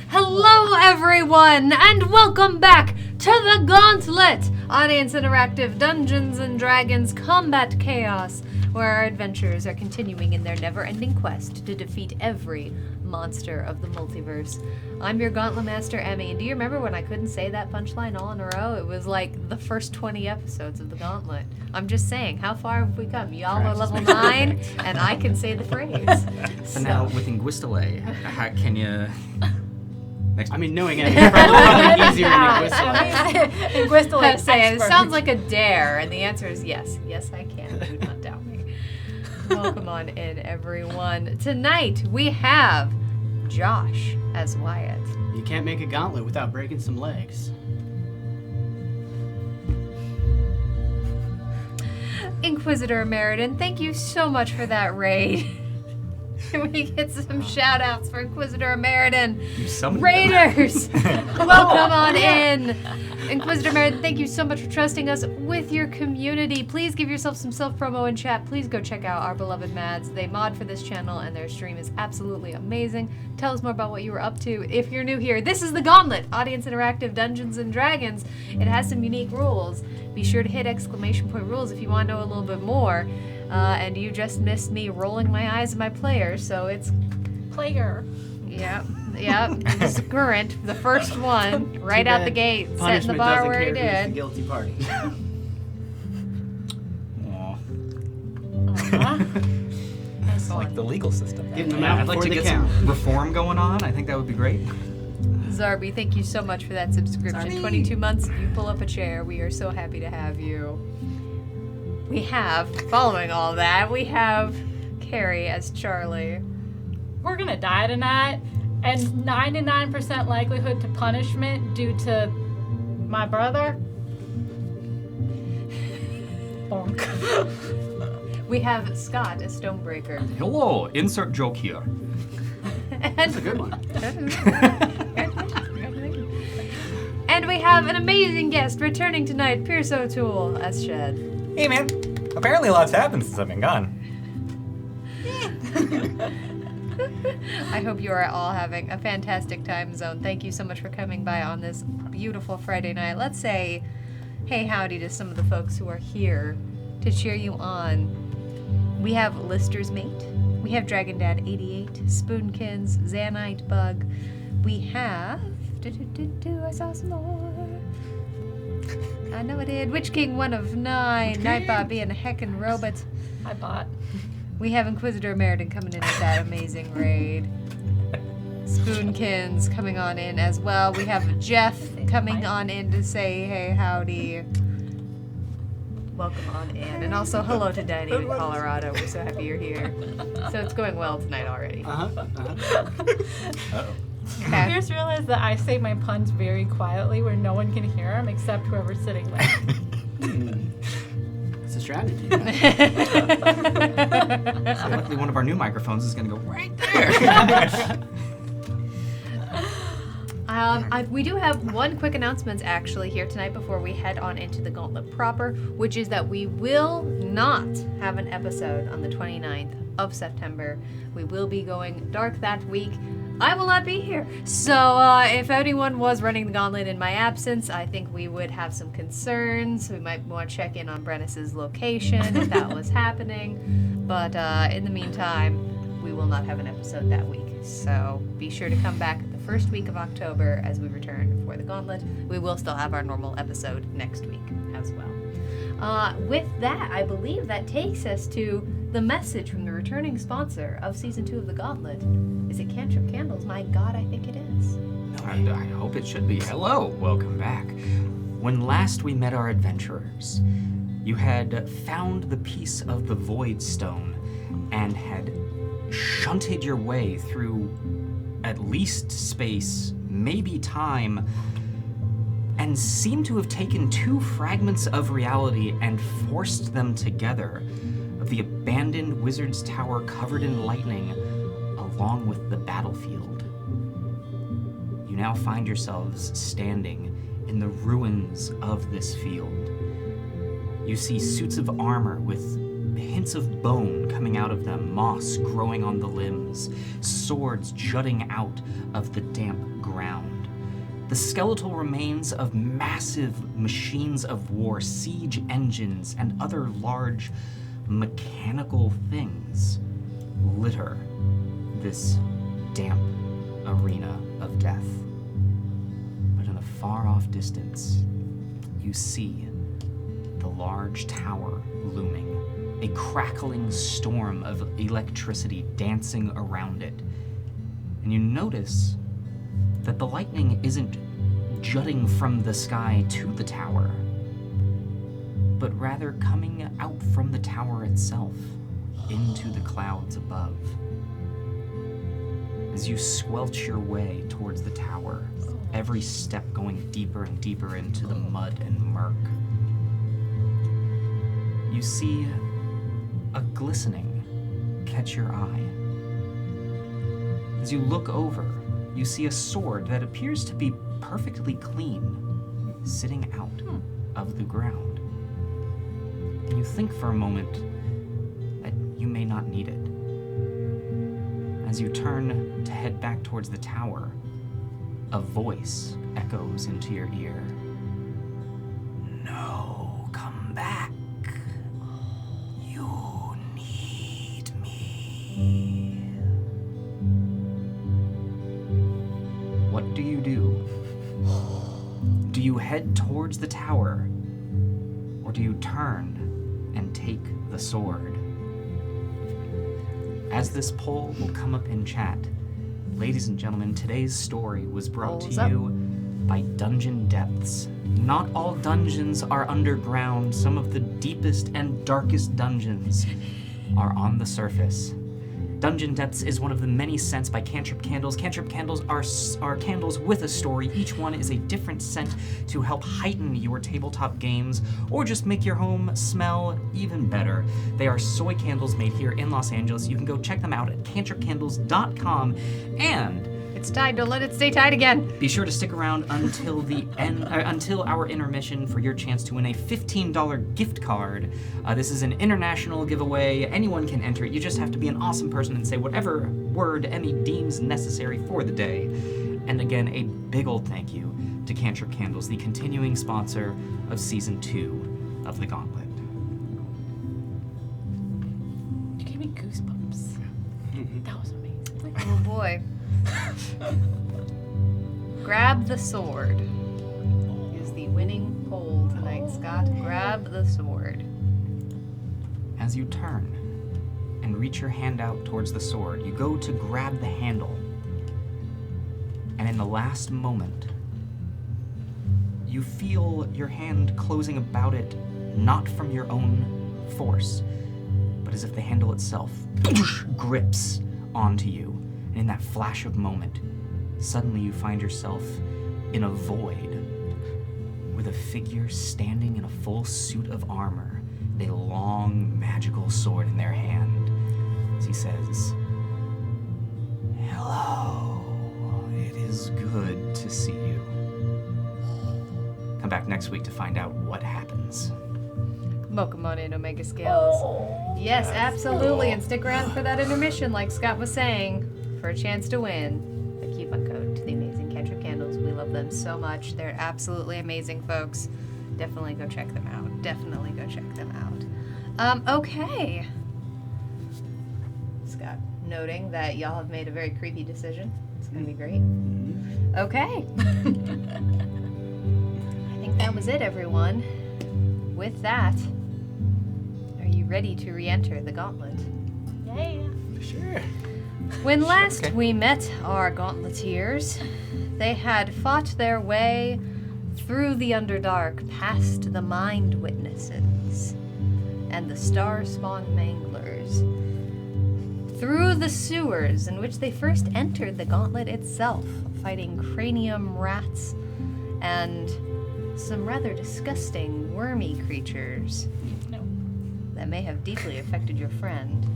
Hello everyone, and welcome back to the Gauntlet! Audience Interactive Dungeons and Dragons Combat Chaos, where our adventurers are continuing in their never-ending quest to defeat every monster of the multiverse. I'm your Gauntlet Master, Emmy, and do you remember when I couldn't say that punchline all in a row? It was like the first 20 episodes of the Gauntlet. I'm just saying, how far have we come? Y'all are level 9, and I can say the phrase. So now, with Inguistale, how can you... I mean, knowing it, it's probably easier than Inguistale. Inguistale say it sounds like a dare, and the answer is yes. Yes, I can. Do not doubt me. Welcome on in, everyone. Tonight, we have Josh as Wyatt. You can't make a gauntlet without breaking some legs. Inquisitor Meriden, thank you so much for that raid. Can we get some shout outs for Inquisitor Meriden? Raiders! Welcome on in! Inquisitor Meriden, thank you so much for trusting us with your community. Please give yourself some self-promo in chat. Please go check out our beloved Mads. They mod for this channel and their stream is absolutely amazing. Tell us more about what you were up to. If you're new here, this is the Gauntlet, Audience Interactive Dungeons and Dragons. It has some unique rules. Be sure to hit exclamation point rules if you want to know a little bit more. And you just missed me rolling my eyes at my player, so it's... Player. Yep. This is current, the first one, right out the gate, setting the bar where he did. The guilty party. It's like the legal system. Getting them out I'd like before to they get count. some reform going on. I think that would be great. Zarby, thank you so much for that subscription. Zarby. 22 months, you pull up a chair. We are so happy to have you. We have, following all that, we have Carrie as Charlie. We're gonna die tonight, and 99% likelihood to punishment due to my brother. Bonk. We have Scott as Stonebreaker. Hello, insert joke here. That's a good one. And we have an amazing guest returning tonight, Pierce O'Toole as Shed. Hey man, apparently a lot's happened since I've been gone. I hope you are all having a fantastic time zone. Thank you so much for coming by on this beautiful Friday night. Let's say hey howdy to some of the folks who are here to cheer you on. We have Lister's Mate. We have Dragon Dad 88, Spoonkins, Xanite Bug. We have... I saw some more. I know I did. Witch King 1 of 9. Nightbot being a heckin' robot. I bought. We have Inquisitor Meriden coming in with that amazing raid. Spoonkins coming on in as well. We have Jeff coming on in to say hey howdy. Welcome on in. And also hello to Danny in Colorado. We're so happy you're here. So it's going well tonight already. Uh-oh. Okay. I just realized that I say my puns very quietly where no one can hear them except whoever's sitting there. It's a strategy. So luckily one of our new microphones is going to go right there. We do have one quick announcement actually here tonight before we head on into the Gauntlet proper, which is that we will not have an episode on the 29th of September. We will be going dark that week. I will not be here. So if anyone was running the Gauntlet in my absence, I think we would have some concerns. We might want to check in on Brennis's location if that was happening. But in the meantime, we will not have an episode that week. So be sure to come back the first week of October as we return for the Gauntlet. We will still have our normal episode next week as well. With that, I believe that takes us to the message from the returning sponsor of Season 2 of the Gauntlet. Is it Cantrip Candles? My God, I think it is. I hope it should be. Hello, welcome back. When last we met our adventurers, you had found the piece of the Void Stone and had shunted your way through at least space, maybe time, and seemed to have taken two fragments of reality and forced them together. The abandoned wizard's tower covered in lightning, along with the battlefield. You now find yourselves standing in the ruins of this field. You see suits of armor with hints of bone coming out of them, moss growing on the limbs, swords jutting out of the damp ground. the skeletal remains of massive machines of war, siege engines, and other large mechanical things litter this damp arena of death. But in the far-off distance, you see the large tower looming, a crackling storm of electricity dancing around it. And you notice that the lightning isn't jutting from the sky to the tower, but rather coming out from the tower itself into the clouds above. As you squelch your way towards the tower, every step going deeper and deeper into the mud and murk, you see a glistening catch your eye. As you look over, you see a sword that appears to be perfectly clean, sitting out of the ground. And you think for a moment that you may not need it. As you turn to head back towards the tower, a voice echoes into your ear. No, come back. You need me. What do you do? Do you head towards the tower, or do you turn and take the sword? As this poll will come up in chat, ladies and gentlemen, today's story was brought Polls to up. you by Dungeon Depths. Not all dungeons are underground. Some of the deepest and darkest dungeons are on the surface. Dungeon Depths is one of the many scents by Cantrip Candles. Cantrip Candles are candles with a story. Each one is a different scent to help heighten your tabletop games or just make your home smell even better. They are soy candles made here in Los Angeles. You can go check them out at cantripcandles.com, and It's tied. Don't let it stay tied again. be sure to stick around until the end, until our intermission for your chance to win a $15 gift card. This is an international giveaway. Anyone can enter it. You just have to be an awesome person and say whatever word Emmy deems necessary for the day. And again, a big old thank you to Cantrip Candles, the continuing sponsor of Season 2 of The Gauntlet. You gave me goosebumps. That was amazing. Oh boy. Grab the sword is the winning poll tonight, Scott. Grab the sword. As you turn and reach your hand out towards the sword, you go to grab the handle. And in the last moment, you feel your hand closing about it, not from your own force, but as if the handle itself grips onto you. And in that flash of moment, suddenly you find yourself in a void with a figure standing in a full suit of armor, and a long magical sword in their hand. As he says, "Hello, it is good to see you." Come back next week to find out what happens. Pokemon in Omega Scales. Yes, absolutely. And stick around for that intermission, like Scott was saying, for a chance to win the coupon code to the amazing Cantrip Candles. We love them so much. They're absolutely amazing, folks. Definitely go check them out. Definitely go check them out. Okay. Scott noting that y'all have made a very creepy decision. It's gonna be great. Okay. I think that was it, everyone. With that, are you ready to re-enter the Gauntlet? Yeah. Sure. When last okay. we met our Gauntleteers, they had fought their way through the Underdark, past the Mind Witnesses and the Star-Spawn Manglers, through the sewers in which they first entered the Gauntlet itself, fighting cranium rats and some rather disgusting wormy creatures No. that may have deeply affected your friend.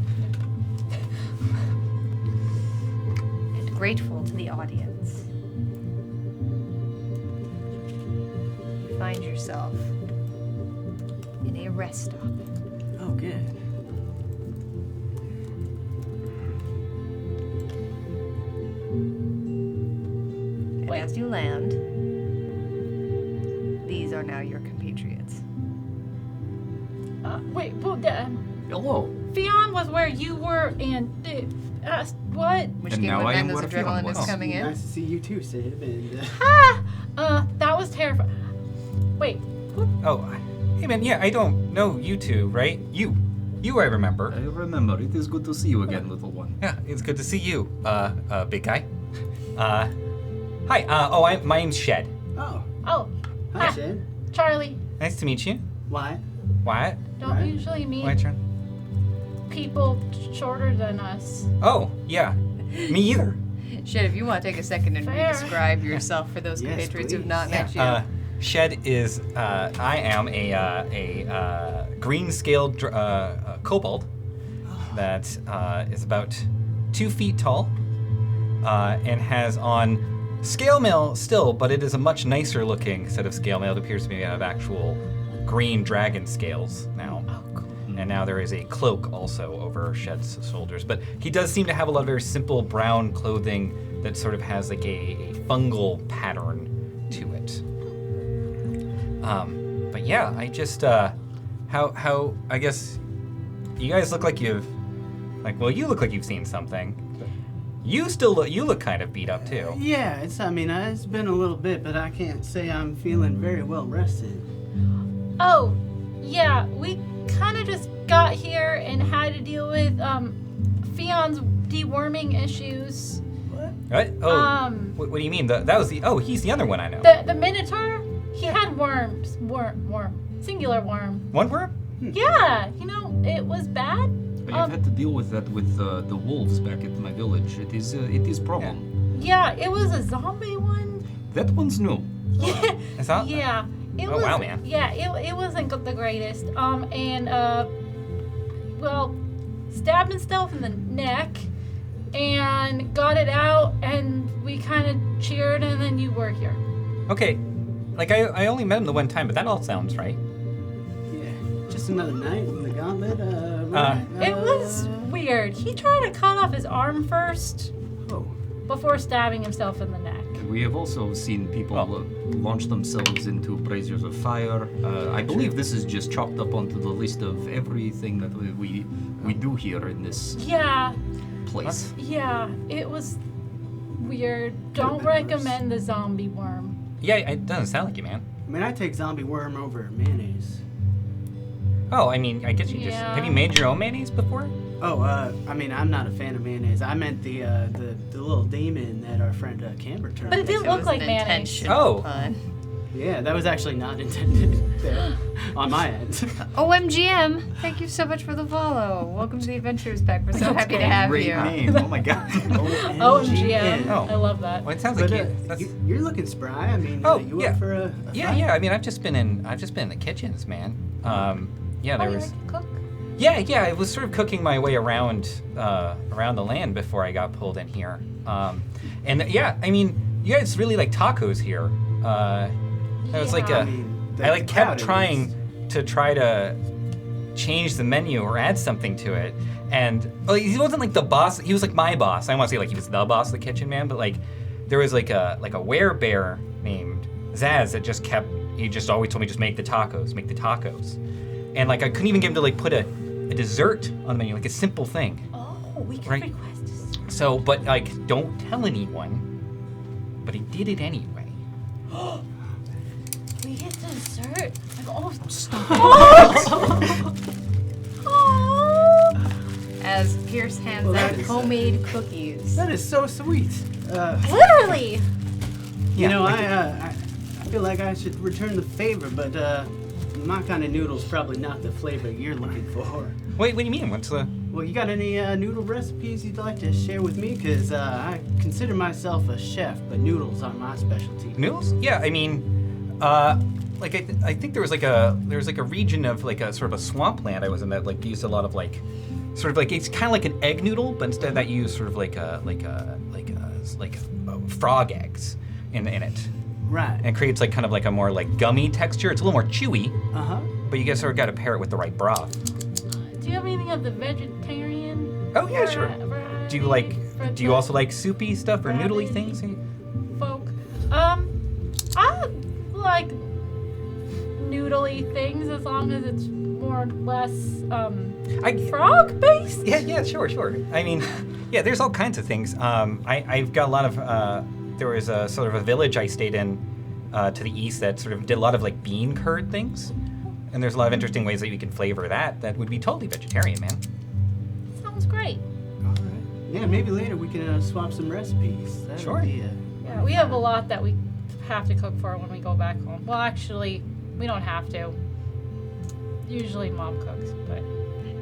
And grateful to the audience. You find yourself in a rest stop. Oh, good. And as you land, are now your compatriots. Wait, well, Hello. Fionn was where you were, and what? Which And game now of I am Madness where Fionn adrenaline is was. coming in? Nice to see you too, Sid. And, That was terrifying. Wait, Oh, hey man, yeah, I don't know you two, right? You I remember. I remember. It is good to see you again, little one. Yeah, it's good to see you, big guy. Hi, my name's Shed. oh, oh, hi, Ah. Sid. Charlie. Nice to meet you. Why? Wyatt? Don't Right. usually meet My turn. people shorter than us. Oh, yeah. Me either. Shed, if you want to take a second and Fair. describe yourself for those Yes, compatriots who've please. not met you. Shed is, I am a green-scaled kobold that is about 2 feet tall and has on scale mail still, but it is a much nicer looking set of scale mail. It appears to be made of actual green dragon scales now. Oh, cool. And now there is a cloak also over Shed's shoulders. But he does seem to have a lot of very simple brown clothing that sort of has like a fungal pattern to it. But yeah, I just how I guess you guys look like you look like you've seen something. You look kind of beat up too. Yeah, it's been a little bit, but I can't say I'm feeling very well rested. Oh, yeah, we kind of just got here and had to deal with Fionn's deworming issues. What? Right? Oh, Um, what do you mean? He's the other one I know. The Minotaur, he had worms. Worm. Singular worm. One worm? Yeah, it was bad. I've had to deal with that with the wolves back at my village. It is problem. Yeah, it was a zombie one. That one's new. Yeah. Is that? Yeah. It Oh, was, wow, man. Yeah, it wasn't the greatest. Stabbed himself in the neck and got it out, and we kind of cheered, and then you were here. Okay. Like I only met him the one time, but that all sounds right. Yeah, just another night in the Gauntlet. It was weird. He tried to cut off his arm first Oh, before stabbing himself in the neck. We have also seen people launch themselves into braziers of fire. I believe this is just chopped up onto the list of everything that we do here in this Yeah, place. yeah, it was weird. Don't recommend the zombie worm. Yeah, it doesn't sound like you, man. I take zombie worm over mayonnaise. Oh, I mean, I guess you just Yeah. have you made your own mayonnaise before? Oh, I'm not a fan of mayonnaise. I meant the little demon that our friend Camber turned. But it didn't It look was like an mayonnaise. intentional Oh. pun. Yeah, that was actually not intended there, on my end. OMGM, thank you so much for the follow. Welcome to the Adventures Pack. We're so happy to have Great you. name. Oh my god. OMGM. Oh. I love that. Well, it sounds like But you're looking spry. Oh, you yeah. up for a Yeah, fight? yeah. I mean, I've just been in the kitchens, man. Yeah, there Oh, you was. like to cook? Yeah. I was sort of cooking my way around the land before I got pulled in here. And yeah, I mean, you guys really like tacos here. It was like Yeah. I kept trying to change the menu or add something to it. And he wasn't like the boss. He was like my boss. I don't want to say like he was the boss of the kitchen, man, but like there was like a werebear named Zaz that he just always told me just make the tacos. And like I couldn't even get him to like put a dessert on the menu, like a simple thing. Oh, we can Right. request this. So, but like don't tell anyone. But he did it anyway. We get dessert. Like, oh, stop. As Pierce hands Well, out that is, homemade cookies. That is so sweet. Literally. I feel like I should return the favor, but my kind of noodle's probably not the flavor you're looking for. Wait, what do you mean? What's the? Well, you got any noodle recipes you'd like to share with me? Because I consider myself a chef, but noodles are my specialty. Noodles? Yeah, I mean, like I think there was like a region of like a sort of a swampland I was in that like used a lot of like sort of like it's kind of like an egg noodle, but instead of that you use sort of like frog eggs in it, Right. and it creates like kind of like a more like gummy texture. It's a little more chewy, Uh-huh. but you guys sort of got to pair it with the right broth. Do you have anything of the vegetarian? Oh yeah, sure. variety Do you also like soupy stuff or noodly Rabbit. things? folk? I like noodly things as long as it's more or less frog based. Yeah, sure. I mean, yeah, there's all kinds of things. I've got a lot of. There was a sort of a village I stayed in to the east that sort of did a lot of like bean curd things, and there's a lot of interesting ways that you can flavor that. That would be totally vegetarian, man. Sounds great. All right. Yeah, maybe later we can swap some recipes. That Sure. would be, Yeah, we have a lot that we have to cook for when we go back home. Well, actually, we don't have to. Usually Mom cooks, but...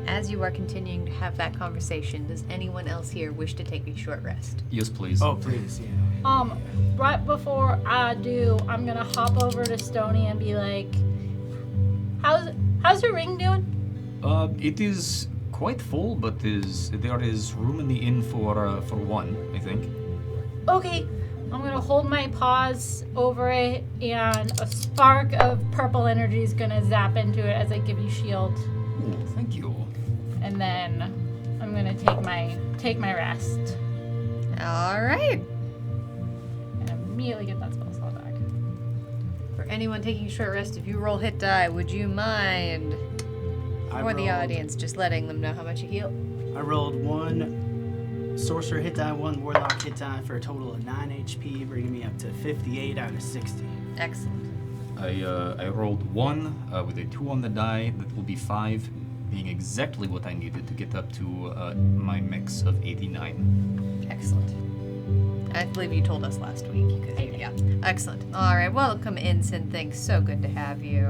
As you are continuing to have that conversation, does anyone else here wish to take a short rest? Yes, please. Oh, please, yeah. Right before I do, I'm gonna hop over to Stony and be like, how's your ring doing? It is quite full, but there is room in the inn for one, I think. Okay, I'm gonna hold my paws over it, and a spark of purple energy is gonna zap into it as I give you shield, Ooh, thank you. and then I'm gonna take my rest All right. and immediately get that spell slot back. For anyone taking a short rest, if you roll hit die, would you mind, for the audience, just letting them know how much you heal? I rolled 1 sorcerer hit die, 1 warlock hit die for a total of 9 HP, bringing me up to 58 out of 60. Excellent. I rolled 1 with a 2 on the die. That will be 5, being exactly what I needed to get up to my mix of 89. Excellent. I believe you told us last week. Yeah. Excellent. All right. Welcome, Ensign. Thanks. So good to have you.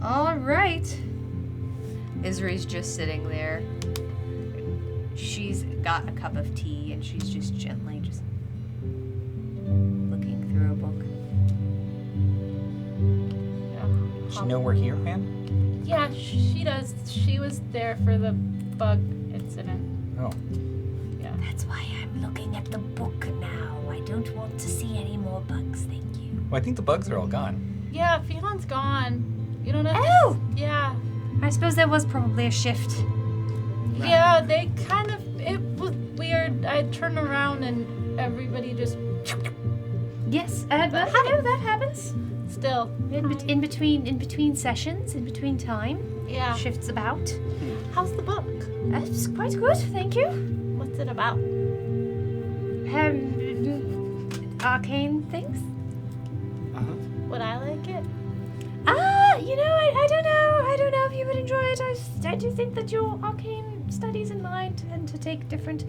All right. Isri's just sitting there. She's got a cup of tea and she's just gently just looking through a book. Does she know we're here, man? Yeah, she does. She was there for the bug incident. Oh. Yeah. That's why I'm looking at the book now. I don't want to see any more bugs, thank you. Well, I think the bugs are all gone. Yeah, Fion's gone. You don't have Oh! to... Yeah. I suppose there was probably a shift. Yeah, they kind of... It was weird. I turned around and everybody just... Yes, but that happens. Still. In between sessions, in between time, Yeah. shifts about. How's the book? It's quite good, thank you. What's it about? Arcane things. Would I like it? I don't know if you would enjoy it. I do think that your arcane studies in mind tend to take different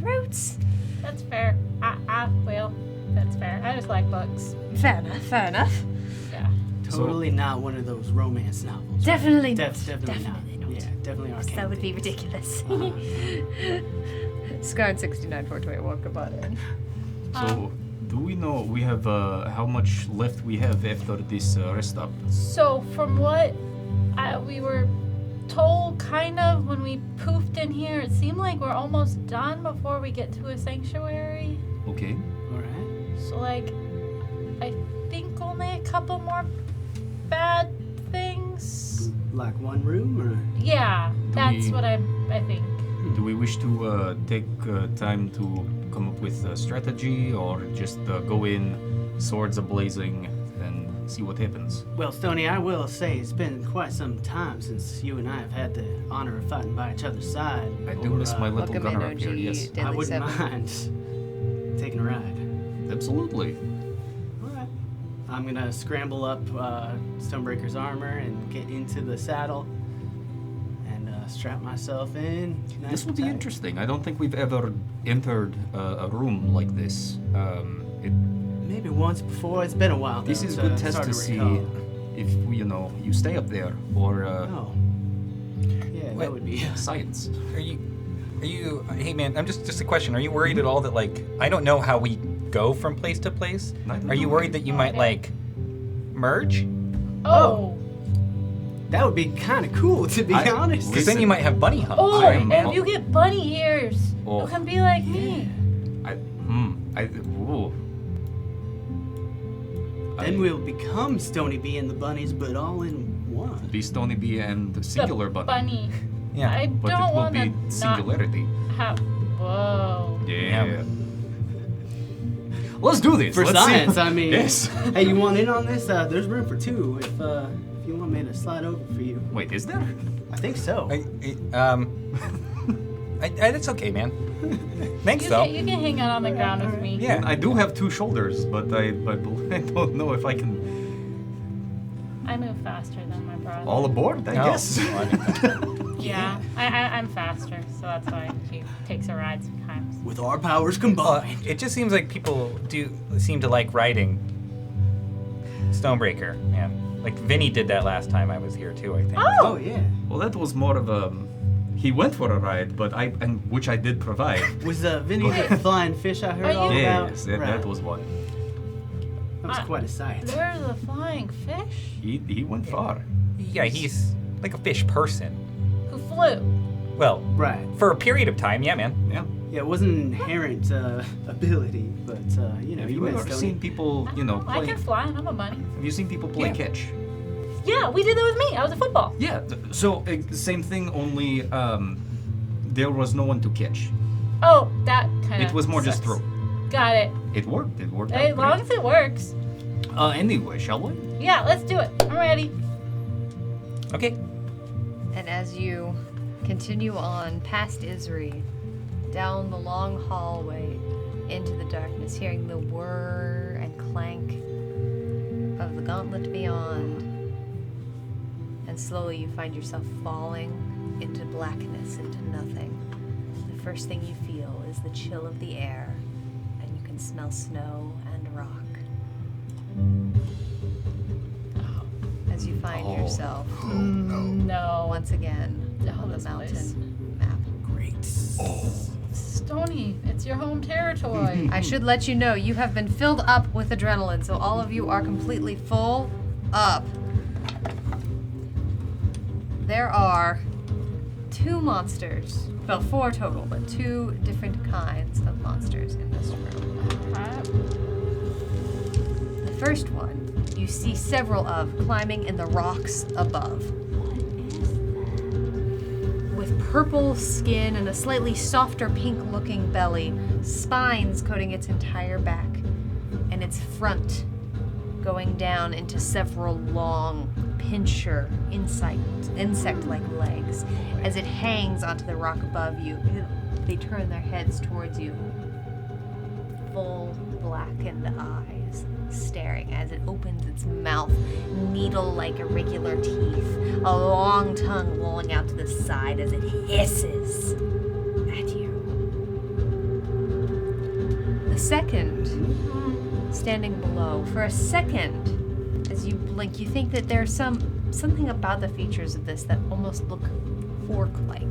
routes. That's fair. I will. That's fair. I just like books. Fair enough. Yeah. Totally not one of those romance novels. Definitely not. Definitely not. Yeah, definitely arcane. That would be things. ridiculous. Scarred 69 420, welcome on in. So, do we know we have how much left we have after this rest up? So, from what we were told, kind of, when we poofed in here, it seemed like we're almost done before we get to a sanctuary. Okay. All right. So, like, I think only a couple more bad things. Like one room, or Yeah, that's we- what I think. Do we wish to take time to come up with a strategy, or just go in, swords a-blazing, and see what happens? well, Stony, I will say it's been quite some time since you and I have had the honor of fighting by each other's side. I do Or, miss my little Welcome in, gunner up here, OG yes. Deadly I wouldn't 7. mind taking a ride. Absolutely. All right. I'm gonna scramble up Stonebreaker's armor and get into the saddle and strap myself in. nice This will and be tight. interesting. I don't think we've ever entered a room like this. Maybe once before. It's been a while. This though, is a good test it's hard to see recall. if you stay up there, or Oh. Yeah, Wait. that would be. science. Are you? Hey, man, I'm just a question. Are you worried at all that, like, I don't know how we go from place to place? Neither Are you do worried that you might, Okay. like, merge? Oh. That would be kind of cool, to be honest. Because then you might have bunny humps. Oh, I am- if you get bunny ears, Oh. you can be like me. Ooh. Then we'll become Stony Bee and the bunnies, but all in one. Be Stony Bee and singular The bunny. bunny. Yeah. I But don't it will want to be not singularity. have. Whoa. Yeah. Let's do this. For Let's see- science, I mean. Yes. Hey, you want in on this? There's room for two if you want me to slide over for you. Wait, is there? I think so. That's okay, man. Thanks, though. You can hang out on the ground with me. Yeah. I do have 2 shoulders, but I don't know if I can. I move faster than my brother. All aboard, I No. guess. Well, I mean, Yeah, I'm faster, so that's why she takes a ride sometimes. With our powers well, combined. it just seems like people do seem to like riding Stonebreaker, man. Like Vinny did that last time I was here too, I think. Oh, yeah. Well, that was more of a. He went for a ride, but which I did provide. Was Vinny the flying fish I heard Are all you- about? Yes, that Right. was one. That was quite a sight. There's a flying fish He went far. Yeah, he's like a fish person. who flew. Well, Right. for a period of time, yeah, man. Yeah. Yeah, it wasn't an inherent ability, but, you know, Have you you missed ever seen people, I play? can fly and I'm a bunny. Have you seen people play Yeah. catch? Yeah, we did that with me. I was a football. Yeah. So same thing, only there was no one to catch. Oh, that kind of. It was more just throw. Got it. It worked. It worked. As out long great. as it works. Anyway, shall we? Yeah, let's do it. I'm ready. Okay. And as you continue on past Isri, down the long hallway into the darkness, hearing the whir and clank of the Gauntlet beyond, and slowly you find yourself falling into blackness, into nothing. The first thing you feel is the chill of the air, and you can smell snow and rock. As you find yourself No. once again Oh, on the this mountain place. map. Great. Stony, it's your home territory. I should let you know you have been filled up with adrenaline, so all of you are completely full up. There are 2 monsters, well, 4 total, but 2 different kinds of monsters in this room. The first one you see several of climbing in the rocks above. With purple skin and a slightly softer pink looking belly, spines coating its entire back, and its front going down into several long, pincher, insect-like legs. As it hangs onto the rock above you, they turn their heads towards you, full blackened eyes staring as it opens its mouth, needle-like irregular teeth, a long tongue lolling out to the side as it hisses at you. The second, standing below, for a second, as you blink, you think that there's something about the features of this that almost look fork-like,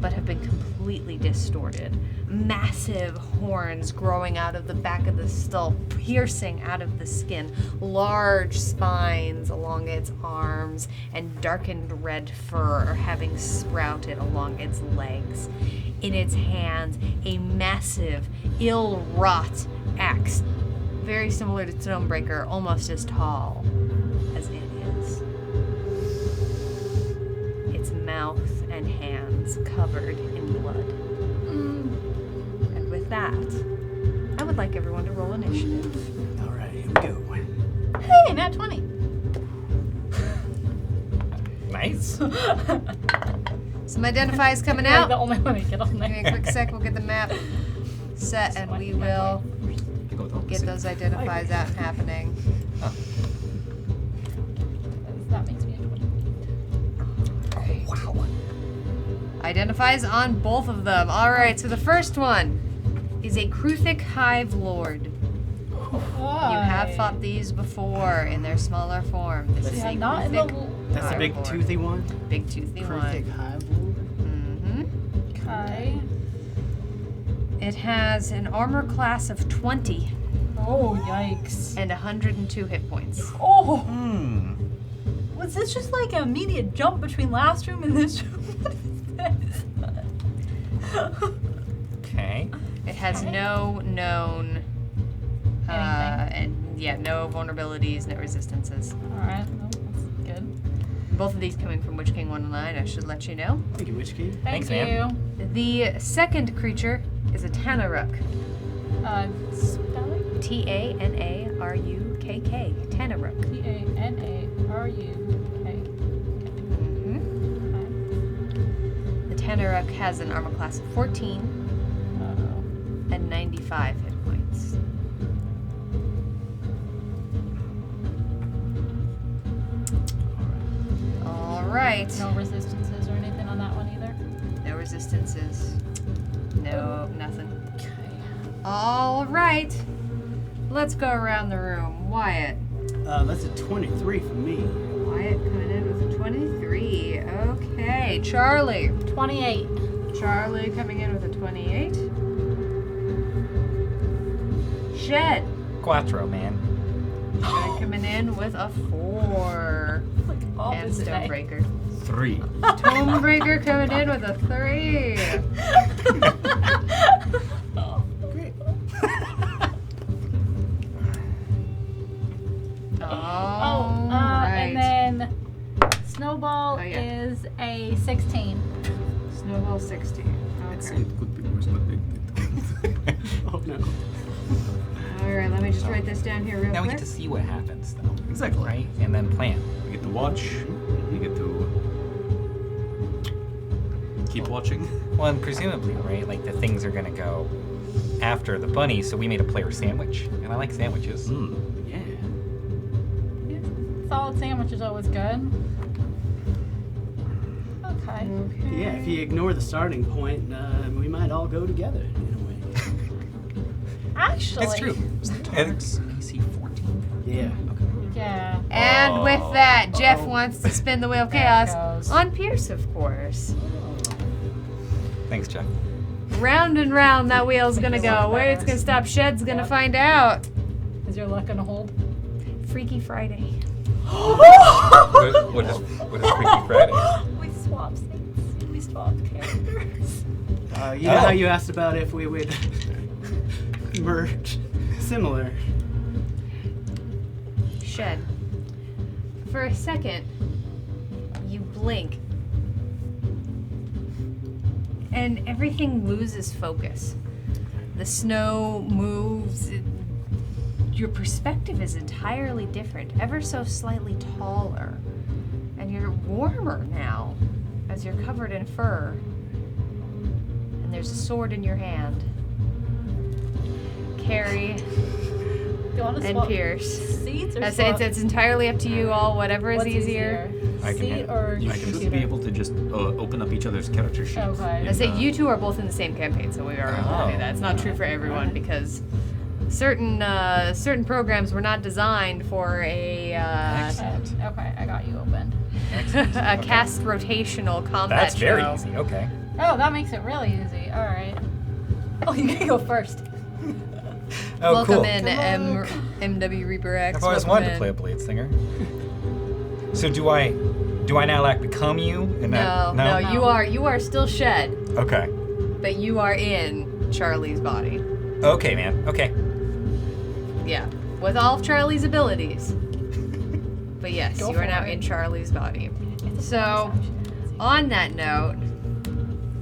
but have been completely distorted. Massive horns growing out of the back of the skull, piercing out of the skin, large spines along its arms, and darkened red fur having sprouted along its legs. In its hands, a massive, ill-wrought axe, very similar to Stonebreaker, almost as tall as it is. Its mouth and hands covered in blood. And with that, I would like everyone to roll initiative. All right, here we go. Hey, nat 20. Nice. Some identifies coming You're out. the only one to get on Give me a there. quick sec, we'll get the map set and we will get those identifies out and happening. That makes me a 20. Wow. Identifies on both of them. Alright, so the first one is a Kruthic Hive Lord. You have fought these before in their smaller form. This is Yeah, a not in Kruthic the. That's the big Lord. toothy one. Big toothy Perfect one. hive. Mm-hmm. Okay. It has an armor class of 20 Oh, yikes. and 102 hit points. Oh! Hmm. Was this just like an immediate jump between last room and this room? What is this? Okay. It has no known, no vulnerabilities, no resistances. Alright, no, that's good. Both of these coming from Witch King 109, I should let you know. Thank you, Witch King. Thank Thanks, you. ma'am. The second creature is a Tanaruk. Spell it? Tanaruk. T-A-N-A-R-U-K-K. Tanaruk. T-A-N-A-R-U-K. Mm-hmm. The Tanaruk has an armor class of 14 and 95 hit points. All right. No resistances or anything on that one either? No resistances. No, nothing. Okay. All right. Let's go around the room. Wyatt. That's a 23 for me. Wyatt coming in with a 23. Okay. Charlie. 28. Charlie coming in with a 28. Shed. Quattro, man. Shed coming in with a 4. Like all And this today. Stonebreaker. 3. Stonebreaker coming in with a 3. Great. All right. And then Snowball Oh, yeah. is a 16. Snowball 16. I'd say Okay. it could be worse, but it Oh no. All right, let me just write this down here real Now we quick. get to see what happens, though. Exactly. Right? And then plan. We get to watch. We get to keep watching. Well, and presumably, right, like the things are gonna go after the bunny, so we made a player sandwich. And I like sandwiches. Yeah. Solid sandwich is always good. Okay. Yeah, if you ignore the starting point, we might all go together in a way. Actually. It's true. It's AC 14. Yeah. Yeah. And with that, Jeff wants to spin the wheel of There it chaos goes. on Pierce, of course. Thanks, Jeff. Round and round that wheel's gonna Make it a go. lot Where it's better. gonna stop, Shed's gonna Yep. find out. Is your luck gonna hold? Freaky Friday. What is Freaky Friday? We swapped things. We swapped characters. You know how you asked about if we would merge? Similar. Shed. For a second, you blink. And everything loses focus. The snow moves. Your perspective is entirely different, ever so slightly taller. And you're warmer now as you're covered in fur. And there's a sword in your hand. Carrie Do you want to and swap Pierce. seats or It's entirely up to you all, whatever is What's easier. I can Seat handle- or You computer? should be able to just open up each other's character sheets. Okay. I say you two are both in the same campaign, so we are able to do that. It's not true for everyone because certain programs were not designed for a Excellent. Okay, I got you opened. Excellent. a Okay. cast rotational combat That's very show. easy. Okay. Oh, that makes it really easy. All right. Oh, you can go first. Oh, Welcome cool. in, Good MW Reaper X. I've always Welcome wanted to in. play a blade singer. So do I now like become you? And No, that, no, you are still Shed, Okay. but you are in Charlie's body. Okay, man. Okay. Yeah, with all of Charlie's abilities. But yes, Go you are for now it. in Charlie's body. It's a So, bonus action. on that note,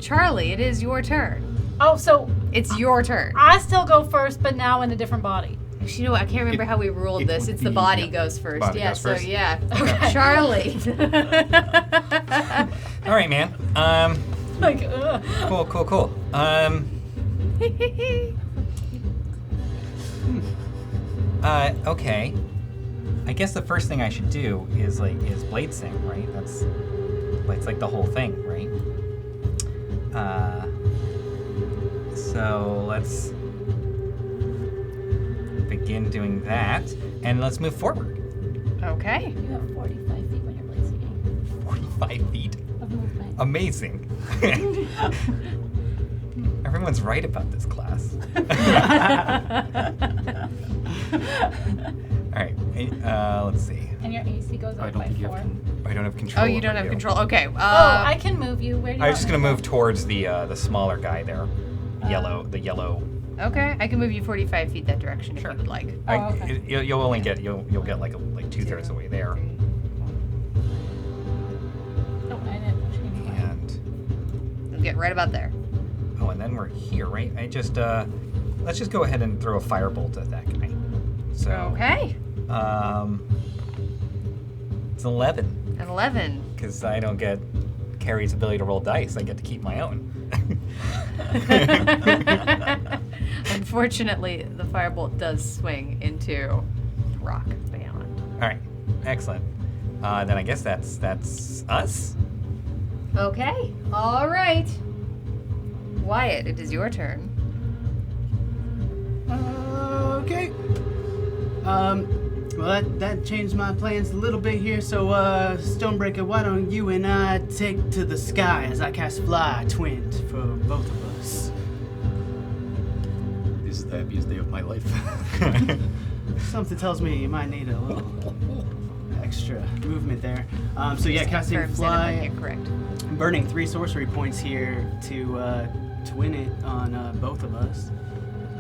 Charlie, it is your turn. Oh, so It's your turn. I still go first, but now in a different body. Actually, you know what? I can't remember how we ruled it this. would It's the be- body yeah. goes first. Body Yeah, goes so first. yeah. Okay. Charlie. All right, man. Like, ugh. Cool. Okay. I guess the first thing I should do is blade sing, right? That's like the whole thing, right? So let's begin doing that, and let's move forward. Okay. You have 45 feet when you're blade singing 45 feet. of movement. Amazing. Everyone's right about this class. All right. Let's see. And your AC goes I up don't by think you 4. have to. I don't have control. Oh, you don't over have you. control. Okay. Oh, I can move you. Where do you I want was just me gonna to move go? towards the smaller guy there. The yellow. Okay, I can move you 45 feet that direction if you would like. Oh, okay. You'll only get you'll get like 2/3 of the way there. Oh, I didn't change mine. And You'll get right about there. and then we're here, right? Let's just go ahead and throw a firebolt at that guy. So Okay. It's 11, An 11. because I don't get Carrie's ability to roll dice. I get to keep my own. Unfortunately, the firebolt does swing into rock beyond. All right, excellent. Then I guess that's us. Okay. All right. Wyatt, it is your turn. Okay. Well, that changed my plans a little bit here. So, Stonebreaker, why don't you and I take to the sky as I cast Fly Twinned for both of us? This is the happiest day of my life. Something tells me you might need a little extra movement there. So yeah, casting Confirms that I'm Fly, incorrect. burning 3 sorcery points here to twin it on both of us,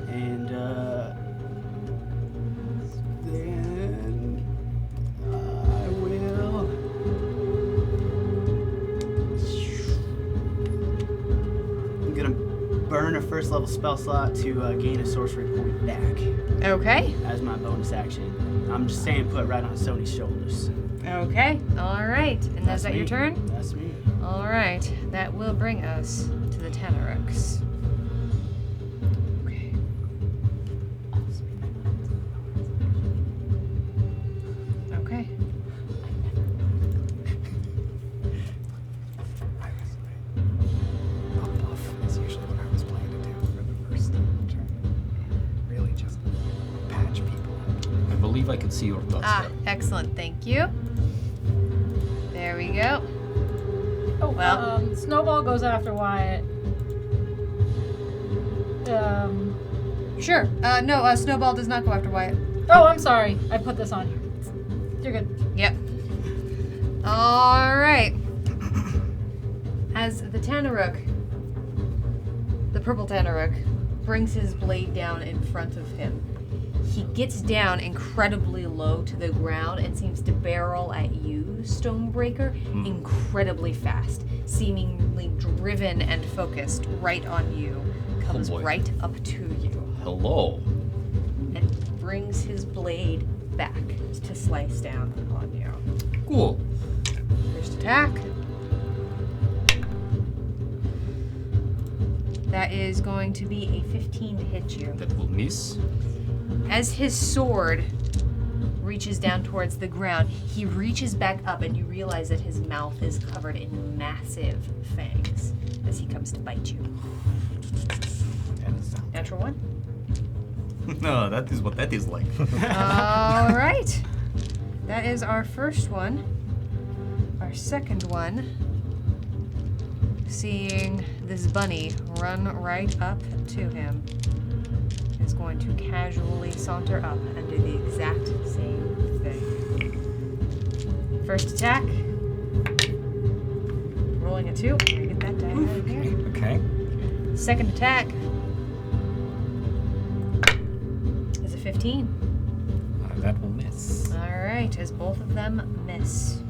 and then I will. I'm gonna burn a first level spell slot to gain a sorcery point back Okay. as my bonus action. I'm just staying put right on Sony's shoulders. Okay. All right. And is that your me. turn? That's me. All right. That will bring us to the Tenorix. Okay. Okay. Pop off is usually what I was planning to do for the first turn. Really just patch people up. I believe I could see your thoughts Ah, there. excellent. Thank you. There we go. Oh, Well- Snowball goes after Wyatt. Sure. No, Snowball does not go after Wyatt. Oh, I'm sorry. I put this on here. You're good. Yep. All right. As the Tanaruk, the purple Tanaruk, brings his blade down in front of him, he gets down incredibly low to the ground and seems to barrel at you, Stonebreaker, incredibly fast, seemingly driven and focused right on you. Comes boy. right up to you Hello. and brings his blade back to slice down on you. Cool. First attack. That is going to be a 15 to hit you. That will miss. As his sword reaches down towards the ground, he reaches back up and you realize that his mouth is covered in massive fangs as he comes to bite you. Natural 1. No, that is what that is like. All right. That is our first one. Our second one, seeing this bunny run right up to him, is going to casually saunter up and do the exact same thing. First attack. Rolling a 2. Get that die out of here. Okay. Second attack is a 15. That will miss. Alright, as both of them miss.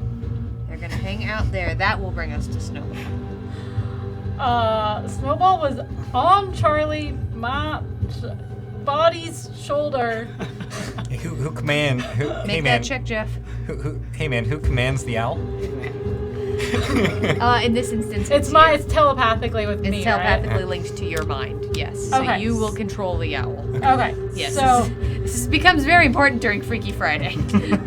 They're gonna hang out there. That will bring us to Snowball. Snowball was on Charlie, my body's shoulder. Who command? Who, Make hey that man. check, Jeff. Hey man. Who commands the owl? In this instance, It's telepathically with me, It's telepathically linked to your mind, yes. So Okay. you will control the owl. right? Okay. Yes. So This becomes very important during Freaky Friday.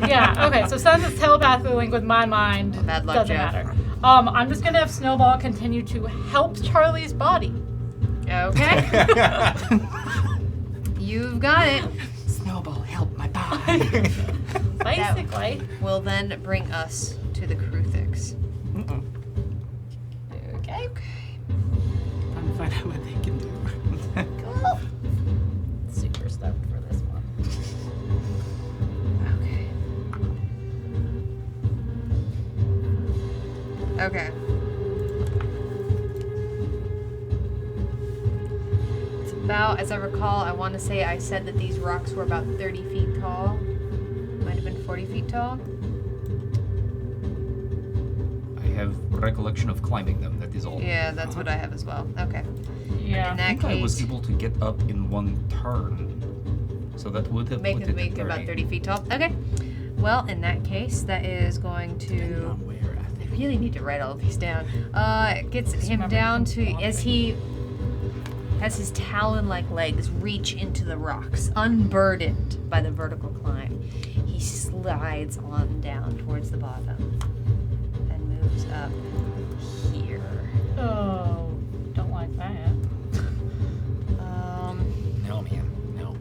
yeah. Okay. So since it's telepathically linked with my mind, Bad luck, doesn't Jeff. matter. I'm just gonna have Snowball continue to help Charlie's body. Okay. You've got it. Snowball, help my body. Basically. Will then bring us to the Kruthix. Okay. Time to find out what they can do. Cool. Super stoked for this one. Okay. It's about, as I recall, I want to say I said that these rocks were about 30 feet tall. Might have been 40 feet tall. I have recollection of climbing them, that is all. Yeah, that's what I have as well. Okay. Yeah. In I that think I was case, able to get up in one turn. So that would have Make put it it make at about 30. 30 feet tall. Okay. Well, in that case, that is going Depending to. on where, I think. I really need to write all of these down. It gets him remember down him to walking. as his talon-like legs reach into the rocks, unburdened by the vertical climb. He slides on down towards the bottom and moves up here. Oh, don't like that. No, man. No.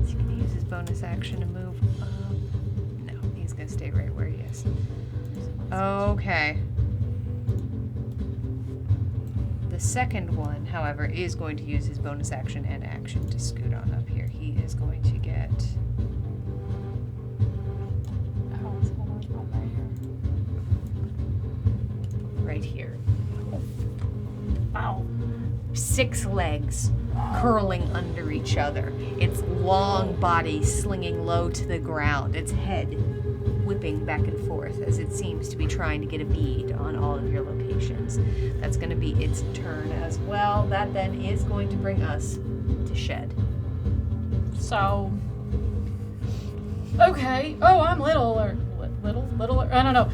Is he gonna use his bonus action to move up? No, he's gonna stay right where he is. Okay. The second one, however, is going to use his bonus action and action to scoot on up here. He is going to get Oh, it's almost not right here. right here. Ow. 6 legs curling under each other, its long body slinging low to the ground, its head whipping back and forth as it seems to be trying to get a bead on all of your locations. That's going to be its turn as well. That then is going to bring us to Shed. So. Okay. Oh, I'm little or little. I don't know.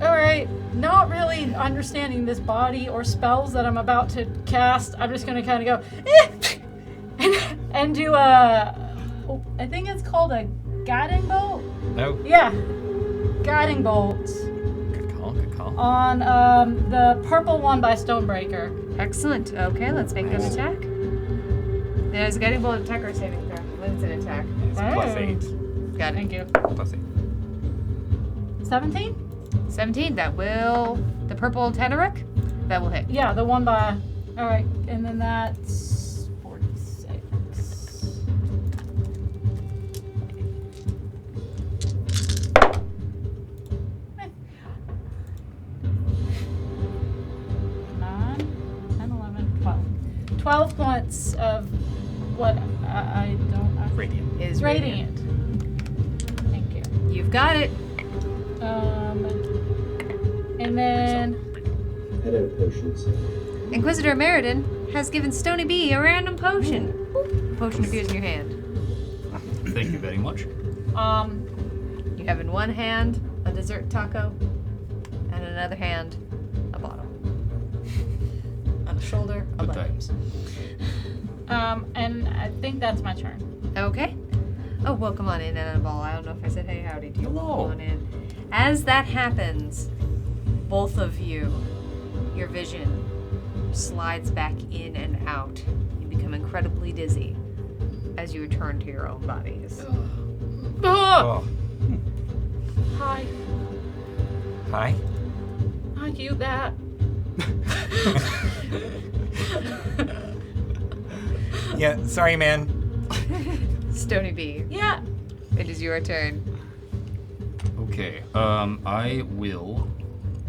All right. Not really understanding this body or spells that I'm about to cast. I'm just gonna kind of go and do a. Oh, I think it's called a guiding bolt. No. Yeah, guiding bolt Good call. Good call. on the purple one by Stonebreaker. Excellent. Okay, let's make that attack. There's a guiding bolt attack or saving throw. It's an attack. It's plus Oh. 8. Got it. Thank you. Plus 8. 17? 17. That will. The purple Teneric? That will hit. Yeah, the one by. All right, and then that's 46. Nine, 10, 11, 12. 12 points of what I don't. Radiant. Is Radiant. Thank you. You've got it. And then. Head out potions. Inquisitor Meriden has given Stony B a random potion. Boop. Potion appears in your hand. Thank you very much. You have in one hand a dessert taco, and in another hand a bottle. On the shoulder, a Good lemon. times. And I think that's my turn. Okay. Oh, well, come on in, Annabelle. I don't know if I said hey, howdy to you. Hello. Come on in. As that happens, both of you, your vision slides back in and out. You become incredibly dizzy as you return to your own bodies. Ah! Oh. Hi. Hi. Are you that? Yeah, sorry, man. Stony B, Yeah. it is your turn. Okay, I will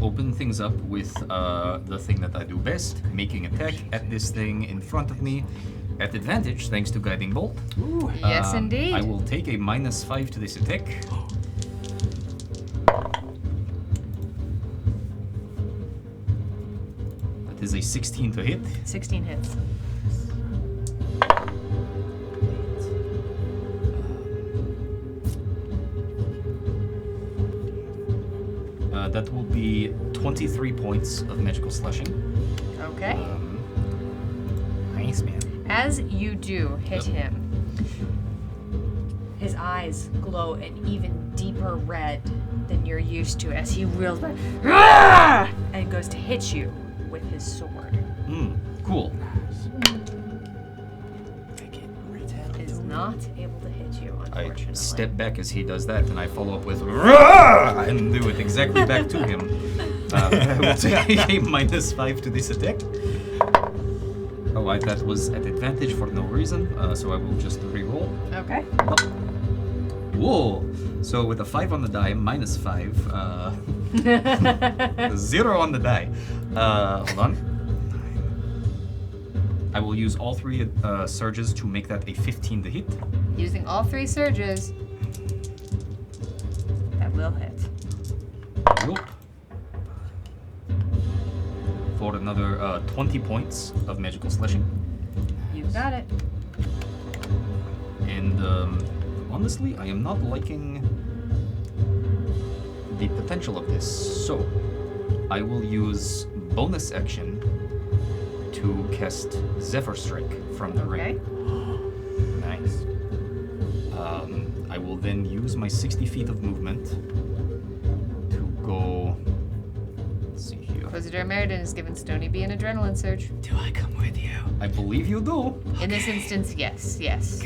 open things up with the thing that I do best, making attack at this thing in front of me at advantage thanks to Guiding Bolt. Yes, indeed. I will take a -5 to this attack. That is a 16 to hit. 16 hits. That will be 23 points of magical slashing. Okay. Nice, man. As you do hit Yep. him, his eyes glow an even deeper red than you're used to as he reels back and goes to hit you with his sword. Cool. Is not able to hit you, I unfortunately. step back as he does that, and I follow up with "Rah!" and do it exactly back to him. I will take a -5 to this attack. Oh, that was at advantage for no reason, so I will just re-roll. Okay. Whoa! So with a 5 on the die, -5, 0 on the die. Hold on. I will use all 3 surges to make that a 15 to hit. Using all 3 surges, that will hit. Yup. For another 20 points of magical slashing. Got it. And honestly, I am not liking the potential of this. So, I will use bonus action to cast Zephyr Strike from the Okay. ring. Nice. I will then use my 60 feet of movement to go. Let's see here. Inquisitor Meriden has given Stony B an adrenaline surge. Do I come with you? I believe you do. In this instance, yes, yes.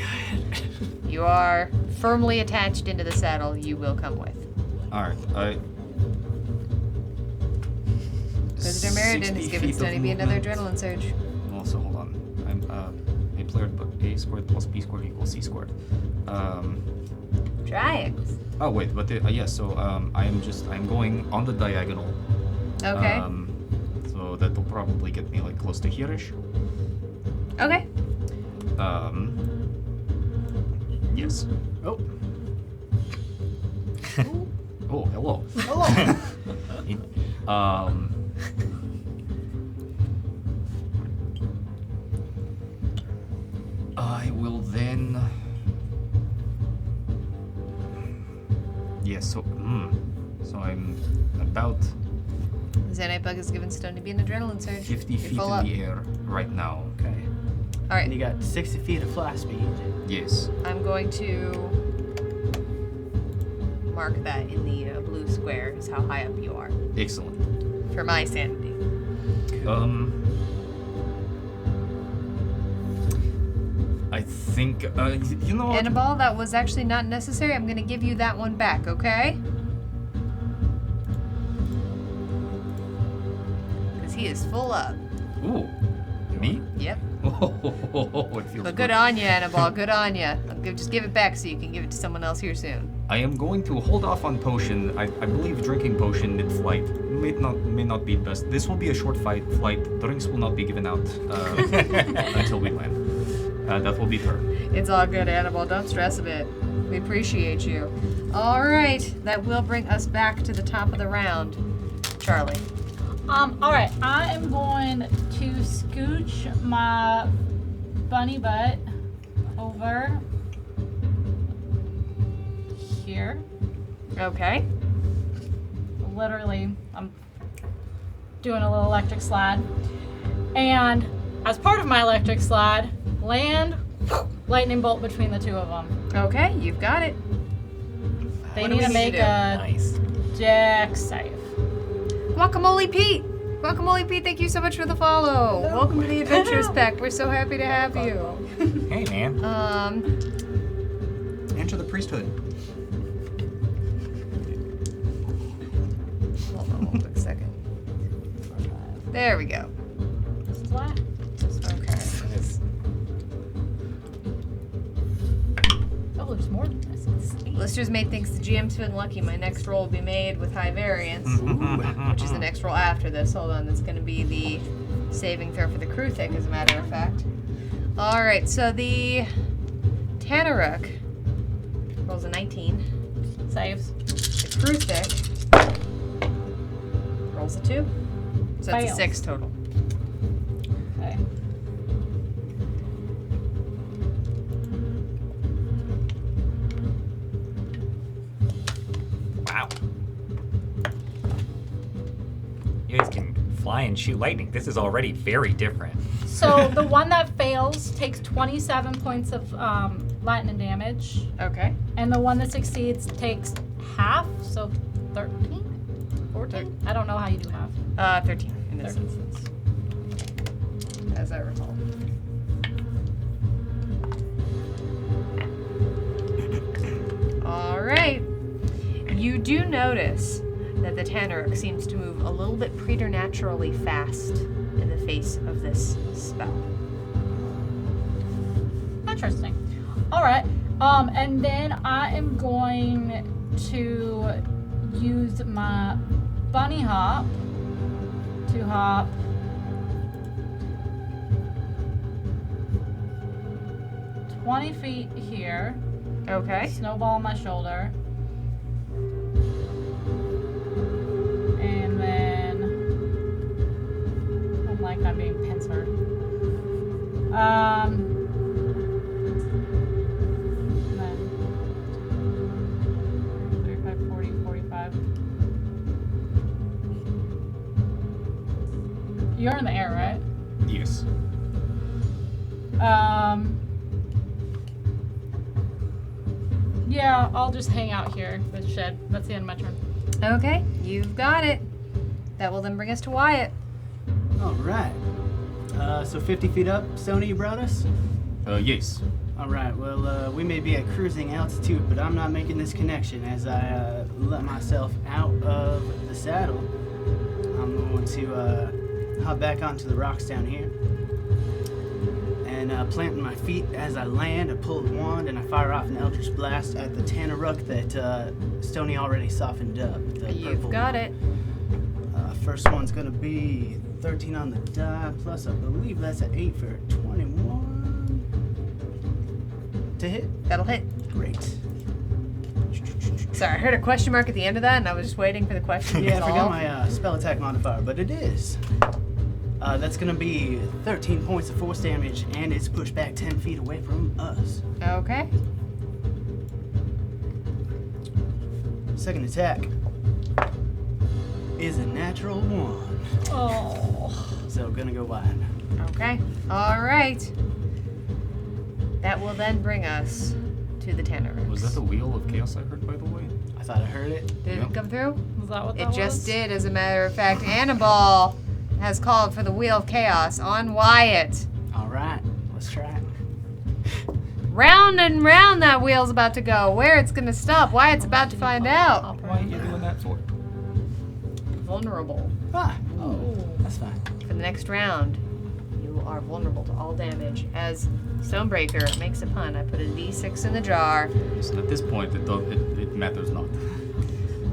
You are firmly attached into the saddle. You will come with. All right. Inquisitor Meriden has given Stony B another adrenaline surge. Also, hold on. I'm a player, but a squared plus b squared equals c squared. Triangles. Oh wait, but yes. So I'm going on the diagonal. Okay. So that will probably get me like close to here-ish. Okay. Yes. Oh. Oh, hello. Hello. I will then. Yes. So I'm about Xanite Bug has given Stony B an adrenaline surge. 50 You're feet full in up. the air right now. Okay. All And you right. got 60 feet of flash speed. Yes. I'm going to mark that in the blue square is how high up you are Excellent. for my sanity. I think you know what? Annabelle, that was actually not necessary. I'm going to give you that one back, okay? Because he is full up. Ooh, me? Yep. Oh, it feels But good on you, Annabelle. Good on you. Just give it back so you can give it to someone else here soon. I am going to hold off on potion. I believe drinking potion mid-flight may not be best. This will be a short flight. Drinks will not be given out until we land. That will be turn. It's all good, Annabelle. Don't stress a bit. We appreciate you. All right. That will bring us back to the top of the round. Charlie. All right. I am going to scooch my bunny butt over here. Okay. Literally, I'm doing a little electric slide. And as part of my electric slide, land lightning bolt between the two of them. Okay, you've got it. They What do need we to need make to do? a Nice. dex save. Guacamole Pete! Guacamole Pete, thank you so much for the follow. Welcome to the Adventurers Pack. We're so happy to have you. Hey, man. Enter the priesthood. Hold on one quick second. There we go. This is why. Okay. Oh, there's more than this. Lister's made thinks the GM's feeling lucky. My next roll will be made with high variance, which is the next roll after this. Hold on, that's going to be the saving throw for the crew thick, as a matter of fact. All right, so the Tanaruk rolls a 19. Saves. The crew thick rolls a 2. So that's a Fails. 6 total. Okay. Wow. You guys can fly and shoot lightning. This is already very different. So the one that fails takes 27 points of lightning damage, Okay. and the one that succeeds takes half, so 13? 14? I don't know how you do half. 13 in this 13. instance, as I recall. All right. You do notice that the Tanaruk seems to move a little bit preternaturally fast in the face of this spell. Interesting. All right. And then I am going to use my bunny hop to hop 20 feet here. Okay. Snowball on my shoulder. And then I'm like I'm being pincered. You're in the air, right? Yes. Yeah, I'll just hang out here with Shed. That's the end of my turn. Okay, you've got it. That will then bring us to Wyatt. All right. So 50 feet up, Sony, you brought us? Yes. All right, well, we may be at cruising altitude, but I'm not making this connection. As I let myself out of the saddle, I'm going to hop back onto the rocks down here. And planting my feet as I land, I pull the wand and I fire off an Eldritch Blast at the Tanaruk that Stoney already softened up. The You've purple got one. it. First one's going to be 13 on the die, plus I believe that's an 8 for 21. To hit? That'll hit. Great. Sorry, I heard a question mark at the end of that, and I was just waiting for the question. Yeah, I That's forgot all. my spell attack modifier, but it is. That's going to be 13 points of force damage, and it's pushed back 10 feet away from us. Okay. Second attack is a natural 1. Oh. So going to go wide. Okay. All right. That will then bring us to the Tanarix. Was that the wheel of chaos I heard, by the way? I thought I heard it. Did Yeah. it come through? Was that what that It was? just did, as a matter of fact. Annabelle has called for the Wheel of Chaos on Wyatt. All right, let's try it. Round and round that wheel's about to go. Where it's going to stop, Wyatt's about to find out. Why are you doing that for? Vulnerable. Ah, Oh. that's fine. For the next round, you are vulnerable to all damage. As Stonebreaker makes a pun, I put a d6 in the jar. Listen, at this point, it matters not.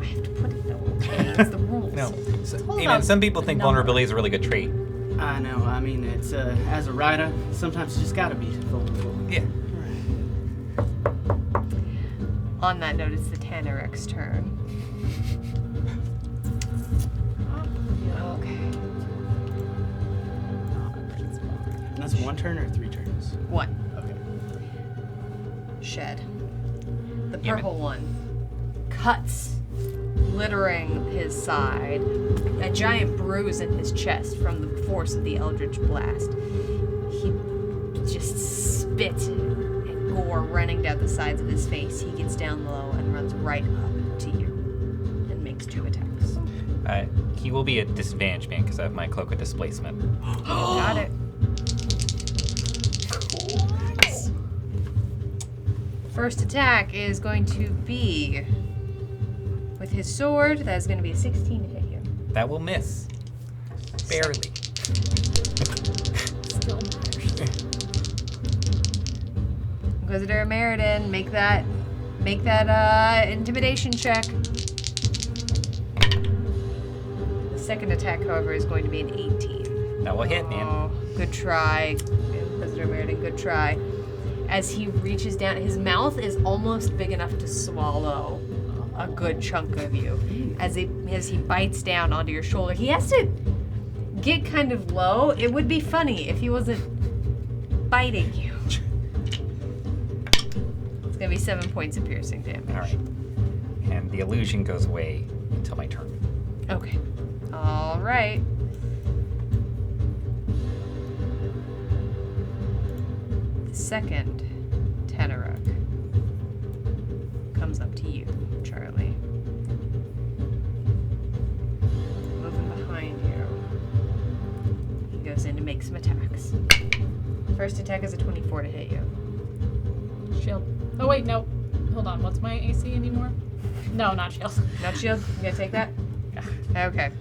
I have to put it though, okay? It's the rules. No. So, Hold hey, on. man, some people think Number. vulnerability is a really good trait. I know, I mean, it's, as a rider, sometimes you just gotta be vulnerable. Yeah. On that note, it's the Tanarix turn. Okay. And that's 1 turn or 3 turns? 1. Okay. Shed. The Yeah, purple one cuts, littering his side, a giant bruise in his chest from the force of the Eldritch Blast. He just spit and gore running down the sides of his face. He gets down low and runs right up to you and makes 2 attacks. He will be at disadvantage, man, because I have my cloak of displacement. Got it. First attack is going to be with his sword. That is going to be a 16 to hit you. That will miss. Barely. Still matters. Inquisitor Meriden, make that intimidation check. The second attack, however, is going to be an 18. That will hit, man. Oh, good try, Inquisitor Meriden. Good try. As he reaches down, his mouth is almost big enough to swallow a good chunk of you. As he bites down onto your shoulder, he has to get kind of low. It would be funny if he wasn't biting you. It's gonna be 7 points of piercing damage. All right. And the illusion goes away until my turn. Okay. All right. The second Tanaruk comes up to you, Charlie. Moving behind you. He goes in to make some attacks. First attack is a 24 to hit you. Shield. Oh, wait, no. Hold on. What's my AC anymore? No, not shield. Not shield? You gonna take that? Yeah. Okay.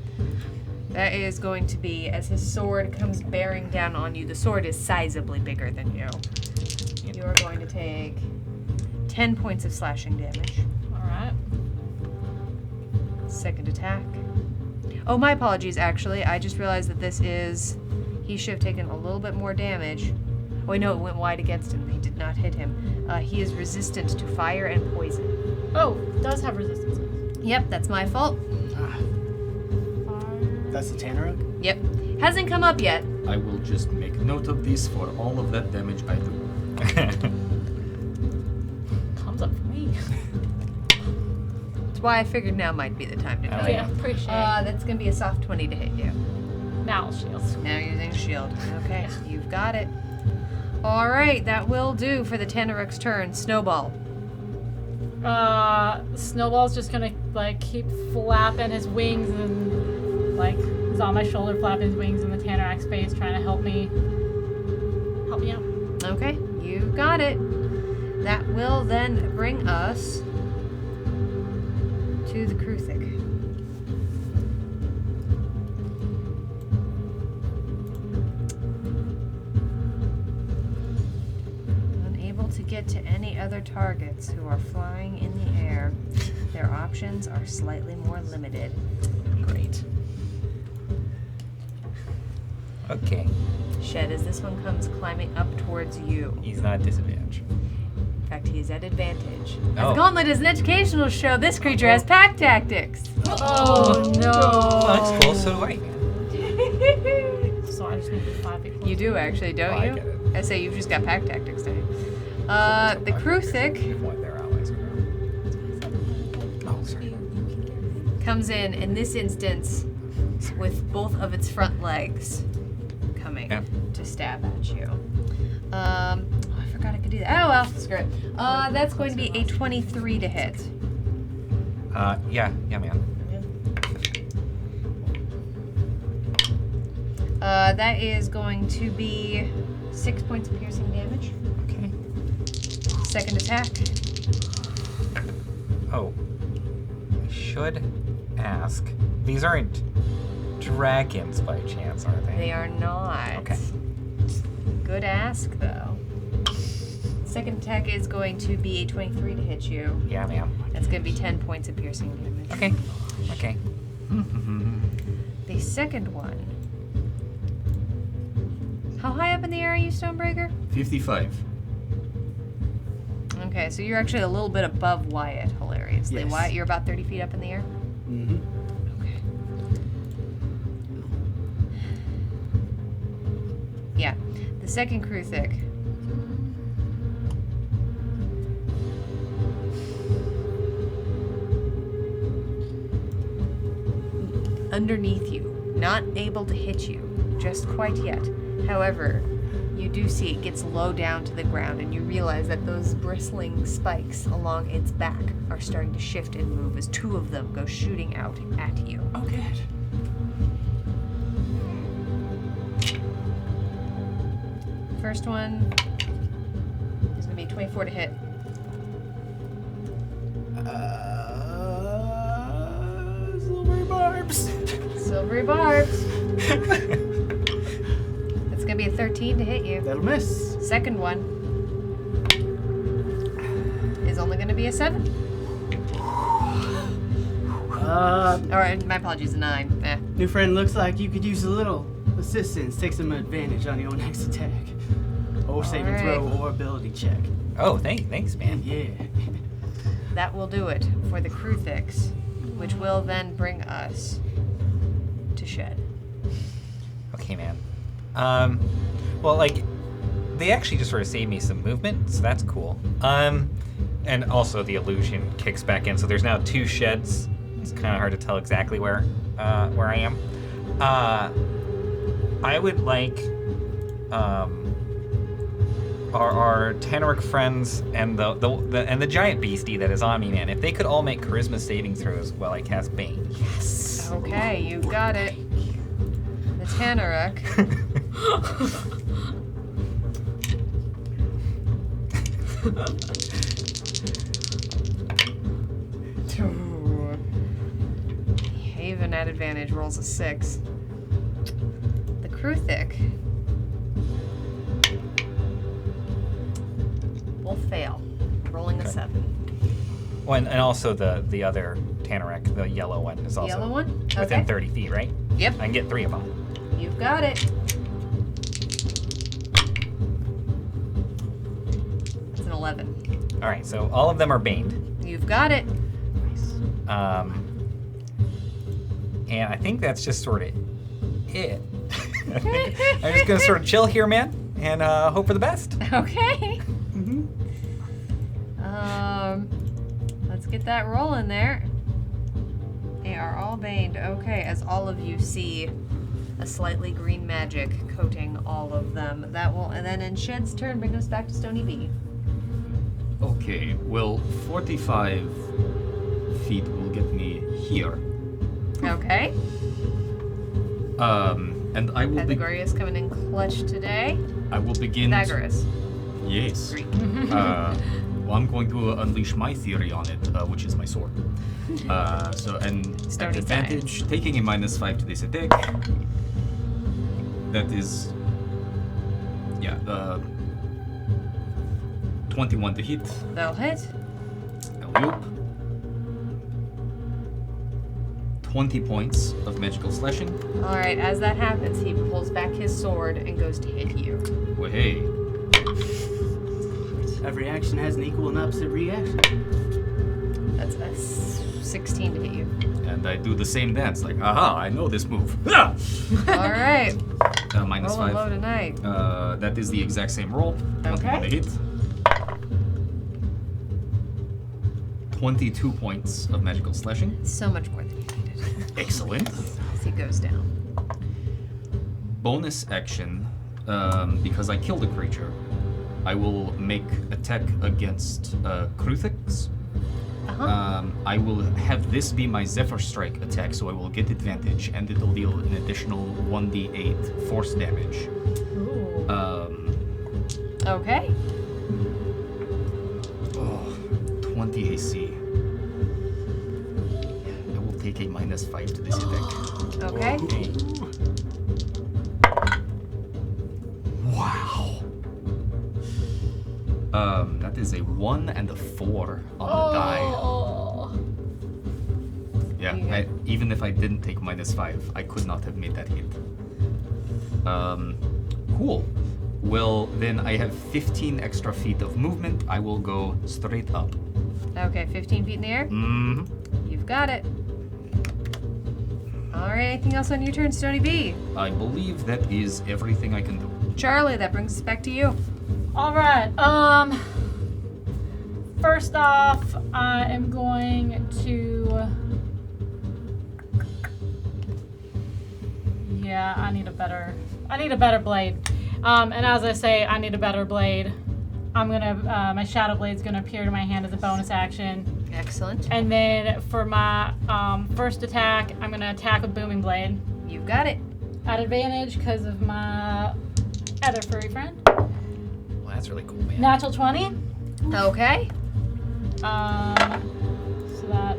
That is going to be, as his sword comes bearing down on you, the sword is sizably bigger than you. You are going to take 10 points of slashing damage. All right. Second attack. Oh, my apologies, actually. I just realized that this is... He should have taken a little bit more damage. Oh, wait, no, it went wide against him. He did not hit him. He is resistant to fire and poison. Oh, it does have resistance. Yep, that's my fault. That's the Tanaruk? Yep. Hasn't come up yet. I will just make note of this for all of that damage I do. Comes up for me. That's why I figured now might be the time to tell Yeah, you. appreciate it. That's going to be a soft 20 to hit you. Now shields. Now using shield. Okay, you've got it. All right, that will do for the Tanorek's turn. Snowball. Snowball's just gonna like keep flapping his wings and like he's on my shoulder flapping his wings in the Tanorek's face trying to help me out. Okay, you got it. That will then bring us to the Kruthic. Unable to get to any other targets who are flying in the air, their options are slightly more limited. Great. Okay. Shed, as this one comes climbing up towards you. He's not at disadvantage. In fact, he's at advantage. Oh. As Gauntlet is an educational show, this creature has pack tactics. Oh no! Oh, that's cool. So do I. So I just need 5 equals. You do actually, don't Oh, I you? get it. I say you've just got pack tactics, don't you? The Kruthic What their allies grow. Oh, sorry. comes in this instance, with both of its front legs coming Yeah. to stab at you. I forgot I could do that. Oh well, screw it. That's going to be a 23 to hit. Yeah, man. That is going to be 6 points of piercing damage. Okay. Second attack. Oh, I should ask. These aren't dragons by chance, are they? They are not. Okay. Good ask, though. Second attack is going to be a 23 to hit you. Yeah, ma'am. That's going to be 10 points of piercing damage. Okay. Okay. The second one. How high up in the air are you, Stonebreaker? 55. Okay, so you're actually a little bit above Wyatt, hilariously. Yes. Wyatt, you're about 30 feet up in the air? Mm-hmm. Okay. Yeah. The second Kruthic. Underneath you, not able to hit you just quite yet. However, you do see it gets low down to the ground, and you realize that those bristling spikes along its back are starting to shift and move as two of them go shooting out at you. Oh, good. First one is going to be 24 to hit. Silvery barbs. Silvery barbs. It's going to be a 13 to hit you. That'll miss. Second one is only going to be a 7. Or, my apologies, a 9. Eh. New friend, looks like you could use a little assistance. Take some advantage on your next attack. Or saving throw Alright. or ability check. Oh, thanks, man. Yeah. That will do it for the Kruthics, which will then bring us to Shed. Okay, man. Well, like, they actually just sort of saved me some movement, so that's cool. And also the illusion kicks back in, so there's now 2 sheds. It's kind of hard to tell exactly where I am. I would like our Tanaric friends and the giant beastie that is on me, man. If they could all make charisma saving throws while I cast Bane. Yes. Okay, you got it. The Tanaruk. Haven at advantage rolls a 6. The Kruthic will fail, rolling a Okay. 7. Well, and also the other Tanarek, the yellow one, is also Yellow one? within Okay. 30 feet, right? Yep, I can get 3 of them. you've got it. That's an 11. All right, so all of them are baned. You've got it. And I think that's just sort of it. I'm just gonna sort of chill here, man, and hope for the best. Okay. Let's get that rolling there. They are all baned. Okay, as all of you see a slightly green magic coating all of them. That will, and then in Shed's turn, bring us back to Stony B. Okay, well, 45 feet will get me here. Okay. And I will Pythagoras coming in clutch today. I will begin. Pythagoras. Yes. Greek. Well, I'm going to unleash my theory on it, which is my sword. And Stony at advantage, taking a -5 to this attack. That is, 21 to hit. That'll hit. Alley-oop. 20 points of magical slashing. All right. As that happens, he pulls back his sword and goes to hit you. Well, hey. Every action has an equal and opposite reaction. That's a 16 to hit you. And I do the same dance, like, aha, I know this move. Ah! All right. -5. Rolling low tonight. That is the exact same roll. 21 to hit. 22 points of magical slashing. So much more than you needed. Excellent. As he goes down. Bonus action, because I killed a creature, I will make attack against Kruthix. I will have this be my Zephyr Strike attack, so I will get advantage, and it'll deal an additional 1d8 force damage. Ooh. Okay. 20 AC. I will take a -5 to this attack. Okay. Wow. That is a 1 and a 4 on the die. Yeah, even if I didn't take -5, I could not have made that hit. Cool. Well, then I have 15 extra feet of movement. I will go straight up. Okay, 15 feet in the air? Mm-hmm. You've got it. All right, anything else on your turn, Stony B? I believe that is everything I can do. Charlie, that brings us back to you. All right. First off, I am going to. Yeah, I need a better blade. And as I say, I need a better blade. I'm gonna. My shadow blade's gonna appear to my hand as a bonus action. Excellent. And then for my first attack, I'm gonna attack with booming blade. You've got it. At advantage because of my other furry friend. Well, that's really cool, man. Natural 20. Okay. So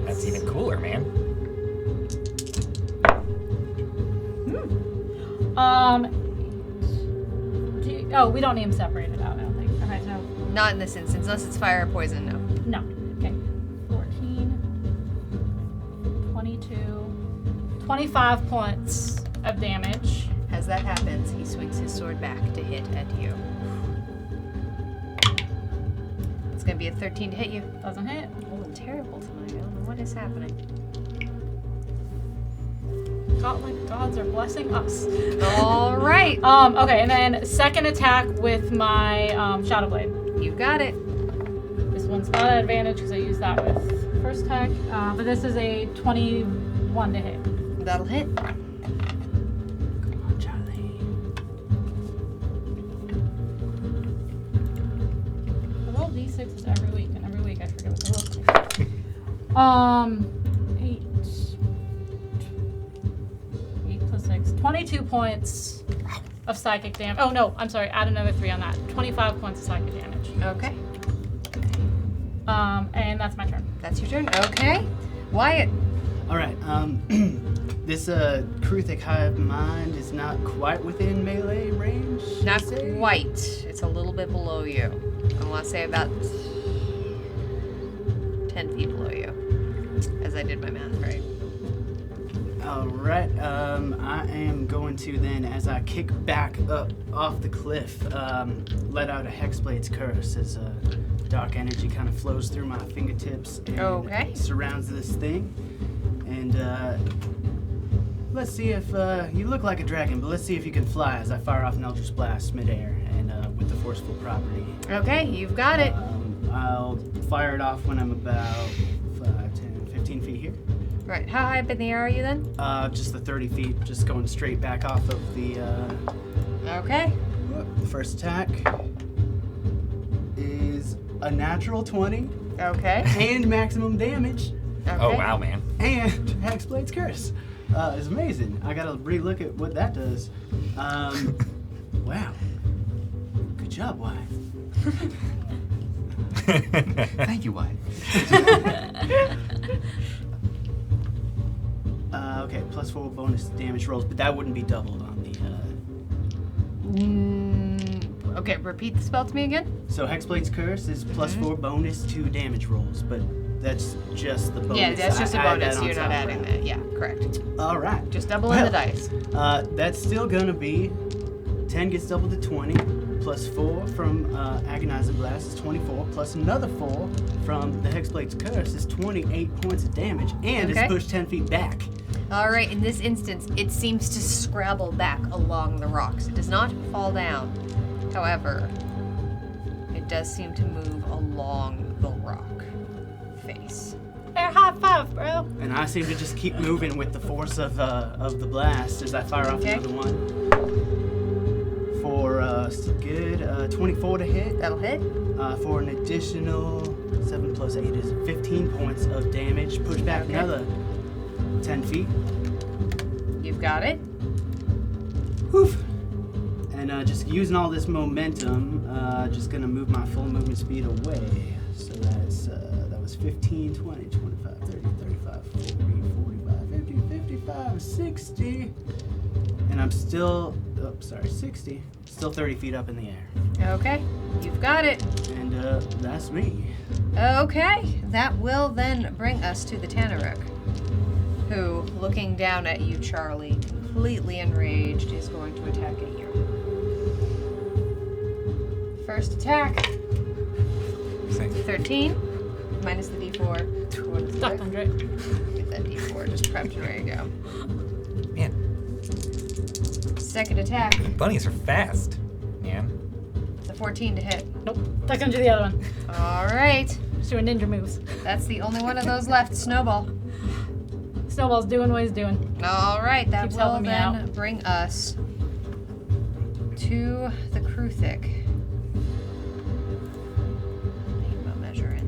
That's even cooler, man. We don't need them separated out, I don't think. Okay, so Not in this instance, unless it's fire or poison, no. no. Okay. 14, 22, 25 points of damage. As that happens, he swings his sword back to hit at you. It's going to be a 13 to hit you. Doesn't hit. Rolling terrible tonight. I don't know what is happening. Gauntlet gods are blessing us. All right. Okay, and then second attack with my shadow blade. You've got it. This one's not at advantage because I used that with first attack, but this is a 21 to hit. That'll hit. I roll d6s every week, and every week I forget what they look like. 8 plus 6. 22 points of psychic damage. Oh, no, I'm sorry. Add another 3 on that. 25 points of psychic damage. Okay. And that's my turn. That's your turn. Okay. Wyatt. All right. This Kruthic Hive Mind is not quite within melee range. Not you say? quite. It's a little bit below you. I want to say about 10 feet below you. As I did my math right. All right. I am going to then, as I kick back up off the cliff, let out a Hexblade's Curse as dark energy kind of flows through my fingertips and surrounds this thing. And let's see if you look like a dragon, but let's see if you can fly as I fire off an Eldritch Blast midair and with the forceful property. Okay, you've got it. I'll fire it off when I'm about 5, 10, 15 feet here. Right. How high up in the air are you then? Just the 30 feet, just going straight back off of the. Okay. The first attack is a natural 20 Okay. and maximum damage Okay. Oh wow, man. and Hexblade's Curse. It's amazing. I gotta relook at what that does. Wow. Good job, Wyatt. Thank you, Wyatt. Okay, +4 bonus damage rolls, but that wouldn't be doubled on the. Okay, repeat the spell to me again. So Hexblade's Curse is +4 bonus to damage rolls, but that's just the bonus. Yeah, that's just a I add bonus. that on You're not top, adding right? that. Yeah, correct. All right. Just double in the dice. That's still gonna be 10 gets doubled to 20, +4 from Agonizing Blast is 24, plus another 4 from the Hexblade's Curse is 28 points of damage, and Okay. it's pushed 10 feet back. All right, in this instance, it seems to scrabble back along the rocks. It does not fall down. However, it does seem to move along the rock face. Air high five, bro. And I seem to just keep moving with the force of the blast as I fire off Okay. another one. For good 24 to hit. That'll hit. For an additional 7 plus 8 is 15 points of damage. Push back Okay. another 10 feet. You've got it. Whew. And just using all this momentum, just gonna move my full movement speed away. So that's that was 15, 20, 25, 30, 35, 40, 45, 50, 55, 60. And I'm still, 60. Still 30 feet up in the air. Okay, you've got it. And that's me. Okay, that will then bring us to the Tanaruk, who, looking down at you, Charlie, completely enraged, is going to attack at you. First attack, 13, minus the d4. What is Stuck it? under it. Get that d4 just prepped and ready to go. Man, Second attack, bunnies are fast, man. it's a 14 to hit. Nope. Stuck under the other one. All right, Just doing ninja moves. that's the only one of those left, Snowball. Snowball's doing what he's doing. All right, that Keeps will helping me then out. bring us to the Kruthic. Think about measuring.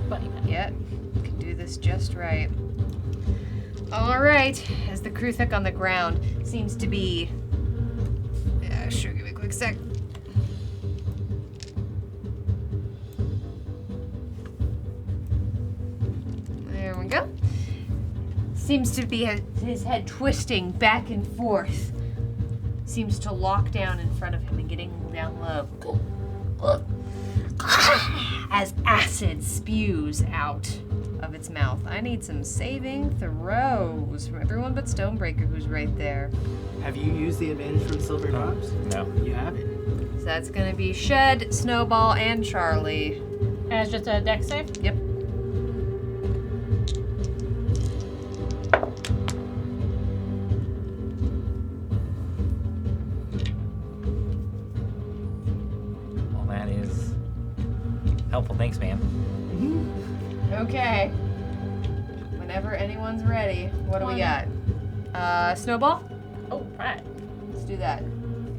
Bunny man. Yep, can do this just right. All right, as the Kruthic on the ground seems to be. Yeah, sure. Give me a quick sec. There we go. Seems to be his head twisting back and forth. Seems to lock down in front of him and getting down low. As acid spews out of its mouth. I need some saving throws from everyone but Stonebreaker, who's right there. Have you used the advantage from Silver Drops? No. You have it. So that's gonna be Shed, Snowball, and Charlie. And it's just a dex save. Yep. Well, that is helpful. Thanks, man. Okay. Whenever anyone's ready, what do we got? Snowball? Oh, right. Let's do that.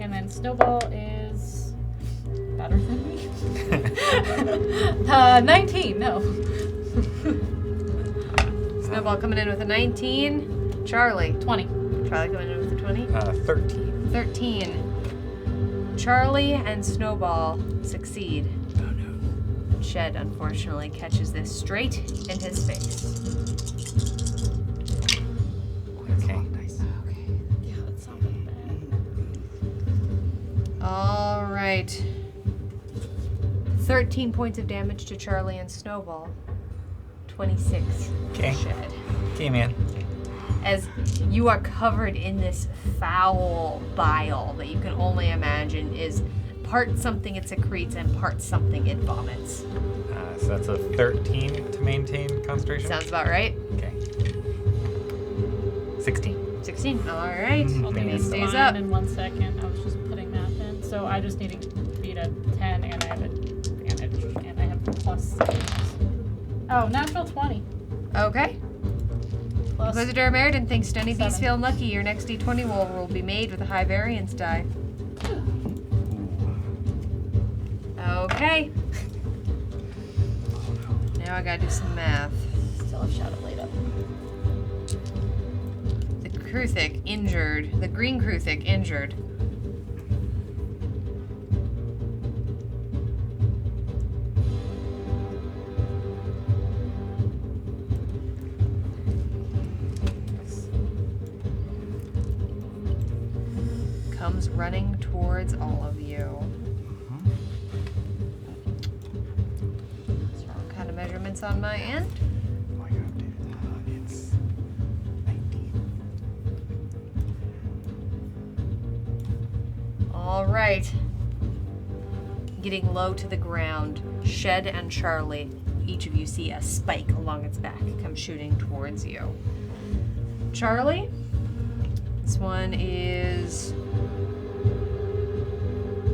And then Snowball is better than me. 19. No. Snowball coming in with a 19. Charlie. 20. Charlie coming in with a 20. 13. 13. Charlie and Snowball succeed. Oh no. Shed, unfortunately, catches this straight in his face. Okay. Yeah, that sounded bad. All right. 13 points of damage to Charlie and Snowball. 26 Okay. to Shed. Okay, man. As you are covered in this foul bile that you can only imagine is part something it secretes and part something it vomits. So that's a 13 to maintain concentration. Sounds about right. Okay. 16. 16. All right. Mhm. I'll Maybe do it this stays line up. in 1 second. I was So I just need to beat a 10, and I have advantage, and I have plus 6. Oh, natural 20. Okay. Plus Inquisitor Meriden thinks Stony Bee's 7. feeling lucky. Your next D20 roll will be made with a high variance die. Okay. Now I gotta do some math. Still have Shadow laid up. The Kruthic injured. The green Kruthic injured. Comes running towards all of you. Wrong kind of measurements on my end. Oh, you updated. It's 19. All right. Getting low to the ground, Shed and Charlie, each of you see a spike along its back come shooting towards you. Charlie, this one is...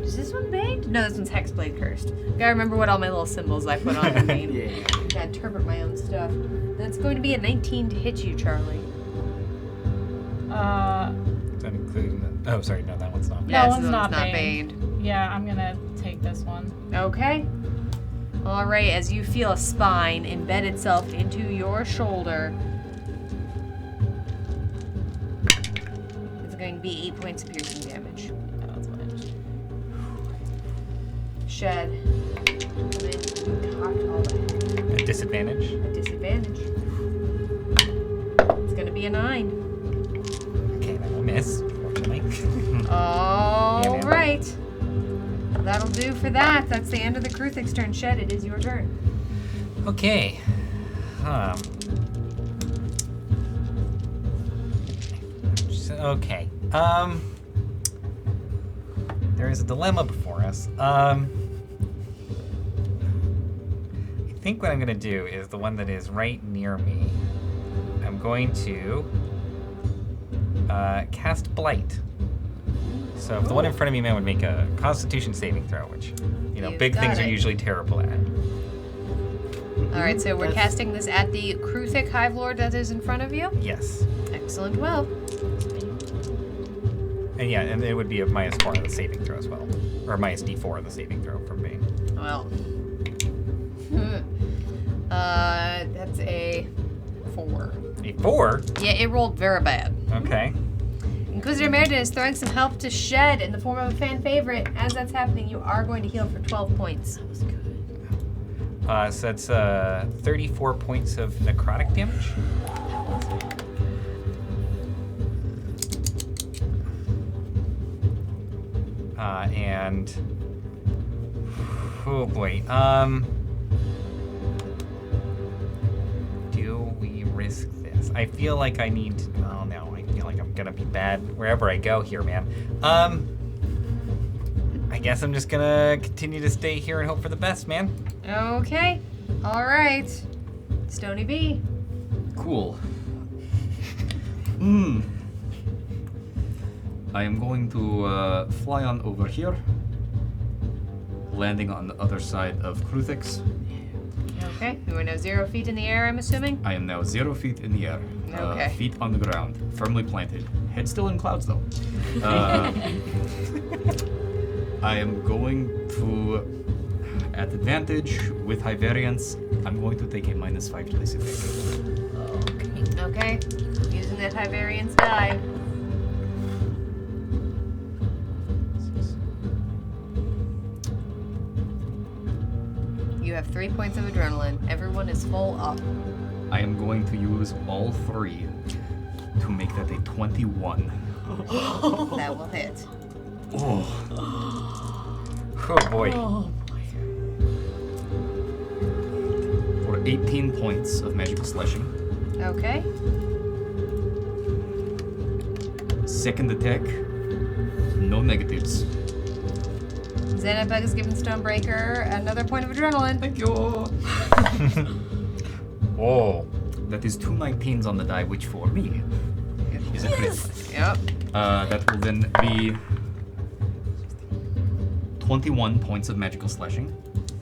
Is this one Baned? No, this one's Hexblade Cursed. Gotta remember what all my little symbols I put on the name. Yeah. Gotta interpret my own stuff. That's going to be a 19 to hit you, Charlie. Is that including the... Oh, sorry, no, that one's not. That Yes, one's this not baned. Yeah, I'm gonna take this one. Okay. All right, as you feel a spine embed itself into your shoulder, it's going to be 8 points of piercing damage. Oh, that's fine. Shed. Come in, cocked all the At disadvantage? at disadvantage. It's going to be a 9. Okay, that will miss, fortunately. All Yeah, man. right. That'll do for that. That's the end of the Kruthic's turn. Shed, it is your turn. Okay. Okay. There is a dilemma before us. I think what I'm gonna do is the one that is right near me. I'm going to cast Blight. So if the one in front of me man would make a Constitution saving throw, which, you know, You've big got things are it. usually terrible at. All right, so we're That's- casting this at the Kruthic Hive Lord that is in front of you. Yes. Excellent. Well, And yeah, and it would be a -4 on the saving throw as well. Or minus D4 on the saving throw from Bane. well. That's a 4. A 4? Yeah, it rolled very bad. Okay. Inquisitor Meriden is throwing some help to Shed in the form of a fan favorite. As that's happening, you are going to heal for 12 points. So that's 34 points of necrotic damage. And oh boy, do we risk this? I feel like I need to, oh no, I feel like I'm gonna be bad wherever I go here, man. I guess I'm just gonna continue to stay here and hope for the best, man. Okay. All right. Stony B. Cool. I am going to fly on over here, landing on the other side of Kruthix. Okay. You are now 0 feet in the air, I'm assuming. I am now 0 feet in the air, Okay. feet on the ground, firmly planted. Head still in clouds though. I am going to, at advantage with high variance, I'm going to take a -5 to this attack. Okay. Using that high variance die. You have 3 points of adrenaline. Everyone is full up. I am going to use all 3 to make that a 21. That will hit. Oh. Oh boy. For 18 points of magical slashing. Okay. Second attack, no negatives. Xanabug is giving Stonebreaker another point of adrenaline. Thank you. Whoa. That is 2 19s on the die, which for me is a crit. Yep. That will then be 21 points of magical slashing.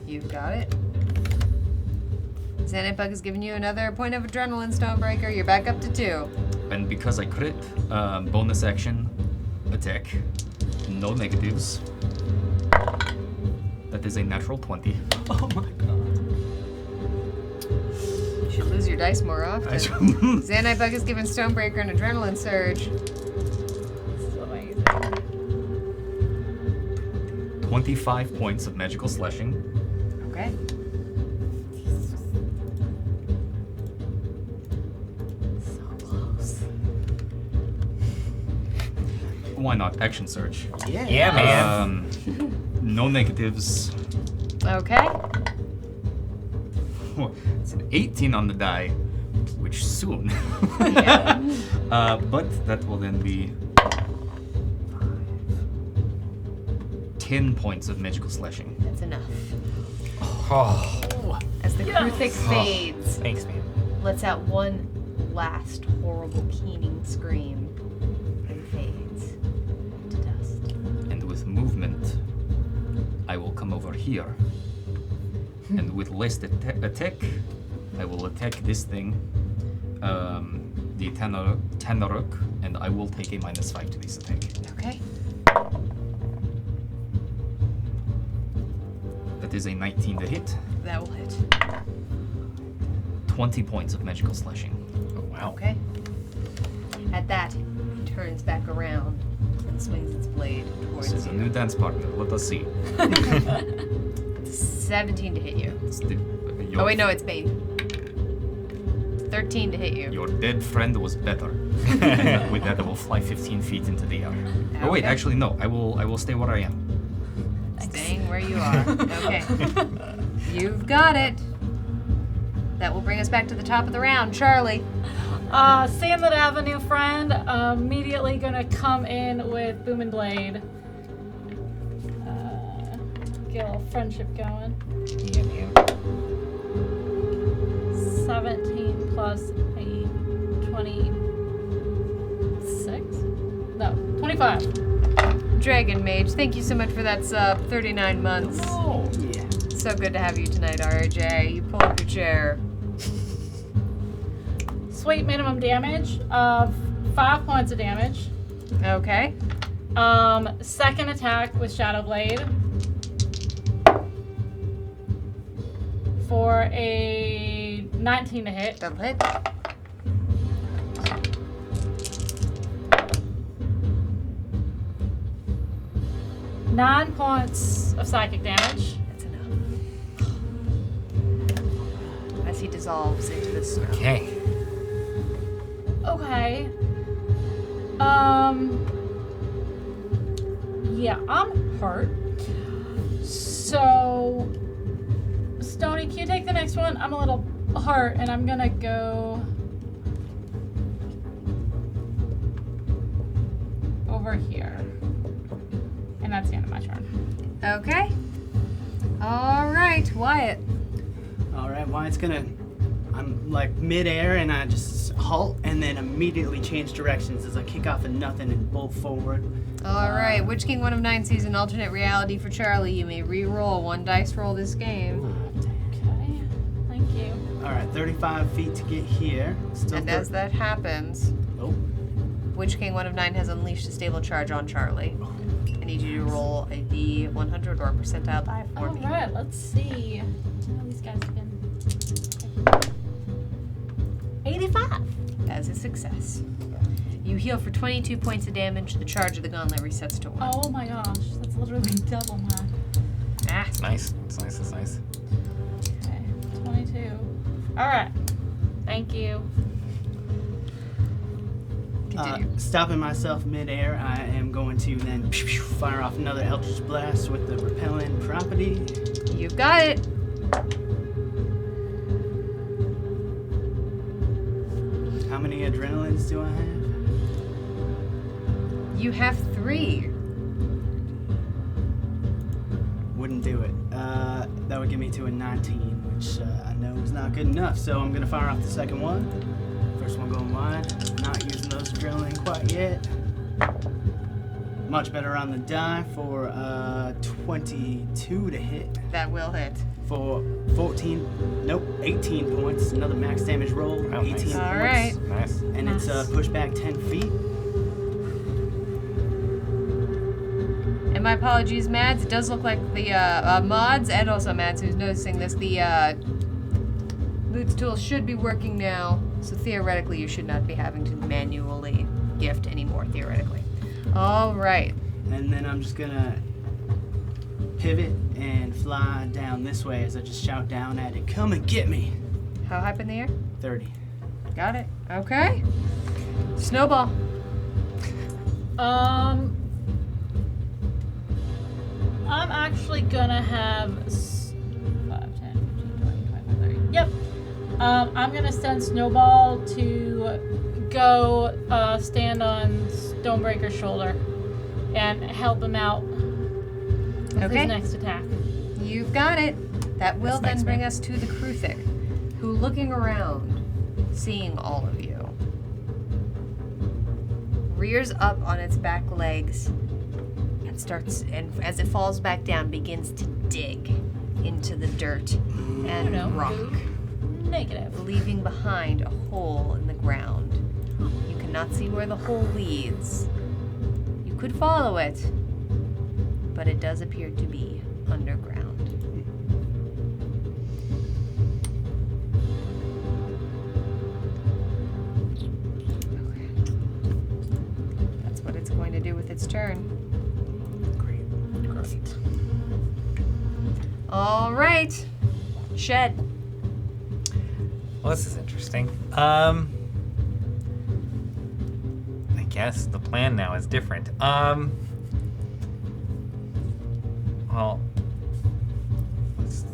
You've got it. Xanabug has given you another point of adrenaline, Stonebreaker. You're back up to 2. And because I crit, bonus action, attack, no negatives. That is a natural 20. Oh my god. You should lose your dice more often. Xanabug has given Stonebreaker an adrenaline surge. This is amazing. 25 points of magical slashing. Okay. So close. Why not? Action surge. Yeah, man. No negatives. Okay. It's an 18 on the die, which soon. Yeah. But that will then be 10 points of magical slashing. That's enough. Oh, As the Kruthic fades, thanks, man. lets out one last horrible keening scream and fades to dust. And with movement, I will come over here. And with less attack, I will attack this thing, the Tanaruk, and I will take a -5 to this attack. Okay. That is a 19 to hit. That will hit. 20 points of magical slashing. Oh, wow. Okay. At that, it turns back around and swings its blade towards This is a you. new dance partner. Let us see. 17 to hit you. It's the- Oh wait, no, it's Bane. 13 to hit you. Your dead friend was better. And with that, I will fly 15 feet into the air. Oh wait, Okay. actually no. I will stay where I am. Staying where you are. Okay. You've got it. That will bring us back to the top of the round. Charlie. Seeing that I have a new friend, immediately gonna come in with Boom and Blade. Get a little friendship going. Yeah, man. 17 plus 8, 26? No, 25. Dragon Mage, thank you so much for that sub. 39 months. Oh, yeah. So good to have you tonight, RJ. You pull up your chair. Sweet minimum damage of 5 points of damage. Okay. Second attack with Shadow Blade. For a 19 to hit. Double hit. Nine points of psychic damage. That's enough. As he dissolves into the snow. Okay. Okay. Yeah, I'm hurt. So, Stony, can you take the next one? I'm a little hurt, and I'm gonna go over here. And that's the end of my turn. Okay. All right, Wyatt. All right, Wyatt's gonna. I'm like midair and I just halt and then immediately change directions as I kick off at nothing and bolt forward. All right, Witch King 1 of 9 sees an alternate reality for Charlie. You may re-roll one dice roll this game. Okay. Thank you. All right, 35 feet to get here. Still And as that happens, Oh, Witch King 1 of 9 has unleashed a stable charge on Charlie. I need you to roll a D100 or a percentile die for me. Alright, let's see. Oh, these guys have been 85. As a success. You heal for 22 points of damage. The charge of the gauntlet resets to 1. Oh my gosh, that's literally double mine. Ah, It's nice. It's nice. It's nice. Okay, 22. Alright. Thank you. continue. stopping myself midair, I am going to then fire off another Eldritch Blast with the repellent property. You've got it. How many adrenalines do I have? You have 3. Wouldn't do it. That would get me to a 19, which I know is not good enough. So I'm gonna fire off the second one. First one going wide. Not using those adrenaline quite yet. much better on the die for 22 to hit. That will hit. For 18 points. Another max damage roll. Oh, 18 nice. points. All right. Nice. And it's pushed back 10 feet. And my apologies, Mads. It does look like the mods, and also Mads, who's noticing this, the loot tool should be working now. So theoretically, you should not be having to manually gift anymore, theoretically. All right. And then I'm just gonna pivot and fly down this way as I just shout down at it, "Come and get me!" How high up in the air? 30. Got it. Okay. Snowball. I'm actually gonna have 5, 10, 15, 20, 25, 30. Yep. I'm gonna send Snowball to go stand on Stonebreaker's shoulder and help him out with Okay. his next attack. You've got it. That will That's then nice, bring man. us to the Kruthic, who, looking around, seeing all of you, rears up on its back legs and starts, and as it falls back down, begins to dig into the dirt and No. rock, Negative. leaving behind a hole in the ground. You cannot see where the hole leads. You could follow it, but it does appear to be underground. That's what it's going to do with its turn. Great. All right. Shed. Well, this is interesting. I guess the plan now is different. Well, let's see.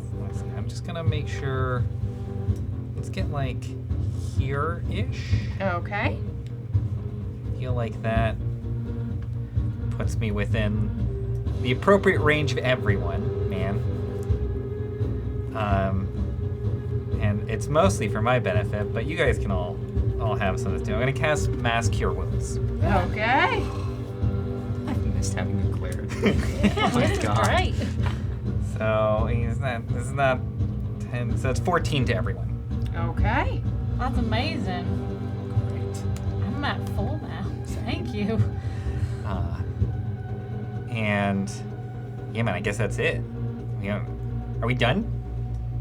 I'm just gonna make sure. Let's get like here-ish. Okay. Feel like that puts me within the appropriate range of everyone, man. And it's mostly for my benefit, but you guys can all have some of this too. I'm gonna cast Mass Cure Wounds. Okay. I missed having a cleric. Yeah, Oh my this is God. great. So this is not 10. So it's 14 to everyone. Okay. That's amazing. I'm at full now. Thank you. And yeah, man, I guess that's it. You know, are we done?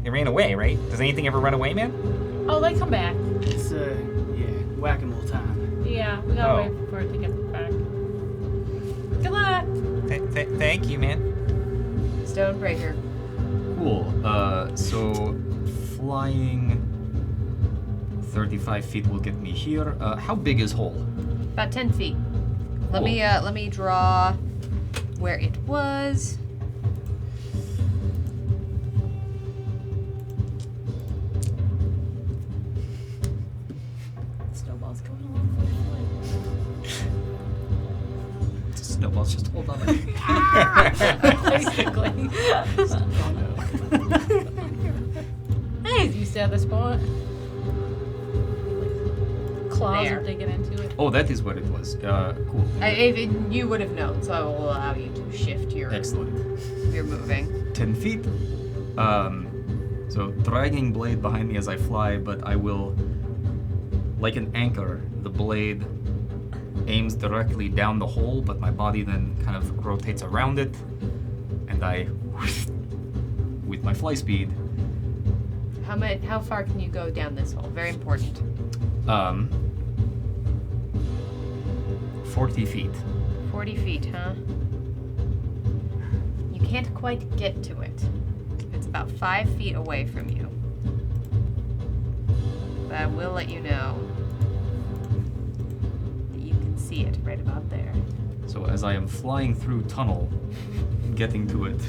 They ran away, right? Does anything ever run away, man? Oh, they come back. It's, yeah, whack-a-mole time. Yeah, we gotta Oh. wait for it to get back. Good luck. Thank you, man. Stonebreaker. Cool. So flying 35 feet will get me here. How big is hole? About 10 feet. Cool. Let me draw where it was. Snowball's going along for Snowballs, just hold on. Basically. Hey, you said this point. Claws There. are digging into it. Oh, that is what it was. Cool. You would have known, so I will allow you to shift your Excellent. moving. 10 feet. So dragging blade behind me as I fly, but I will, like an anchor, the blade aims directly down the hole, but my body then kind of rotates around it, and I, with my fly speed, How far can you go down this hole? Very important. 40 feet. 40 feet, huh? You can't quite get to it. It's about 5 feet away from you. But I will let you know that you can see it right about there. So as I am flying through tunnel, getting to it,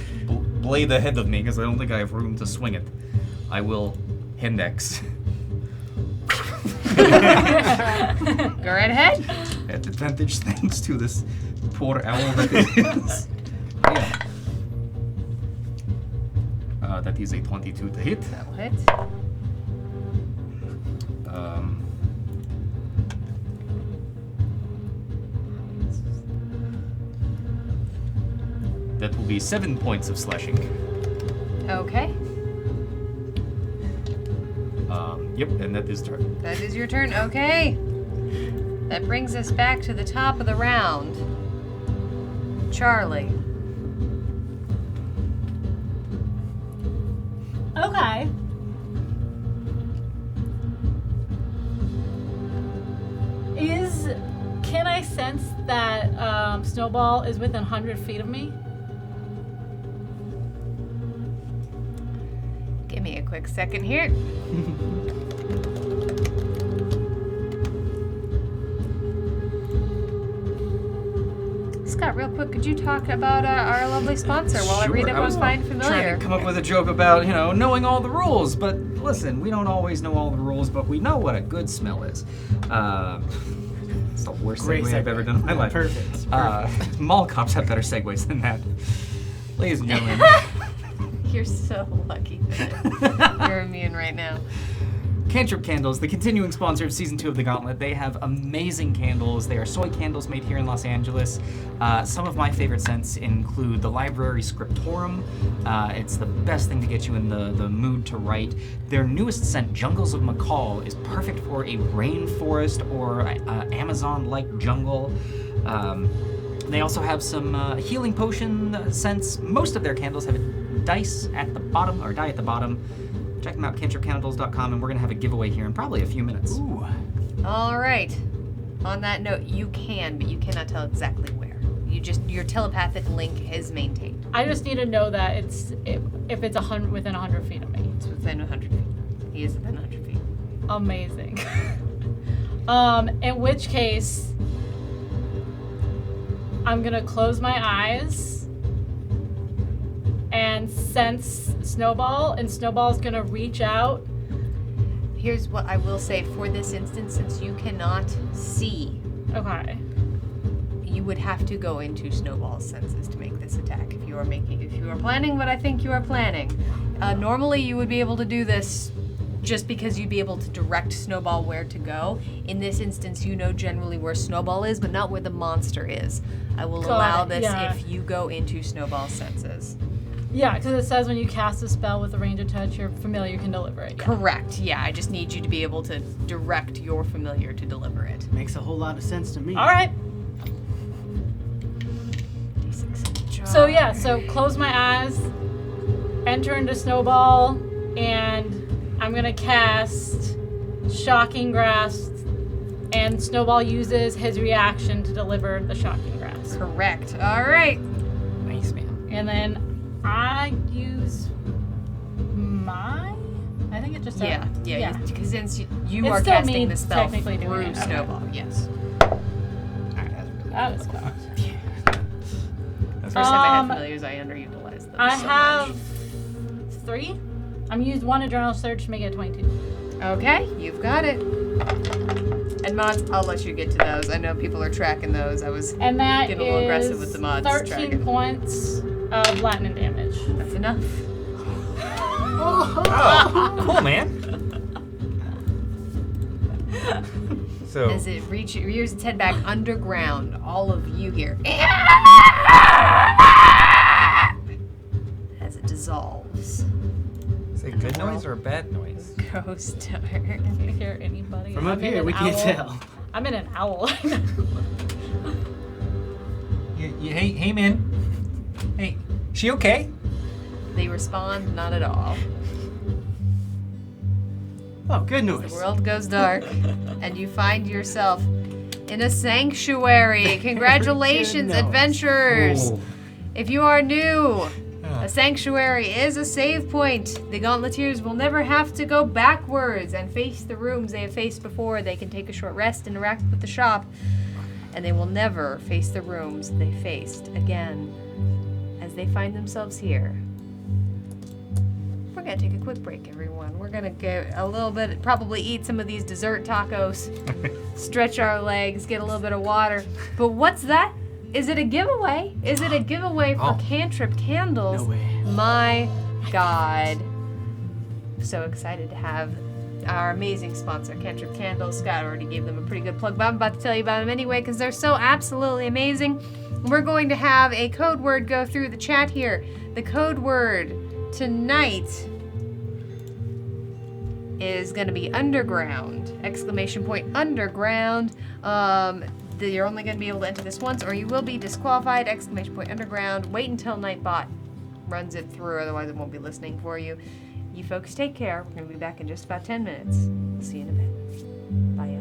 blade ahead of me, because I don't think I have room to swing it, I will Hendex. Go right ahead. At advantage thanks to this poor owl that it is. Yeah. That is a 22 to hit. That will hit. that will be 7 points of slashing. Okay. Yep, and that is turn. That is your turn. Okay. That brings us back to the top of the round. Charlie. Okay. Can I sense that Snowball is within 100 feet of me? Give me a quick second here. Scott, real quick, could you talk about our lovely sponsor while I read up on Find Familiar? Trying to come up with a joke about, knowing all the rules, but listen, we don't always know all the rules, but we know what a good smell is. It's the worst Great segue I've segue. ever done in my life. Perfect. Mall cops have better segues than that. Ladies and gentlemen. You're so lucky. You're immune right now. Cantrip Candles, the continuing sponsor of Season 2 of the Gauntlet. They have amazing candles. They are soy candles made here in Los Angeles. Some of my favorite scents include the Library Scriptorum. It's the best thing to get you in the mood to write. Their newest scent, Jungles of McCall, is perfect for a rainforest or Amazon-like jungle. They also have some healing potion scents. Most of their candles have a dice at the bottom, or die at the bottom. Check them out, cantripcandles.com, and we're going to have a giveaway here in probably a few minutes. Ooh. All right. On that note, you can, but you cannot tell exactly where. Your telepathic link is maintained. I just need to know that if it's within 100 feet of me. It's within 100 feet. He is within 100 feet. Amazing. In which case, I'm gonna close my eyes and sense Snowball, and Snowball's gonna reach out. Here's what I will say for this instance, since you cannot see, Okay. you would have to go into Snowball's senses to make this attack if you are planning what I think you are planning. Normally you would be able to do this just because you'd be able to direct Snowball where to go. In this instance, you know generally where Snowball is, but not where the monster is. I will allow this if you go into Snowball's senses. Yeah, because it says when you cast a spell with a range of touch, your familiar can deliver it. Yeah. Correct. Yeah, I just need you to be able to direct your familiar to deliver it. Makes a whole lot of sense to me. All right. So yeah, so close my eyes, enter into Snowball, and I'm gonna cast Shocking Grasp, and Snowball uses his reaction to deliver the Shocking Grasp. Correct. All right. Nice, man. And then I use I think it just Yeah. Because since you It's are still casting me the spell technically doing through it, okay. Snowball. Yes. That is cool. First time I had familiars, I underutilized them I so have much. 3. I'm used 1 adrenal surge to make it 22. Okay, you've got it. And mods, I'll let you get to those. I know people are tracking those. I was And that getting a little aggressive with the mods. 13 tracking. points of lightning damage. That's enough. Oh, cool, man. So As it rears its head back underground, all of you hear as it dissolves. is it a good noise or a bad noise? Goes dark. Can you hear anybody? From up I'm in here, an we can't owl. tell. I'm in an owl. Hey, man. Hey, she okay? They respond not at all. Oh, good The noise. world goes dark, and you find yourself in a sanctuary. Congratulations, Good noise. adventurers! Oh. If you are new, a sanctuary is a save point. The Gauntleteers will never have to go backwards and face the rooms they have faced before. They can take a short rest, interact with the shop, and they will never face the rooms they faced again as they find themselves here. We're gonna take a quick break, everyone. We're gonna get a little bit, probably eat some of these dessert tacos, stretch our legs, get a little bit of water. But what's that? Is it a giveaway? Is it a giveaway for Oh. Cantrip Candles? No way. My God. So excited to have our amazing sponsor, Cantrip Candles. Scott already gave them a pretty good plug, but I'm about to tell you about them anyway because they're so absolutely amazing. We're going to have a code word go through the chat here. The code word tonight is going to be underground! Exclamation point underground. You're only going to be able to enter this once, or you will be disqualified! Exclamation point underground. Wait until Nightbot runs it through, otherwise it won't be listening for you. You folks take care. We're going to be back in just about 10 minutes. We'll see you in a bit. Bye, y'all.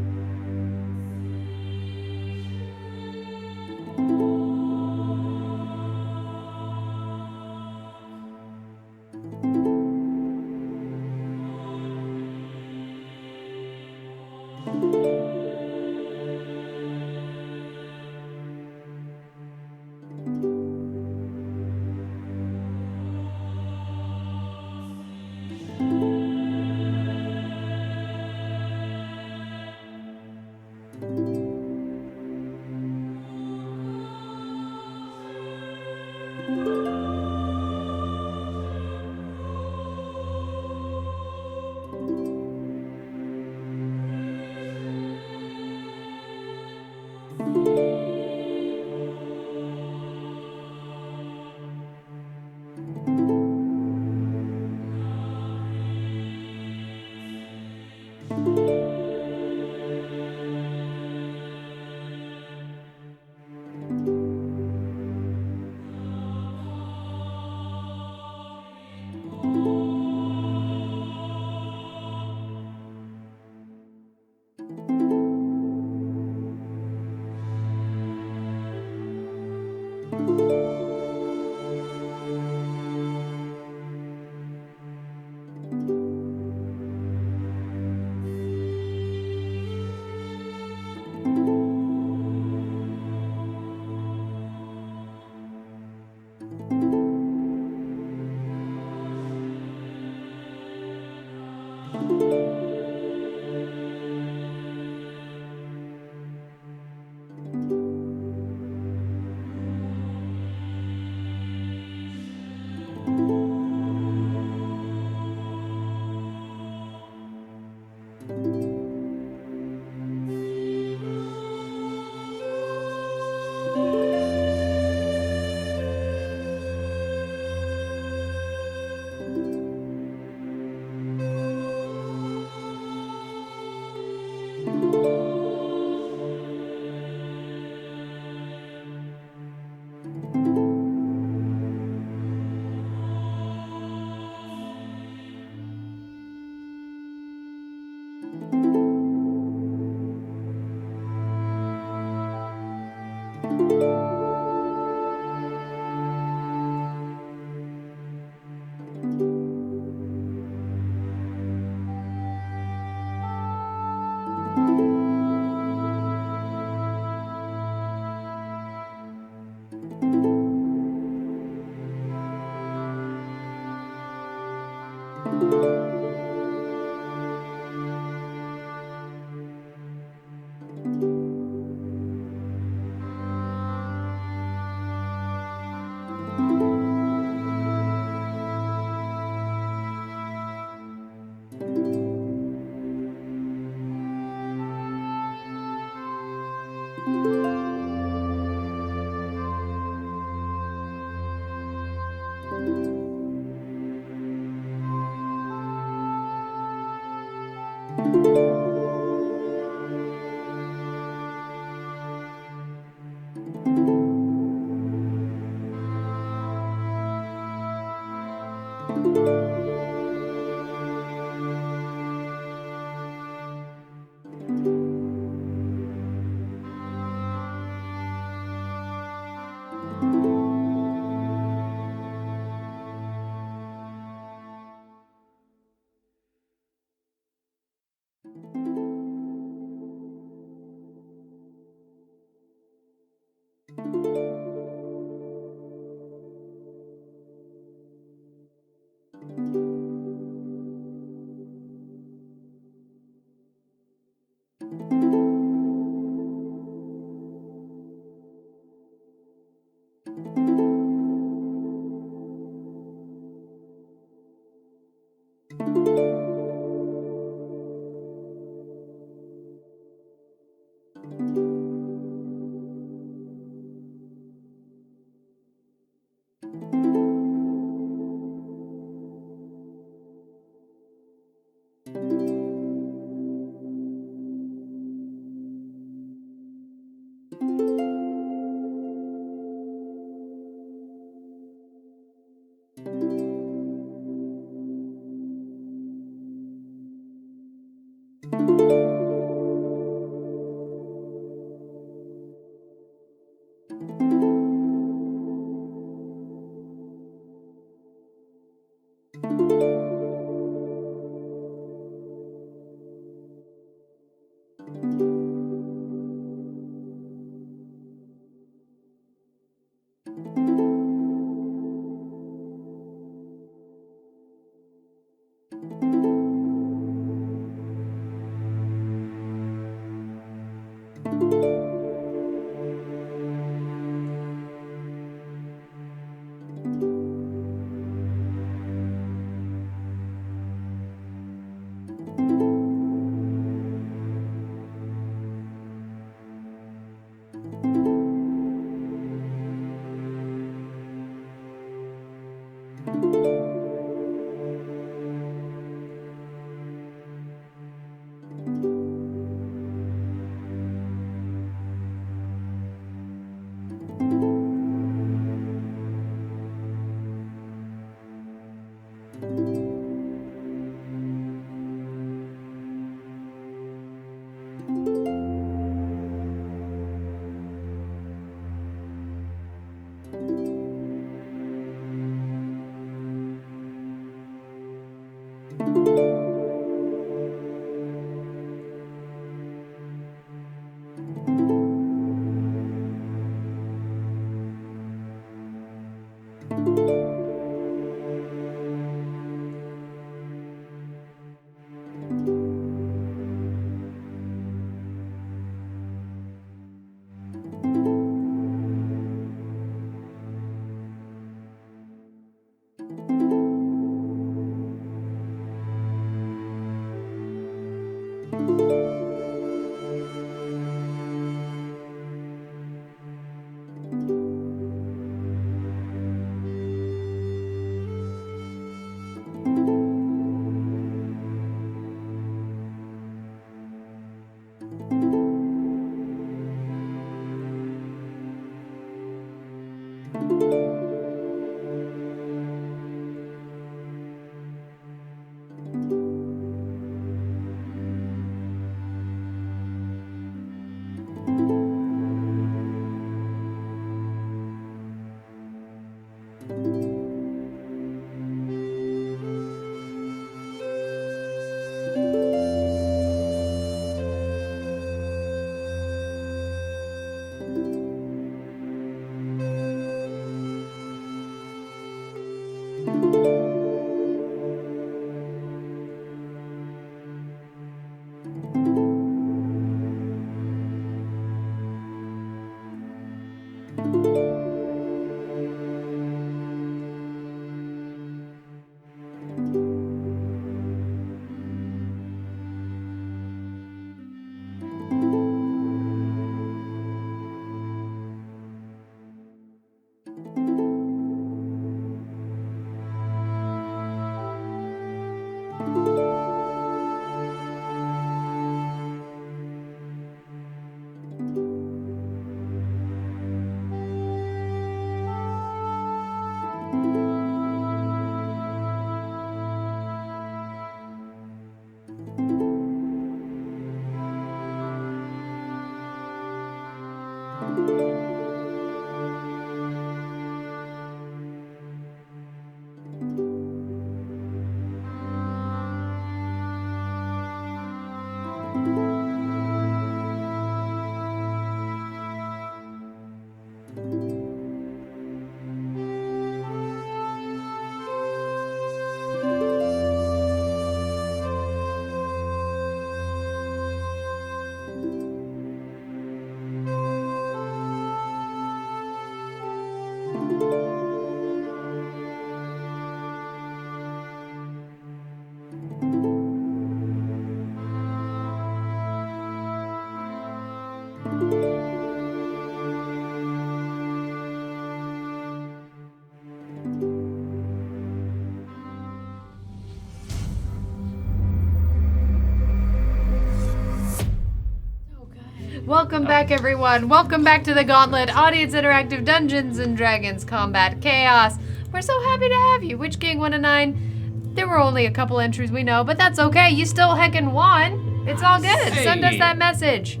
Welcome back, everyone. Welcome back to the Gauntlet, Audience Interactive Dungeons and Dragons Combat Chaos. We're so happy to have you. Witch King 1 to 9. There were only a couple entries, we know, but that's okay. You still heckin' won. It's all good. Send us Hey. that message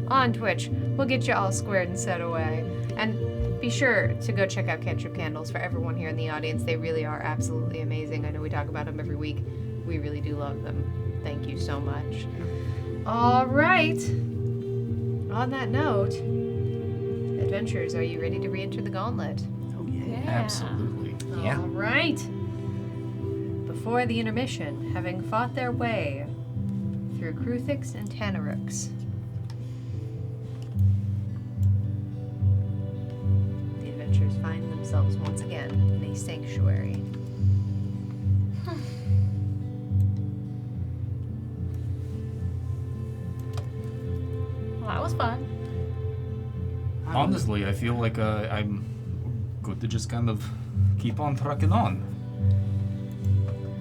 on Twitch. We'll get you all squared and set away. And be sure to go check out Cantrip Candles for everyone here in the audience. They really are absolutely amazing. I know we talk about them every week. We really do love them. Thank you so much. All right. On that note, adventurers, are you ready to re-enter the Gauntlet? Oh yeah. Absolutely. Yeah. All right. Before the intermission, having fought their way through Kruthix and Tanarux, the adventurers find themselves once again in a sanctuary. Well, that was fun. Honestly, I feel like I'm good to just kind of keep on trucking on.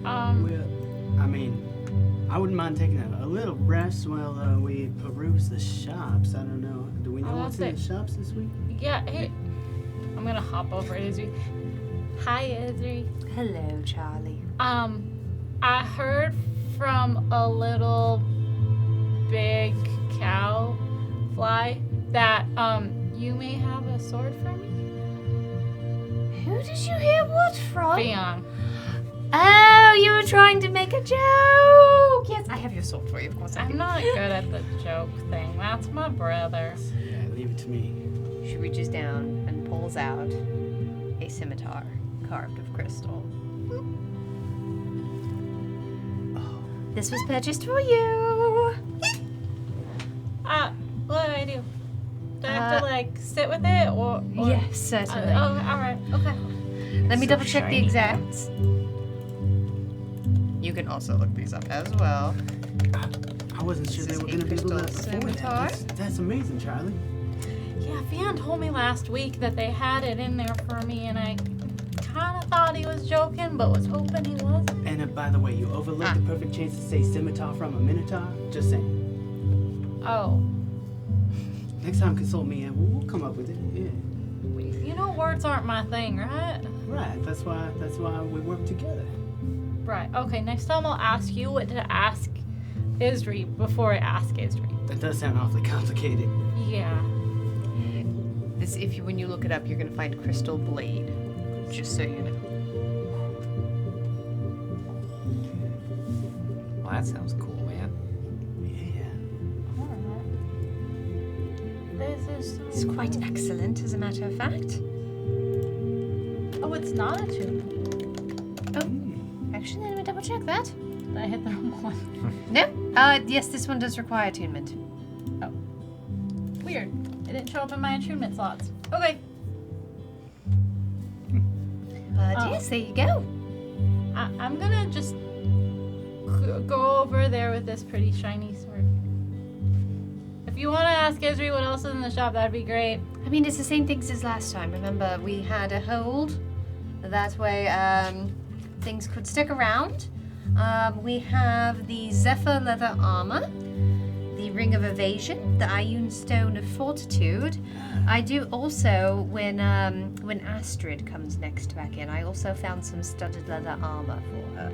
Well, I mean, I wouldn't mind taking a little rest while we peruse the shops. I don't know. Do we know Oh, what's in that's the shops this week? Yeah, hey, I'm gonna hop over to Izzy. Hi, Izzy. Hello, Charlie. I heard from a little big cow fly that you may have a sword for me. Who did you hear what from? Fion. Oh, you were trying to make a joke. Yes, I have your sword for you, of course I I'm do. not good at the joke thing. That's my brother. Yeah, leave it to me. She reaches down and pulls out a scimitar carved of crystal. This was purchased for you. What do I do? Do I have to like sit with it or Yes, certainly. all right. Okay. Let me So double check the shiny. exacts. You can also look these up as well. I wasn't sure This they is were a going to be able to crystal afford scimitar. that. That's amazing, Charlie. Yeah, Fion told me last week that they had it in there for me, and I kind of thought he was joking, but was hoping he wasn't. And by the way, you overlooked the perfect chance to say scimitar from a minotaur. Just saying. Oh, Next time, consult me, and we'll come up with it. Yeah. you know words aren't my thing, right? Right. That's why we work together. Right. Okay. Next time I'll ask you what to ask Isri before I ask Isri. That does sound awfully complicated. Yeah. This, if you, when you look it up, you're gonna find crystal blade. Just so you know. Well, that sounds cool, man. Yeah. Alright. This is so It's quite excellent, as a matter of fact. Oh, it's not a tune. Actually, let me double check that. Did I hit the wrong one? No. Yes, this one does require attunement. Weird. It didn't show up in my attunement slots. Okay. But Oh. yes, there you go. I'm gonna just go over there with this pretty shiny sword. If you want to ask Isri what else is in the shop, that'd be great. I mean, it's the same things as last time. Remember, we had a hold. That way, things could stick around. We have the Zephyr leather armor, the Ring of Evasion, the Ioun Stone of Fortitude. I do also, when Astrid comes next back in, I also found some studded leather armor for her.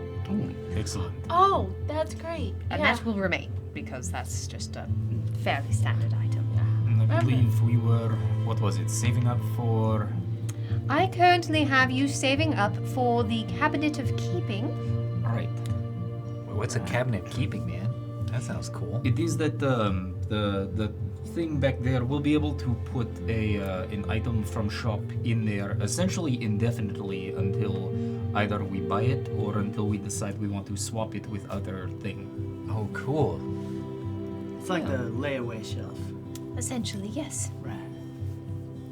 Excellent. Oh, that's great. And yeah. that will remain, because that's just a fairly standard item. And I believe we were, what was it, saving up for... I currently have you saving up for the Cabinet of Keeping. Right. What's a cabinet keeping, man? That sounds cool. It is that the thing back there, we'll be able to put an item from shop in there essentially indefinitely until either we buy it or until we decide we want to swap it with other thing. Oh, cool. It's like the layaway shelf. Essentially, yes. Right.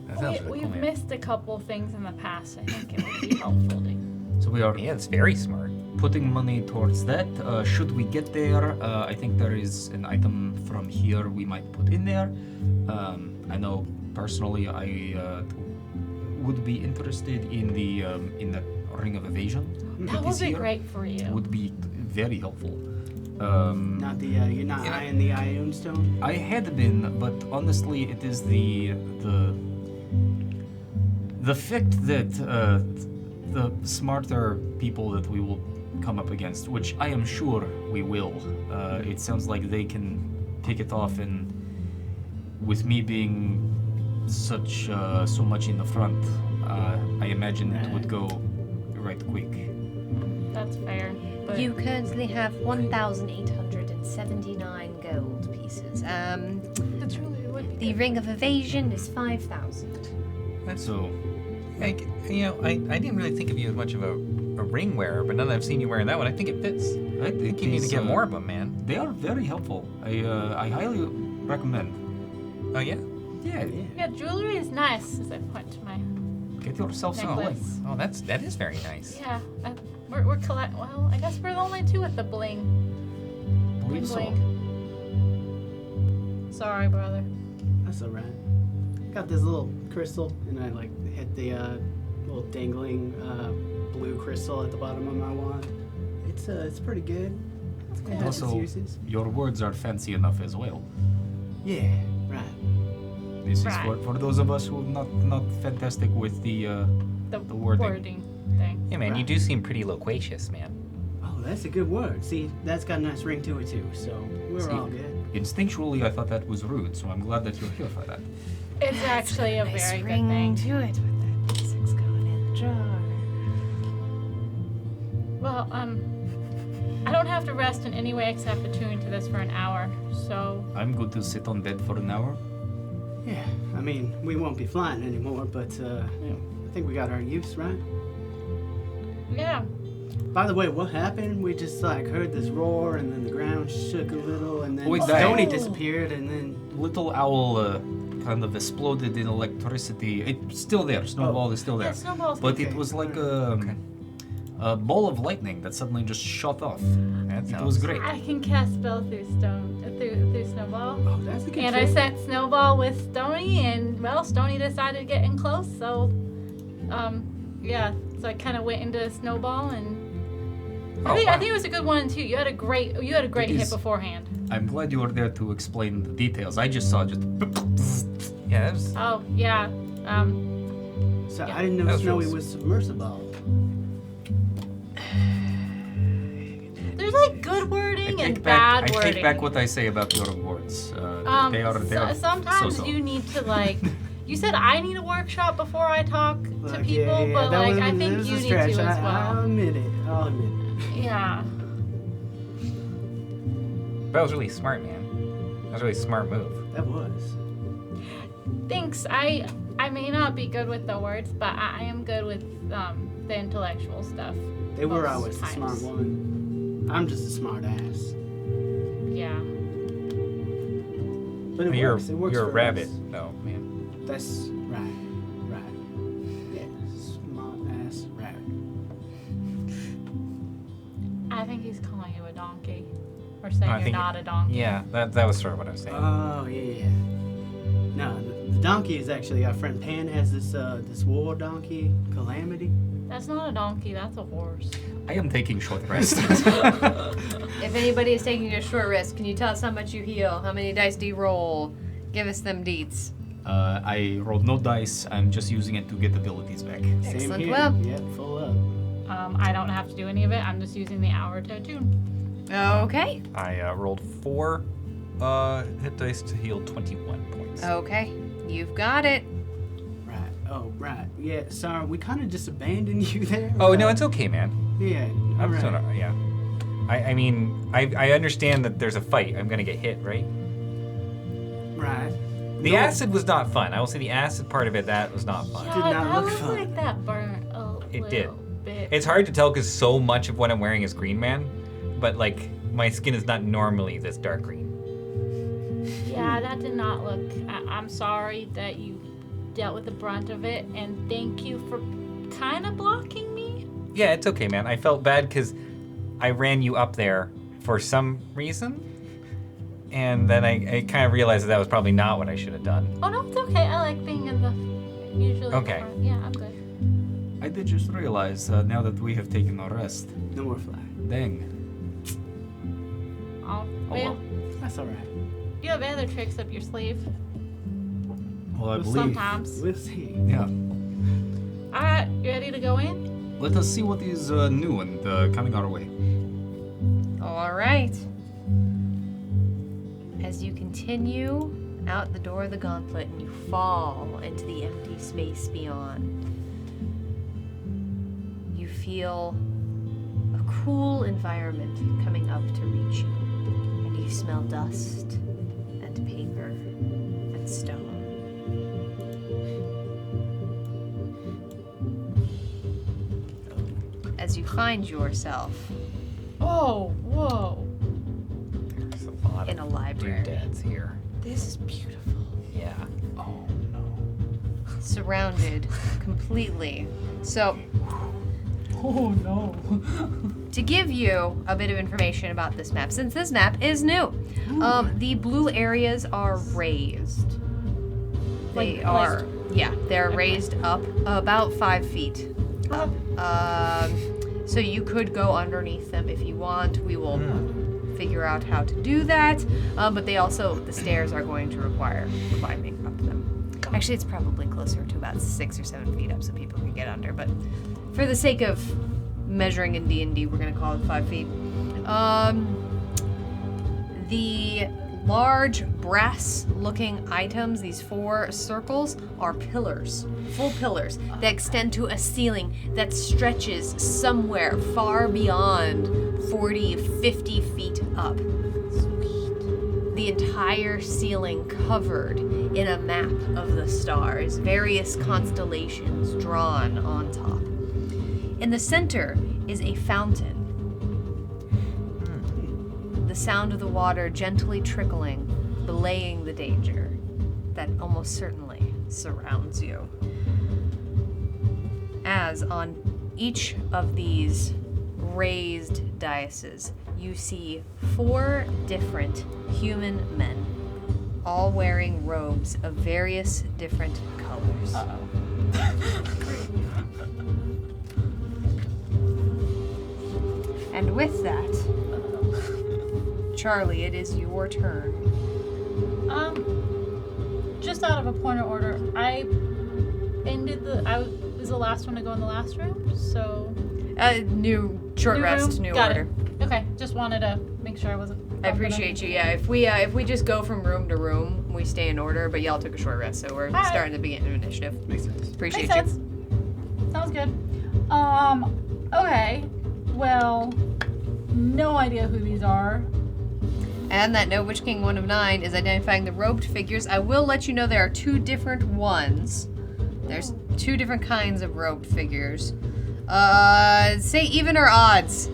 That sounds really We've cool, man. missed a couple things in the past. I think it would be helpful to. So we are Yeah, it's very smart. putting money towards that. Should we get there, I think there is an item from here we might put in there. I know personally I would be interested in the Ring of Evasion. That would be great for you. Would be very helpful. Not the you're not Yeah. eyeing the Ioun stone. I had been, but honestly, it is the fact that the smarter people that we will come up against, which I am sure we will. It sounds like they can pick it off, and with me being so much in the front, I imagine it would go right quick. That's fair. But You currently have 1,879 gold pieces. the truly would be The good. ring of evasion is 5,000. So, I didn't really think of you as much of a ring wearer, but now that I've seen you wearing that one, I think it fits. I I think you need to get more of them, man. They are very helpful. I highly recommend. Oh yeah. Yeah, Yeah, jewelry is nice. As I point to my get yourself some. necklace. Oh, that is very nice. Yeah, we're collect. Well, I guess we're the only two with the bling. Believe so. Bling. Sorry, brother. That's alright. Got this little crystal, and I like hit the little dangling blue crystal at the bottom of my wand. It's pretty good. It has its Also, uses. your words are fancy enough as well. Yeah, right. This Right. is for those of us who are not fantastic with the The wording. thing. Yeah, man, you Right. do seem pretty loquacious, man. Oh, that's a good word. See, that's got a nice ring to it too. So we're See, all good. Instinctually, I thought that was rude, so I'm glad that you're here for that. It's actually a Nice very good ring thing. to it with that D6 going in the jar. Well, I don't have to rest in any way except attune to this for an hour. So I'm good to sit on bed for an hour. Yeah, I mean, we won't be flying anymore, but I think we got our use, right? yeah. By the way, what happened? We just like heard this roar, and then the ground shook a little, and then Wait, Stoney that- disappeared, and then Little owl kind of exploded in electricity. It's still there. Snowball is still Yeah, there. snowballs. But Okay. it was like a ball of lightning that suddenly just shot off. That It sounds was great. I can cast spell through through snowball. oh, that's a good And I trick. set Snowball with Stony, and well, Stony decided to get in close, so yeah. So I kind of went into Snowball, and Oh, I wow. think it was a good one too. You had a great It hit is- beforehand. I'm glad you were there to explain the details. I just saw just. Yeah, that was. Oh yeah. So yeah, I didn't know that was Snowy real- was submersible. There's like good wording and I bad wording. take back what I say about your words. They are sometimes so-so. you need to like. You said I need a workshop before I talk to Like, people, but that like was- I that think was a you need stretch. to as I'll well. admit it. I'll admit it. Yeah. That was really smart, man. That was a really smart move. That was. Thanks. I may not be good with the words, but I am good with the intellectual stuff. They were Most always the smart times. woman. I'm just a smart ass. Yeah. But it You're works. It works you're a for rabbit, us. though, man. That's right. Right. Yeah. Smart ass rabbit. I think he's calling you a donkey, or saying I you're think- not a donkey. Yeah, that was sort of what I was saying. Oh yeah. No, the donkey is actually our friend Pan has this this war donkey, Calamity. That's not a donkey. That's a horse. I am taking short rest. If anybody is taking a short rest, can you tell us how much you heal? How many dice do you roll? Give us them deets. I rolled no dice. I'm just using it to get abilities back. Same Excellent. here. Well- Yep, full up. I don't have to do any of it. I'm just using the hour to attune. Okay. I rolled 4 hit dice to heal 21 points. Okay. You've got it. Right. Oh, right. Yeah. Sorry, we kind of just abandoned you there. Oh no, it's okay, man. Yeah. All I'm right. doing all right, yeah. I mean, I understand that there's a fight. I'm gonna get hit, right? Right. The No. acid was not fun. I will say the acid part of it, that was not fun. Did not that look looked fun. like that burnt a It little did. bit. It's hard to tell because so much of what I'm wearing is green, man. But like, my skin is not normally this dark green. Yeah, that did not look. I'm sorry that you dealt with the brunt of it, and thank you for kind of blocking me. Yeah, it's okay, man. I felt bad because I ran you up there for some reason. And then I kind of realized that was probably not what I should have done. Oh no, it's okay. I like being in the usually. Okay. In the front. Yeah, I'm good. I did just realize now that we have taken our rest. No more fly. Dang. Oh, Oh, well, well. That's all right. you have other tricks up your sleeve. Well, I Well, believe. Sometimes. We'll see. Yeah. All right, you ready to go in? let us see what is new and coming our way. All right. As you continue out the door of the Gauntlet and you fall into the empty space beyond, you feel a cool environment coming up to reach you, and you smell dust and paper and stone. As you find yourself Oh, whoa. There's a lot in a of library, doodads here. This is beautiful. Yeah. Oh no. surrounded completely. So, Oh no. to give you a bit of information about this map, since this map is new, the blue areas are raised. They are, they're raised up about 5 feet up. So you could go underneath them if you want. We will figure out how to do that. But they also, the stairs are going to require climbing up them. Actually, it's probably closer to about 6 or 7 feet up so people can get under. But for the sake of measuring in D&D, we're going to call it 5 feet. The large brass-looking items, these 4 circles, are pillars, full pillars, that extend to a ceiling that stretches somewhere far beyond 40, 50 feet up. The entire ceiling covered in a map of the stars, various constellations drawn on top. In the center is a fountain. The sound of the water gently trickling, belaying the danger that almost certainly surrounds you. As on each of these raised daises, you see 4 different human men, all wearing robes of various different colors. And with that, Charlie, it is your turn. Just out of a point of order, I was the last one to go in the last room, so. New short New rest, room? new Got order. it. Okay, just wanted to make sure I wasn't. I appreciate you. Yeah, if we just go from room to room, we stay in order. But y'all took a short rest, so we're right. starting the beginning of initiative. Makes sense. Appreciate Makes you. sense. Sounds good. Okay. Well, no idea who these are. And that note, Witch King 1 of 9 is identifying the robed figures. I will let you know there are 2 different ones. There's 2 different kinds of robed figures. Say even or odds.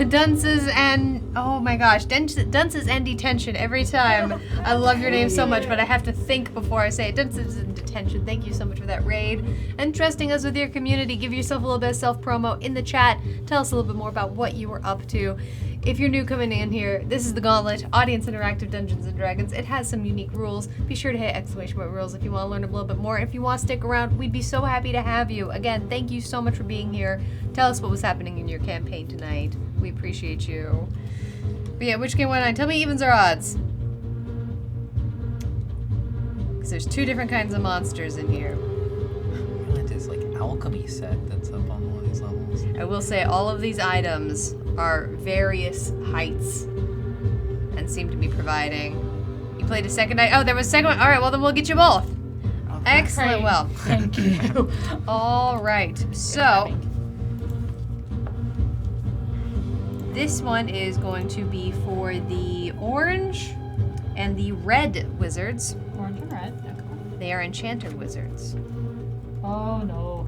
Dunces and oh my gosh, dunces and detention every time. I love your name so much, but I have to think before I say it. Dunces and detention. Thank you so much for that raid and trusting us with your community. Give yourself a little bit of self-promo in the chat. Tell us a little bit more about what you were up to. If you're new coming in here, this is the Gauntlet, Audience Interactive Dungeons & Dragons. It has some unique rules. Be sure to hit exclamation point rules if you want to learn a little bit more. If you want to stick around, we'd be so happy to have you. Again, thank you so much for being here. Tell us what was happening in your campaign tonight. We appreciate you. But yeah, Witch King 1-9, tell me evens or odds. Because there's 2 different kinds of monsters in here. What is like alchemy set that's up on one of these levels? I will say all of these items are various heights and seem to be providing. You played a second night. Oh, there was a second one. All right, well then we'll get you both. Excellent. Great. Well, Thank you. all right. So this one is going to be for the orange and the red wizards. Orange and red. Okay. They are enchanter wizards. Oh no.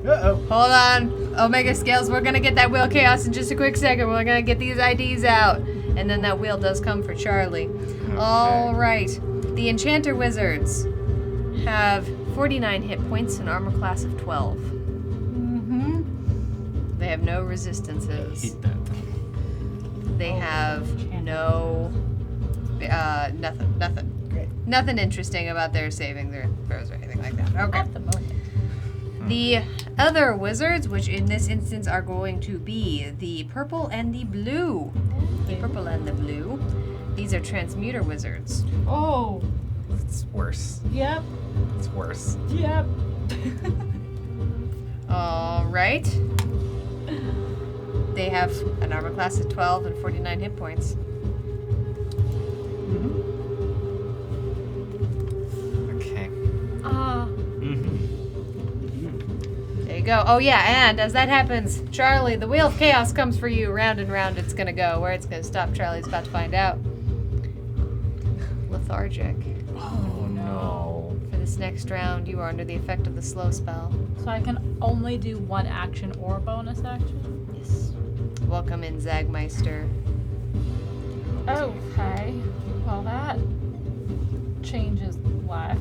Uh-oh. Hold on, Omega Scales. We're gonna get that wheel chaos in just a quick second. We're gonna get these IDs out, and then that wheel does come for Charlie. Okay. All right. The Enchanter Wizards have 49 hit points, an armor class of 12. Mm-hmm. They have no resistances. Hate that. They have no, nothing. Great. Nothing interesting about their saving their throws or anything like that. Okay. At the moment. The other wizards, which in this instance are going to be the purple and the blue. The purple and the blue. These are transmuter wizards. Oh. It's worse. Yep. It's worse. Yep. right. They have an armor class of 12 and 49 hit points. Okay. There you go. Oh yeah, and as that happens, Charlie, the wheel of chaos comes for you. Round and round it's gonna go. Where it's gonna stop, Charlie's about to find out. Lethargic. Oh no. For this next round, you are under the effect of the slow spell. So I can only do one action or bonus action? Yes. Welcome in, Zagmeister. Okay. Well, that changes life.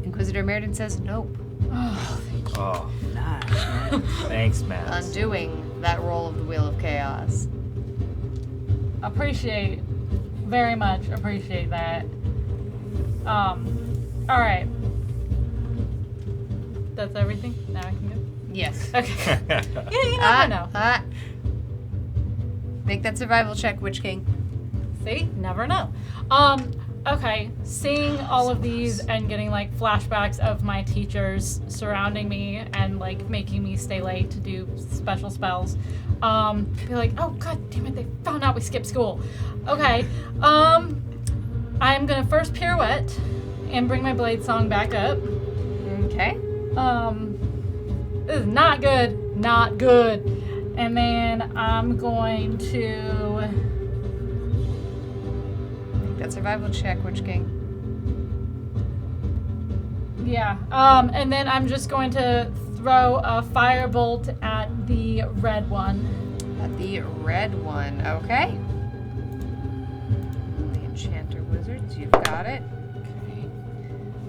Inquisitor Meriden says nope. Oh, Oh, Nice, man. thanks, man. Undoing that roll of the wheel of chaos. appreciate, very much appreciate that. Alright. That's everything? Now I can go? Yes. Okay. Yeah, you never know. Make that survival check, Witch King. See? Never know. Okay. Seeing all of these and getting like flashbacks of my teachers surrounding me and like making me stay late to do special spells. Be like, oh god damn it, they found out we skipped school. Okay. I'm gonna first pirouette and bring my blade song back up. Okay. This is not good. Not good. And then I'm going to Make that survival check, Witch King. yeah. And then I'm just going to throw a firebolt at the red one. At the red one. Okay. The Enchanter Wizards, you've got it. Okay.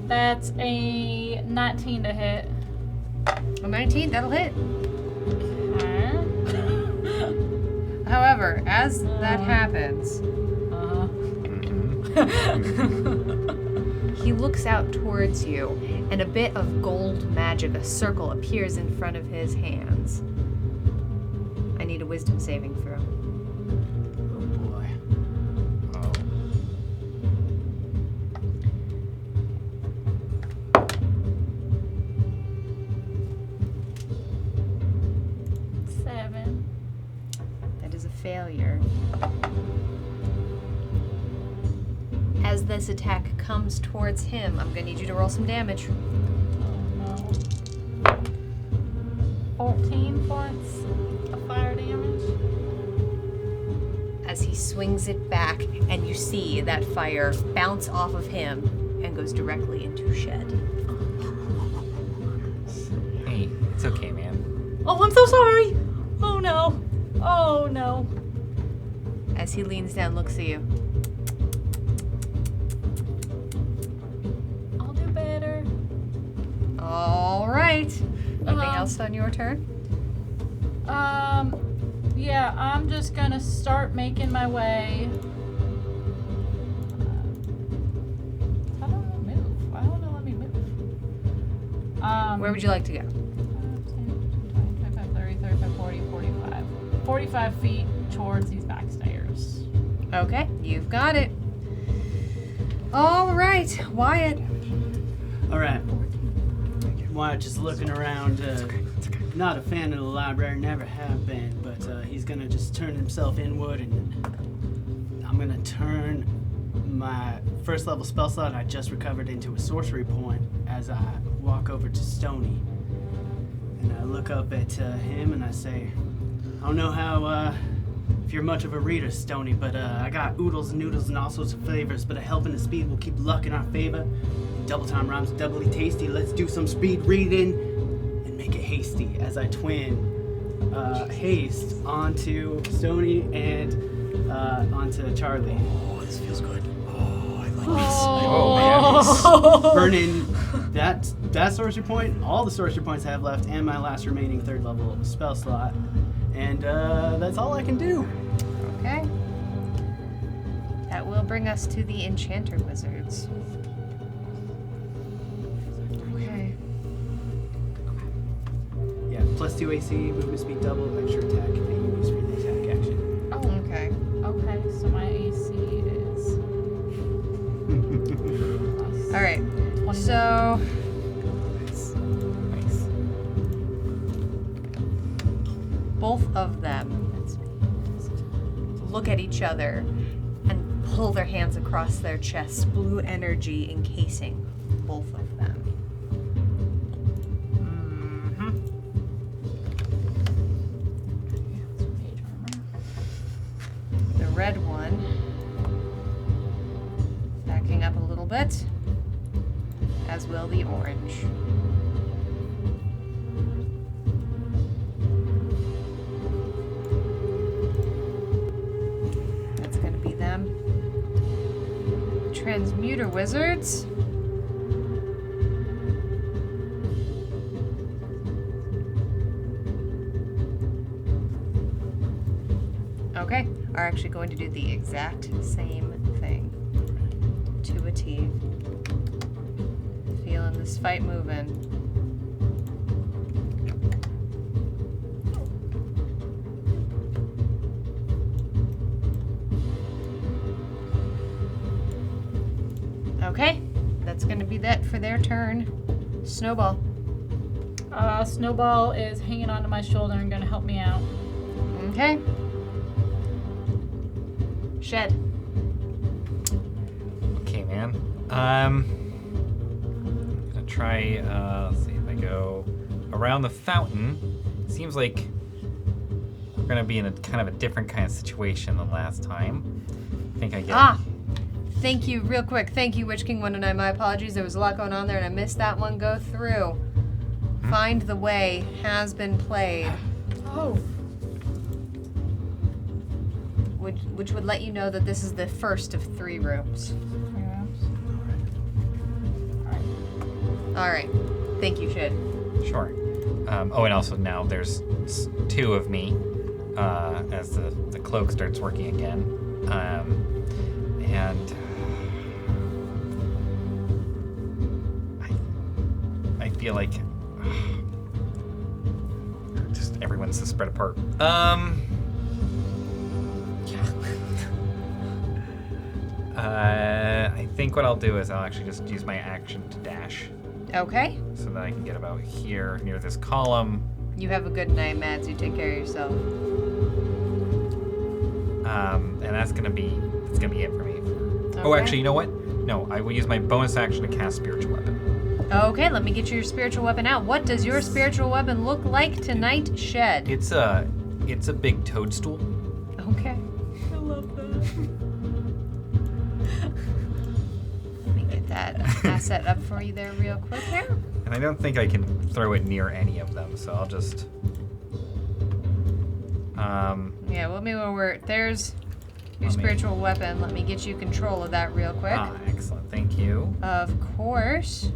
That's a 19 to hit. A 19, that'll hit. Okay. However, as that happens, he looks out towards you, and a bit of gold magic, a circle, appears in front of his hands. I need a wisdom saving throw. Oh boy. Oh. Seven. That is a failure. As this attack comes towards him, I'm gonna need you to roll some damage. Oh no. 14 points of fire damage. As he swings it back, and you see that fire bounce off of him and goes directly into Shed. Hey, it's okay, man. Oh, I'm so sorry. Oh no. Oh no. As he leans down, looks at you. I'll do better. All right. Anything Uh-huh. else on your turn? Yeah, I'm just gonna start making my way. How do I move? Why don't it let me move? Where would you like to go? 25, 30, 35, 40, 45. 45 feet towards these back stairs. Okay, you've got it. All right, Wyatt. All right. Wyatt just looking around. Not a fan of the library, never have been, but he's gonna just turn himself inward, and I'm gonna turn my first level spell slot I just recovered into a sorcery point as I walk over to Stony. And I look up at him and I say, I don't know how, if you're much of a reader, Stony, but I got oodles and noodles and all sorts of flavors, but a help and a speed will keep luck in our favor. Double time rhymes doubly tasty. Let's do some speed reading and make it hasty as I twin haste onto Stony and onto Charlie. Oh, this feels good. Oh, I like Oh, Burning that sorcery point, all the sorcery points I have left, and my last remaining third level spell slot. And that's all I can do. Okay. That will bring us to the Enchanter Wizards. Okay. Yeah, plus 2 AC, movement speed double, extra attack, and you use for the attack action. Oh, okay. Okay, so my AC is. All right. 20. So Nice. both of them look at each other and pull their hands across their chests, blue energy encasing both of them. The red one, backing up a little bit, as will the orange. That's going to be them. Transmuter wizards. Okay, are actually going to do the exact same thing to a T. Feeling this fight moving. Okay, that's gonna be that for their turn. Snowball. Snowball is hanging onto my shoulder and gonna help me out. Okay. Shed. Okay, man. I'm gonna try. Let's see if I go around the fountain. Seems like we're gonna be in a kind of a different kind of situation than last time. I think I get. Thank you, real quick. Thank you, Witch King 109. My apologies. There was a lot going on there, and I missed that one go through. Find the Way has been played. Oh. Which would let you know that this is the first of 3 rooms. All right. Thank you, Shed. Sure. Oh, and also now there's 2 of me as the cloak starts working again. And I feel like just everyone's just spread apart. I think what I'll do is I'll actually just use my action to dash. Okay. So that I can get about here near this column. You have a good night, Mads. You take care of yourself. And that's gonna be it for me. Okay. Oh, actually, you know what? No, I will use my bonus action to cast spiritual weapon. Okay, let me get your spiritual weapon out. What does your spiritual weapon look like tonight, Shed? It's a big toadstool. Okay. I love that. Let me get that asset up for you there real quick here. And I don't think I can throw it near any of them, so I'll just Yeah, let me there's your spiritual weapon. Let me get you control of that real quick. Excellent, thank you. Of course.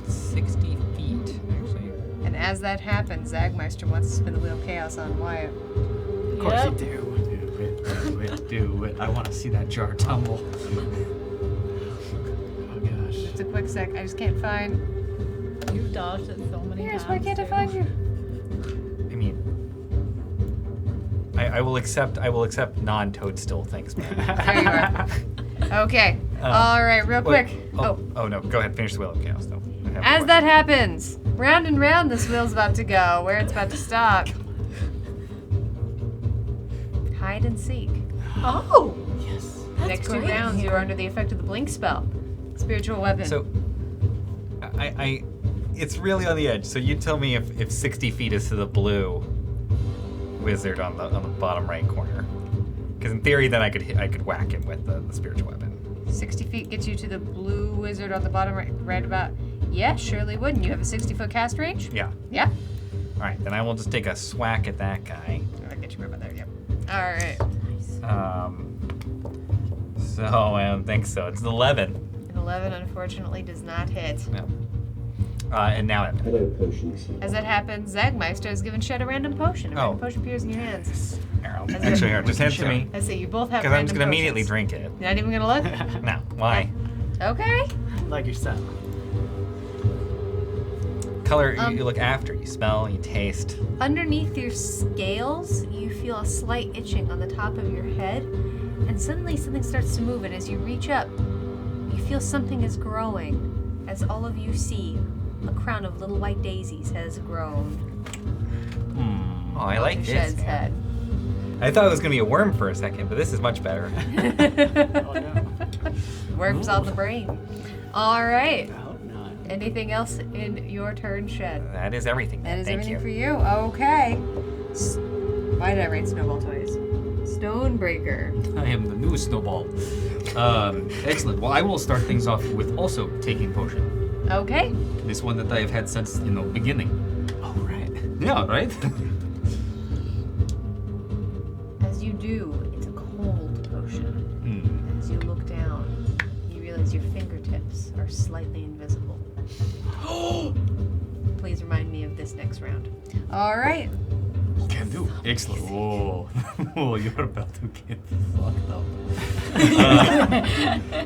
60 feet, actually. And as that happens, Zagmeister wants to spin the wheel of chaos on Wyatt. Of course you do. Do it. I want to see that jar tumble. Oh gosh. It's a quick sec. I just can't find. You've dodged it so many times. Yes, why can't I find you? I mean, I will accept non-toadstool things, man. There you are. Okay. All right, real quick. Oh no, go ahead, finish the wheel of chaos though. I have a As that question. happens, round and round this wheel's about to go. Where it's about to stop. Hide and seek. Oh! Yes. Next 2 great. rounds, you are under the effect of the blink spell. Spiritual weapon. So, I it's really on the edge. So you tell me if 60 feet is to the blue wizard on the bottom right corner. Because in theory, then I could whack him with the spiritual weapon. 60 feet gets you to the blue wizard on the bottom right about. Yeah, surely wouldn't. You have a 60-foot cast range? Yeah. Yeah. All right, then I will just take a swack at that guy. I'll get you right about there, yep. All right. So I don't think so. It's 11. An 11, unfortunately, does not hit. No. And now it. Hello, potions. As that happens, Zagmeister is given Shed a random potion. A Oh. random potion appears in your hands. Actually, here, just hand it to me. I say you both have Because I'm just random gonna immediately potions. drink it. You're not even gonna look? No, why? Okay. Like yourself. Color you look after. You smell. You taste. Underneath your scales, you feel a slight itching on the top of your head, and suddenly something starts to move, and as you reach up, you feel something is growing. As all of you see, a crown of little white daisies has grown. Oh, I like onto this, Shed's man. I thought it was gonna be a worm for a second, but this is much better. head. Oh no. Worms on the brain. All right. I hope not. Anything else in your turn, Shed? That is everything. That is Thank everything you. for you. Okay. Why did I write Snowball twice? Stonebreaker. I am the new snowball. Excellent. Well, I will start things off with also taking potion. Okay. This one that I have had since beginning. Oh right. Yeah, right. As you do, it's a cold potion. As you look down, you realize your fingertips are slightly invisible. Please remind me of this next round. All right. Can do. Excellent. Whoa. Oh, you're about to get fucked up.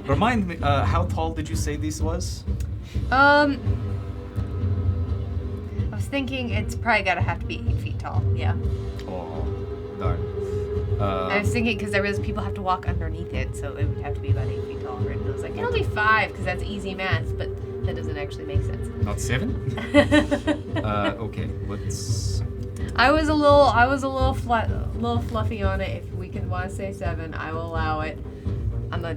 Remind me, how tall did you say this was? I was thinking it's probably gotta have to be 8 feet tall. Yeah. Oh, darn. I was thinking because I realized people have to walk underneath it, so it would have to be about 8 feet tall. And I was like, it'll be 5 because that's easy math, but that doesn't actually make sense. Not 7? Okay, let's... I was a little fluffy on it. If we can want to say 7, I will allow it. I'm a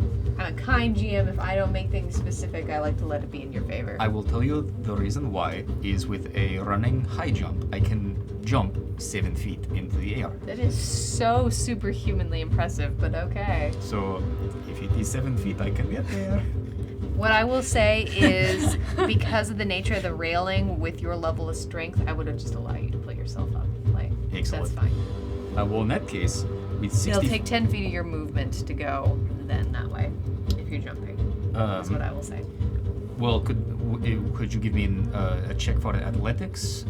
kind GM. If I don't make things specific, I like to let it be in your favor. I will tell you the reason why is with a running high jump, I can jump 7 feet into the air. That is so superhumanly impressive, but okay. So if it is 7 feet, I can get there. What I will say is, because of the nature of the railing with your level of strength, I would have just allowed you to pull yourself up. Like, Excellent. that's fine. Well, in that case, with 60 It'll take 10 feet of your movement to go then that way, if you're jumping. That's what I will say. Well, could you give me a check for athletics?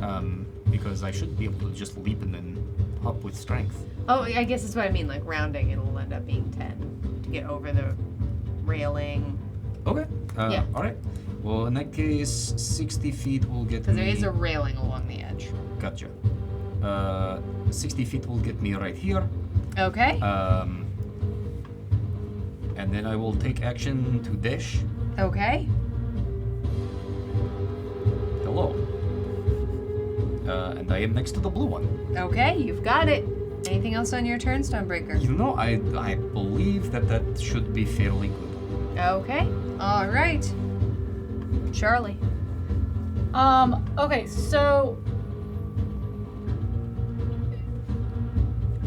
Because I should be able to just leap and then hop with strength. Oh, I guess that's what I mean. Like rounding, it'll end up being 10 to get over the railing. Okay. Yeah. All right. Well, in that case, 60 feet will get me... Because there is a railing along the edge. Gotcha. 60 feet will get me right here. Okay. And then I will take action to dash. Okay. Hello. And I am next to the blue one. Okay, you've got it. Anything else on your turn, Stonebreaker? You know, I believe that should be fairly good. Okay. All right. Charlie. Okay, so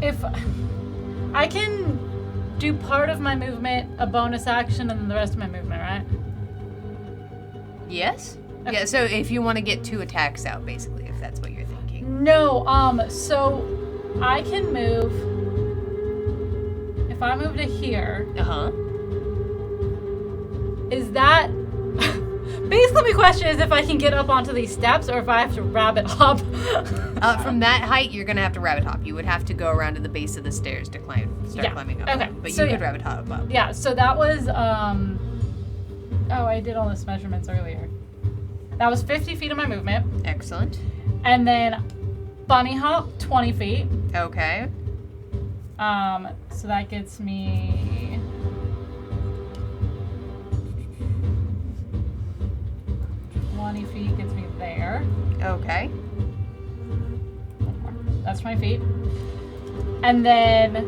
if I can do part of my movement, a bonus action, and then the rest of my movement, right? Yes? Yeah, so if you want to get 2 attacks out, basically, if that's what you're thinking. No, so I can move. If I move to here, Uh-huh. is that basically my question is if I can get up onto these steps or if I have to rabbit hop. From that height, you're going to have to rabbit hop. You would have to go around to the base of the stairs to start Yeah, climbing up. okay, But so you could yeah. rabbit hop up. Yeah, so that was oh, I did all this measurements earlier. That was 50 feet of my movement. Excellent. And then bunny hop 20 feet. Okay. So that gets me 20 feet gets me there. Okay. That's 20 feet. And then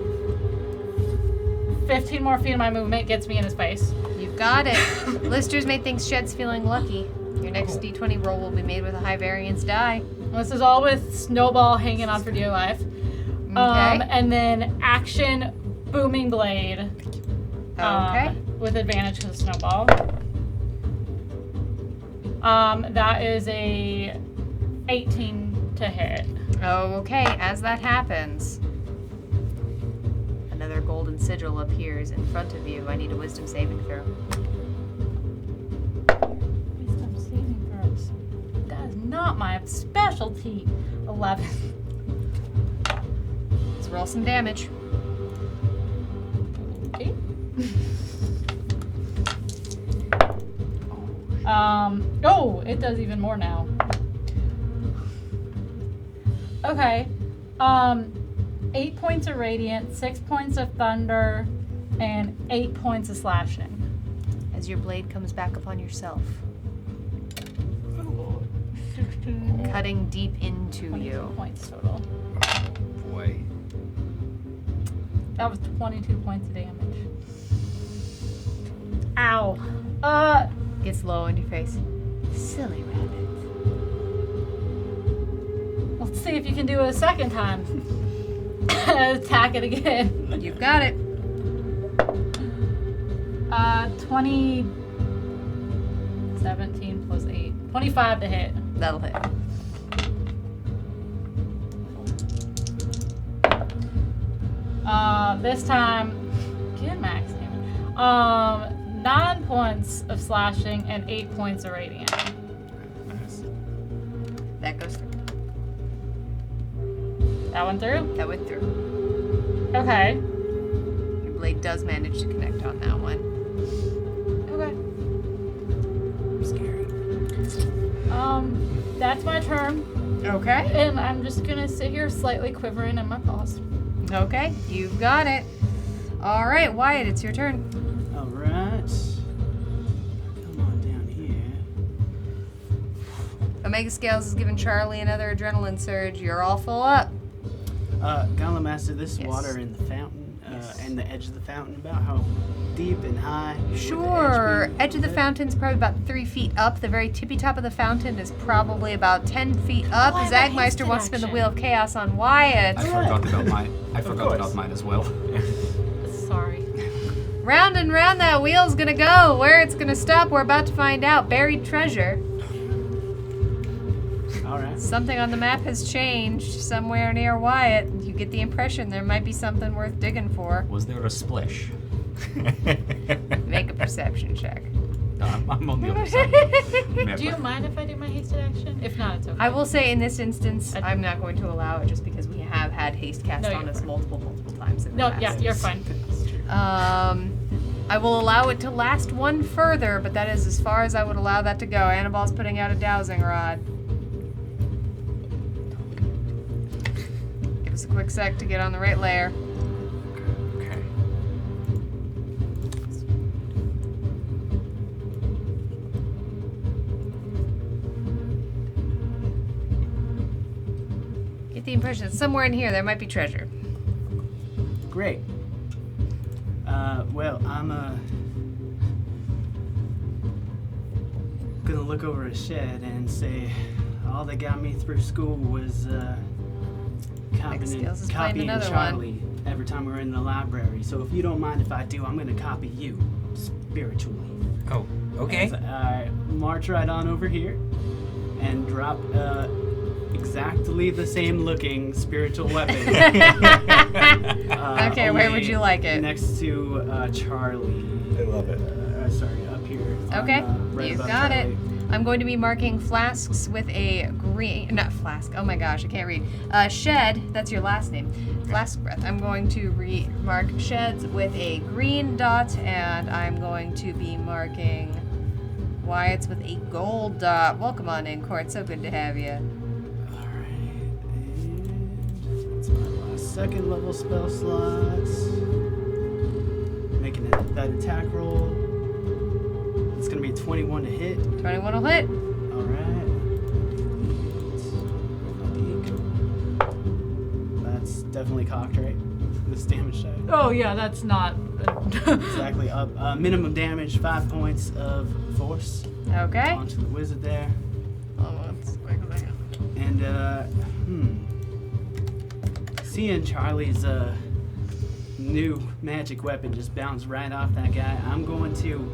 15 more feet of my movement gets me in his face. You've got it. Listers may think Shed's feeling lucky. Your next D20 roll will be made with a high variance die. This is all with Snowball hanging on for dear life. Okay. And then action booming blade. Okay. With advantage to the Snowball. That is a 18 to hit. Okay, as that happens, another golden sigil appears in front of you. I need a wisdom saving throw. Wisdom saving throws. That is not my specialty. 11. Let's roll some damage. Okay. Oh, it does even more now. Okay. 8 points of radiant, 6 points of thunder, and 8 points of slashing. As your blade comes back upon yourself, 16, cutting deep into 22 you. points total. way. That was 22 points of damage. Ow. Gets low in your face. Silly rabbit. Let's see if you can do it a second time. Attack it again. You've got it. 17 plus 8. 25 to hit. That'll hit. This time, get max damage. 9 points of slashing and 8 points of radiant. Nice. That goes through. That went through? That went through. Okay. Your blade does manage to connect on that one. Okay. Scary. That's my turn. Okay. And I'm just gonna sit here slightly quivering in my paws. Okay. You've got it. All right, Wyatt, it's your turn. All right. Come on down here. Omega Scales is giving Charlie another adrenaline surge. You're all full up. Gauntlet Master, this Yes. water in the fountain and the edge of the fountain, about how deep and high? would the Sure. be? Edge of the fountain's probably about 3 feet up. The very tippy top of the fountain is probably about 10 feet up. Oh, I have a Zagmeister hasted wants to spin the action. Wheel of Chaos on Wyatt. I forgot about mine. I forgot course. about mine as well. Sorry. Round and round that wheel's gonna go. Where it's gonna stop, we're about to find out. Buried treasure. All right. Something on the map has changed somewhere near Wyatt. You get the impression there might be something worth digging for. Was there a splish? Make a perception check. I'm on the other side. Never. Do you mind if I do my hasted action? If not, it's okay. I will say in this instance, I'm not going to allow it just because we have had haste cast No, on you're us fine. multiple times in the No, past. yeah, you're fine. I will allow it to last one further, but that is as far as I would allow that to go. Annibal's putting out a dowsing rod. Give us a quick sec to get on the right layer. Okay. Get the impression that somewhere in here there might be treasure. Great. Well, I'm gonna look over a shed and say all that got me through school was Skills is playing copying another Charlie every time we were in the library. So if you don't mind if I do, I'm gonna copy you spiritually. Oh, okay. As I march right on over here and drop exactly the same looking spiritual weapon. Okay, where would only you like it? Next to Charlie. I love it. Sorry, up here. Okay, Right you've above got it. Charlie. I'm going to be marking flasks with a green, not flask, oh my gosh, I can't read. Shed, that's your last name. Flask breath. I'm going to mark sheds with a green dot, and I'm going to be marking Wyatt's with a gold dot. Welcome on in, Court. So good to have you. Alright, and that's my last second level spell slots. Making that attack roll. It's gonna be 21 to hit. 21 will hit. Alright. That's definitely cocked, right? This damage die. Oh, yeah, that's not. Exactly. Minimum damage, 5 points of force. Okay. Onto the wizard there. And, seeing Charlie's, new magic weapon just bounce right off that guy, I'm going to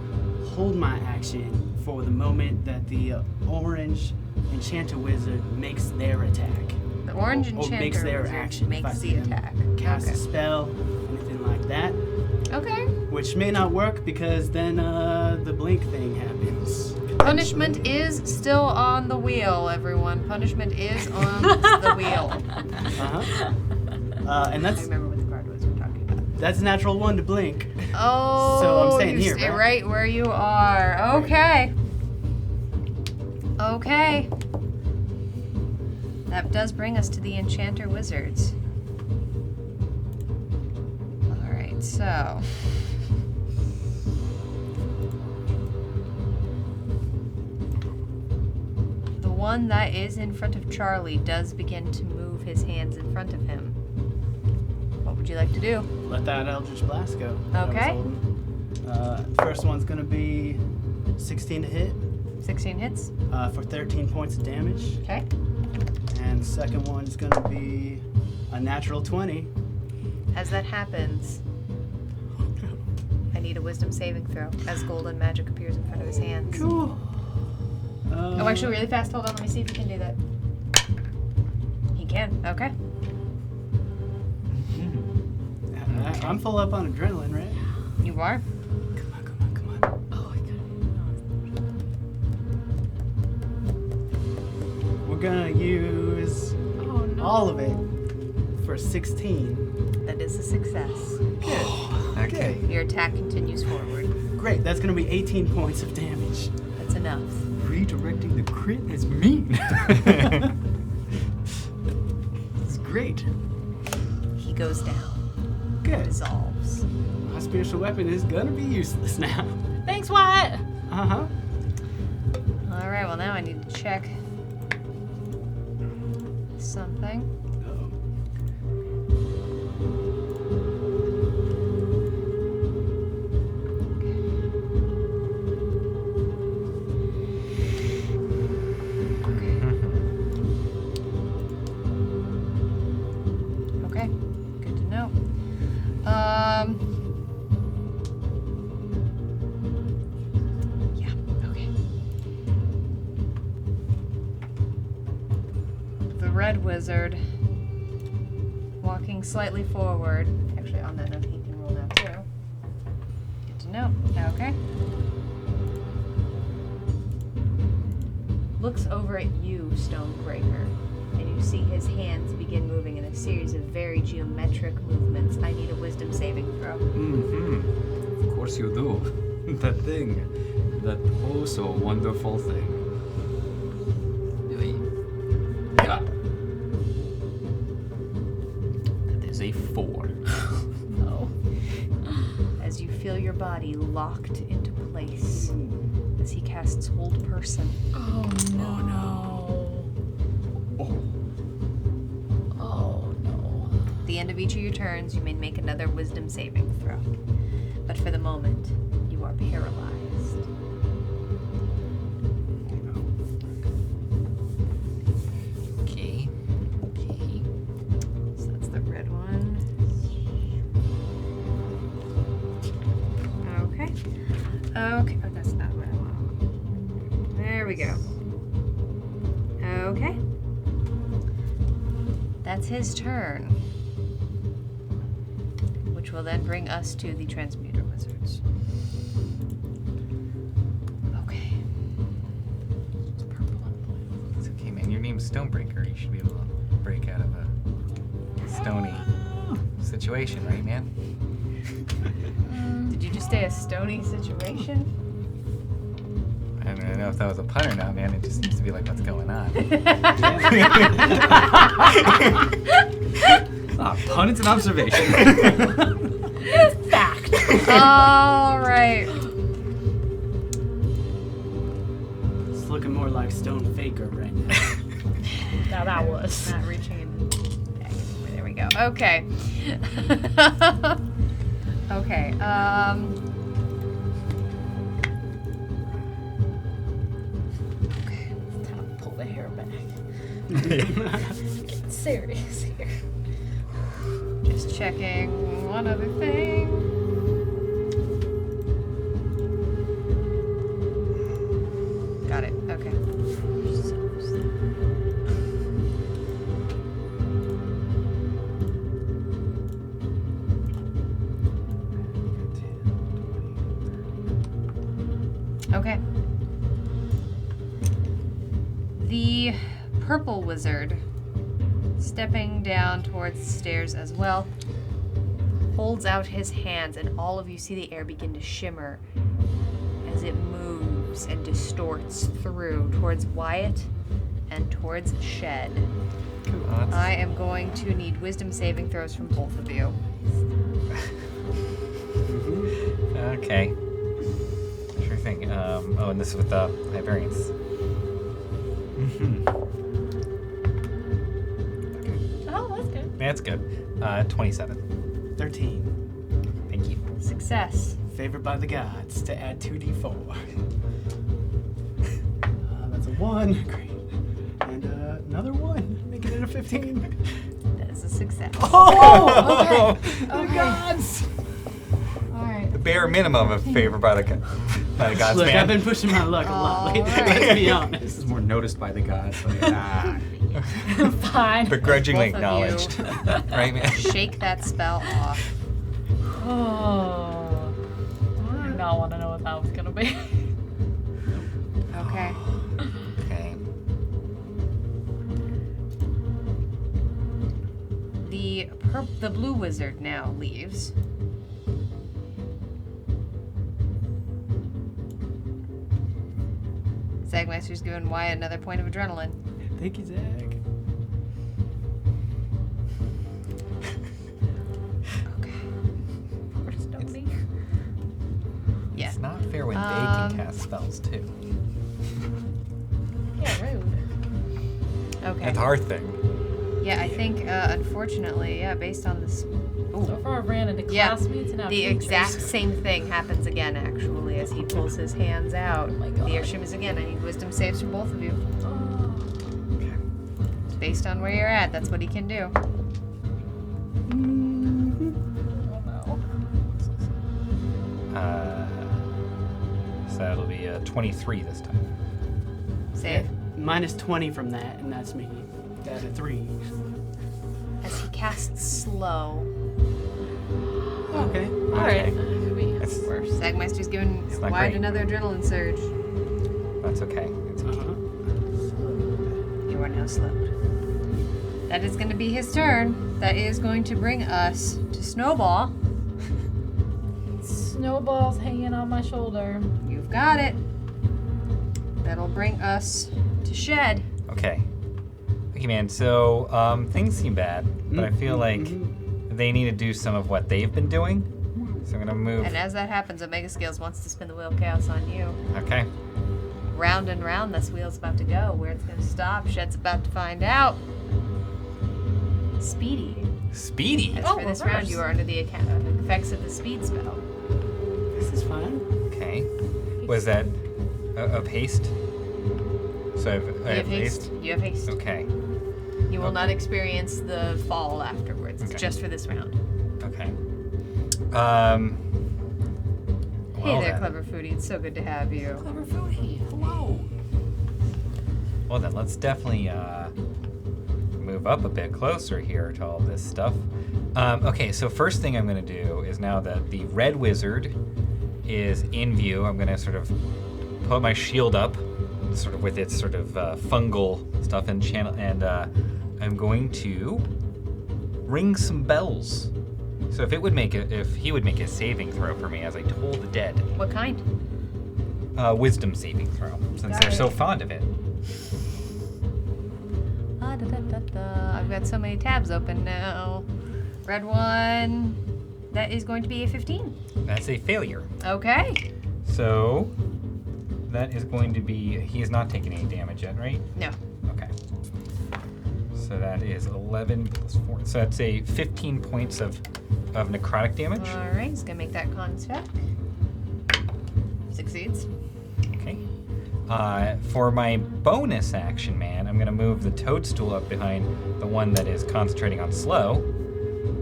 hold my action for the moment that the orange enchanter wizard makes their attack. The orange or enchanter makes their wizard action. If I makes see the him attack. Cast Okay. a spell, anything like that. Okay. Which may not work because then the blink thing happens. Punishment is still on the wheel, everyone. Punishment is on the wheel. Uh-huh. And I that's remember what the card was we're talking about. a natural one to blink. Oh, So I'm staying you here, stay right? right where you are. Okay. Okay. That does bring us to the Enchanter Wizards. Alright, so. The one that is in front of Charlie does begin to move his hands in front of him. would you like to do? Let that Eldritch Blast go. that I was Okay. holding. First one's gonna be 16 to hit 16 hits. for 13 points of damage. Okay. And the second one's gonna be a natural 20. As that happens, I need a wisdom saving throw as golden magic appears in front of his hands. Cool. Oh, actually, really fast. Hold on. Let me see if he can do that. He can. Okay. I'm full up on adrenaline, right? You are. Come on, come on, come on. Oh, I got We're gonna use Oh no. all of it for 16. That is a success. Okay. Your attack continues forward. Great. That's gonna be 18 points of damage. That's enough. Redirecting the crit is mean. It's great. He goes down. Good. Dissolves. My spiritual weapon is gonna be useless now. Thanks, Wyatt. Uh-huh. All right. Well, now I need to check something. Okay. Good to know. Yeah. Okay. The red wizard, walking slightly forward. Actually, on that note, he can roll now too. Good to know. Okay. Looks over at you, Stonebreaker, and you see his hands begin moving in a series of very geometric movements. I need a wisdom saving throw. Mm-hmm. Of course you do. That thing. That oh so wonderful thing. Yeah. That is a 4. No. As you feel your body locked into place as he casts Hold Person. Oh no. Oh. Oh no. At the end of each of your turns, you may make another wisdom saving throw. But for the moment, you are paralyzed. Okay. Okay. So that's the red one. Okay. Okay. Oh, that's not what I want. There we go. Okay. That's his turn. Which will then bring us to the Transmuter Wizards. Okay. It's purple and blue. It's okay, man. Your name's Stonebreaker. You should be able to break out of a stony situation, right, man? Did you just say a stony situation? I don't know if that was a pun or not, man. It just seems to be like, what's going on? Pun, it's an observation. Fact. All right. It's looking more like Stone Faker right now. Now that was. Not reaching in the bag anymore. There we go. Okay. Okay. Okay, it's time to pull the hair back. Get serious here. Just checking one other thing. Got it. Okay. Okay. The purple wizard, stepping down towards the stairs as well, holds out his hands, and all of you see the air begin to shimmer as it moves and distorts through towards Wyatt and towards Shed. I am going to need wisdom saving throws from both of you. Okay. Sure thing. Oh, and this is with the high variance. Oh, that's good. That's good. 27. 13. Thank you. Success. Favored by the gods to add 2d4. That's a 1. Great. And another 1. Making it a 15. That is a success. Oh, okay. The Okay. gods! Alright. The bare minimum of favor by the gods, Look, man. I've been pushing my luck a lot lately. Alright. Let's be This honest. is more noticed by the gods. Like, Fine. Begrudgingly Both of you. acknowledged. Right, man? Shake that spell off. Oh. I do not want to know what that was gonna be. Okay. Okay. The blue wizard now leaves. Zagmeister's giving Wyatt another point of adrenaline. Thank you, Zach. Okay. Poor Stoney. Yeah. It's not fair when they Um, can cast spells too. Yeah, rude. Okay. That's our thing. Yeah, I think, unfortunately, based on this. So far I've ran into Yeah, classmates and now the teachers. exact same thing happens again, actually, as he pulls his hands out. Oh my God. The airshim is again. I need wisdom saves from both of you. Oh. Based on where you're at, that's what he can do. Oh no. So that'll be 23 this time. Save. Minus 20 from that, and that's me. At a 3. As he casts slow. Okay. Alright. It's Worse. Zagmeister's giving It's not Wyatt great. another adrenaline surge. That's okay. It's okay. You are now slowed. That is going to be his turn. That is going to bring us to Snowball. Snowball's hanging on my shoulder. You've got it. That'll bring us to Shed. Okay. Okay, man. So things seem bad, but I feel like they need to do some of what they've been doing. So I'm gonna move. And as that happens, Omega Scales wants to spin the wheel of chaos on you. Okay. Round and round this wheel's about to go. Where it's going to stop, Shed's about to find out. Speedy. Speedy. As Oh, for this reverse. round, you are under the effects of the speed spell. This is fun. Okay. Was that of haste? So I You have haste. You have haste. Okay. You will Okay. not experience the fall afterwards. It's Okay. just for this round. Okay. Hey well there, then. Clever Foodie. It's so good to have you. Clever Foodie, hello. Well then, let's definitely move up a bit closer here to all this stuff. Okay, so first thing I'm going to do is now that the red wizard is in view, I'm going to sort of put my shield up, sort of with its sort of fungal stuff and channel, and I'm going to ring some bells. So if he would make a saving throw for me, as I toll the dead, What kind? wisdom saving throw, since Got they're so it. fond of it. I've got so many tabs open now. Red one. That is going to be a 15. That's a failure. Okay. So that is going to be. He is not taking any damage yet, right? No. Okay. So that is 11 plus 4. So that's a 15 points of necrotic damage. All right. He's going to make that con check. Succeeds. Okay. For my bonus action, man, I'm going to move the toadstool up behind the one that is concentrating on slow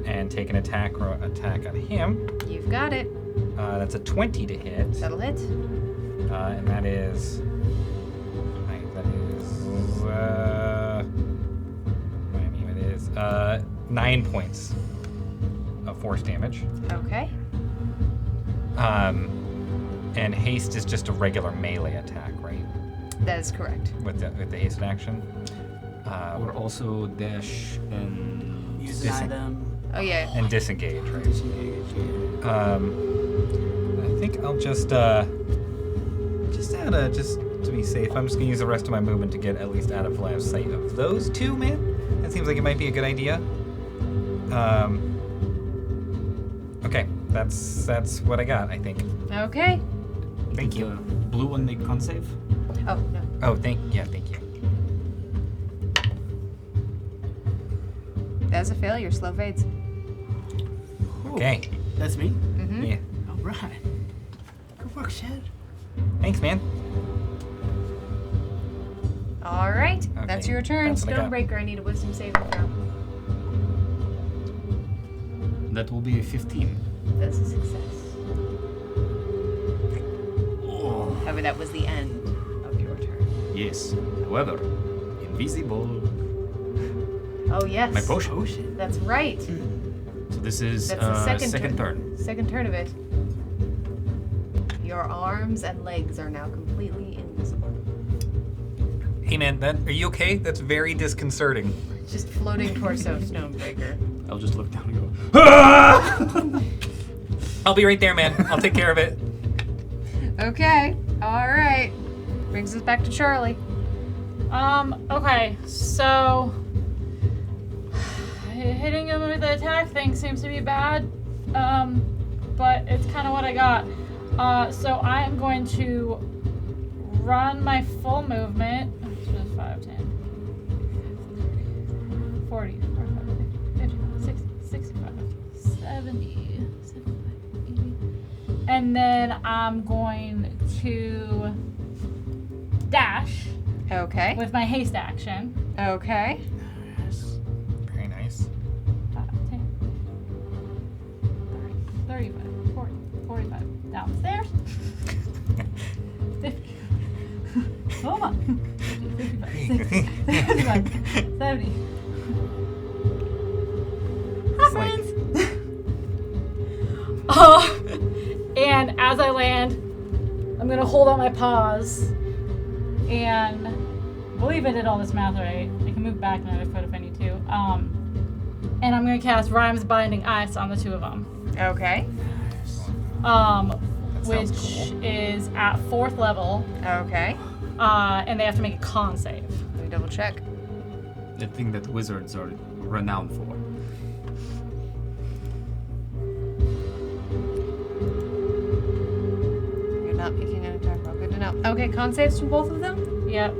and take an attack on him. You've got it. That's a 20 to hit. That'll hit. And that is. It is 9 points of force damage. Okay. And haste is just a regular melee attack, right? That is correct. With the haste action. Or also dash and Use an item. Oh, yeah. And disengage, right? Disengage, yeah. I think I'll just to be safe, I'm just gonna use the rest of my movement to get at least out of line of sight of those two, man. That seems like it might be a good idea. Okay, that's what I got, I think. Okay. Thank you. Blue one make con save. Oh, no. Oh, thank you. That's a failure. Slow fades. Okay. That's me? Mm-hmm. Yeah. All right. Good work, Shed. Thanks, man. All right. That's Okay, your turn. that's what I got. Stonebreaker, I need a wisdom saving throw. That will be a 15. That's a success. However, that was the end of your turn. Yes. However, invisible. Oh, yes. My potion. That's right. So this is That's the second turn. Second turn of it. Your arms and legs are now completely invisible. Hey, man, are you okay? That's very disconcerting. Just floating torso, Stonebreaker. I'll just look down and go, ah! I'll be right there, man. I'll take care of it. Okay. All right. Brings us back to Charlie. Okay, so hitting him with the attack thing seems to be bad, but it's kind of what I got. So I am going to run my full movement, which is 5, 10, 40, 45, 50, 60, 65, 70, 75, 80. And then I'm going to dash Okay. with my haste action. Okay. Very nice. 5, 10, 30, 35, 40, 45. Downstairs. 50. Hold on. 55, 60, 65, 70. Hi, friends. And as I land, I'm going to hold out my paws. And I believe I did all this math right. I can move back another foot if I need to. And I'm going to cast Rhymes Binding Ice on the two of them. Okay. Which cool. is at 4th level. Okay. And they have to make a con save. Let me double check. The thing that wizards are renowned for. You're not making an attack roll. Good to know. Okay, con saves from both of them? Yep.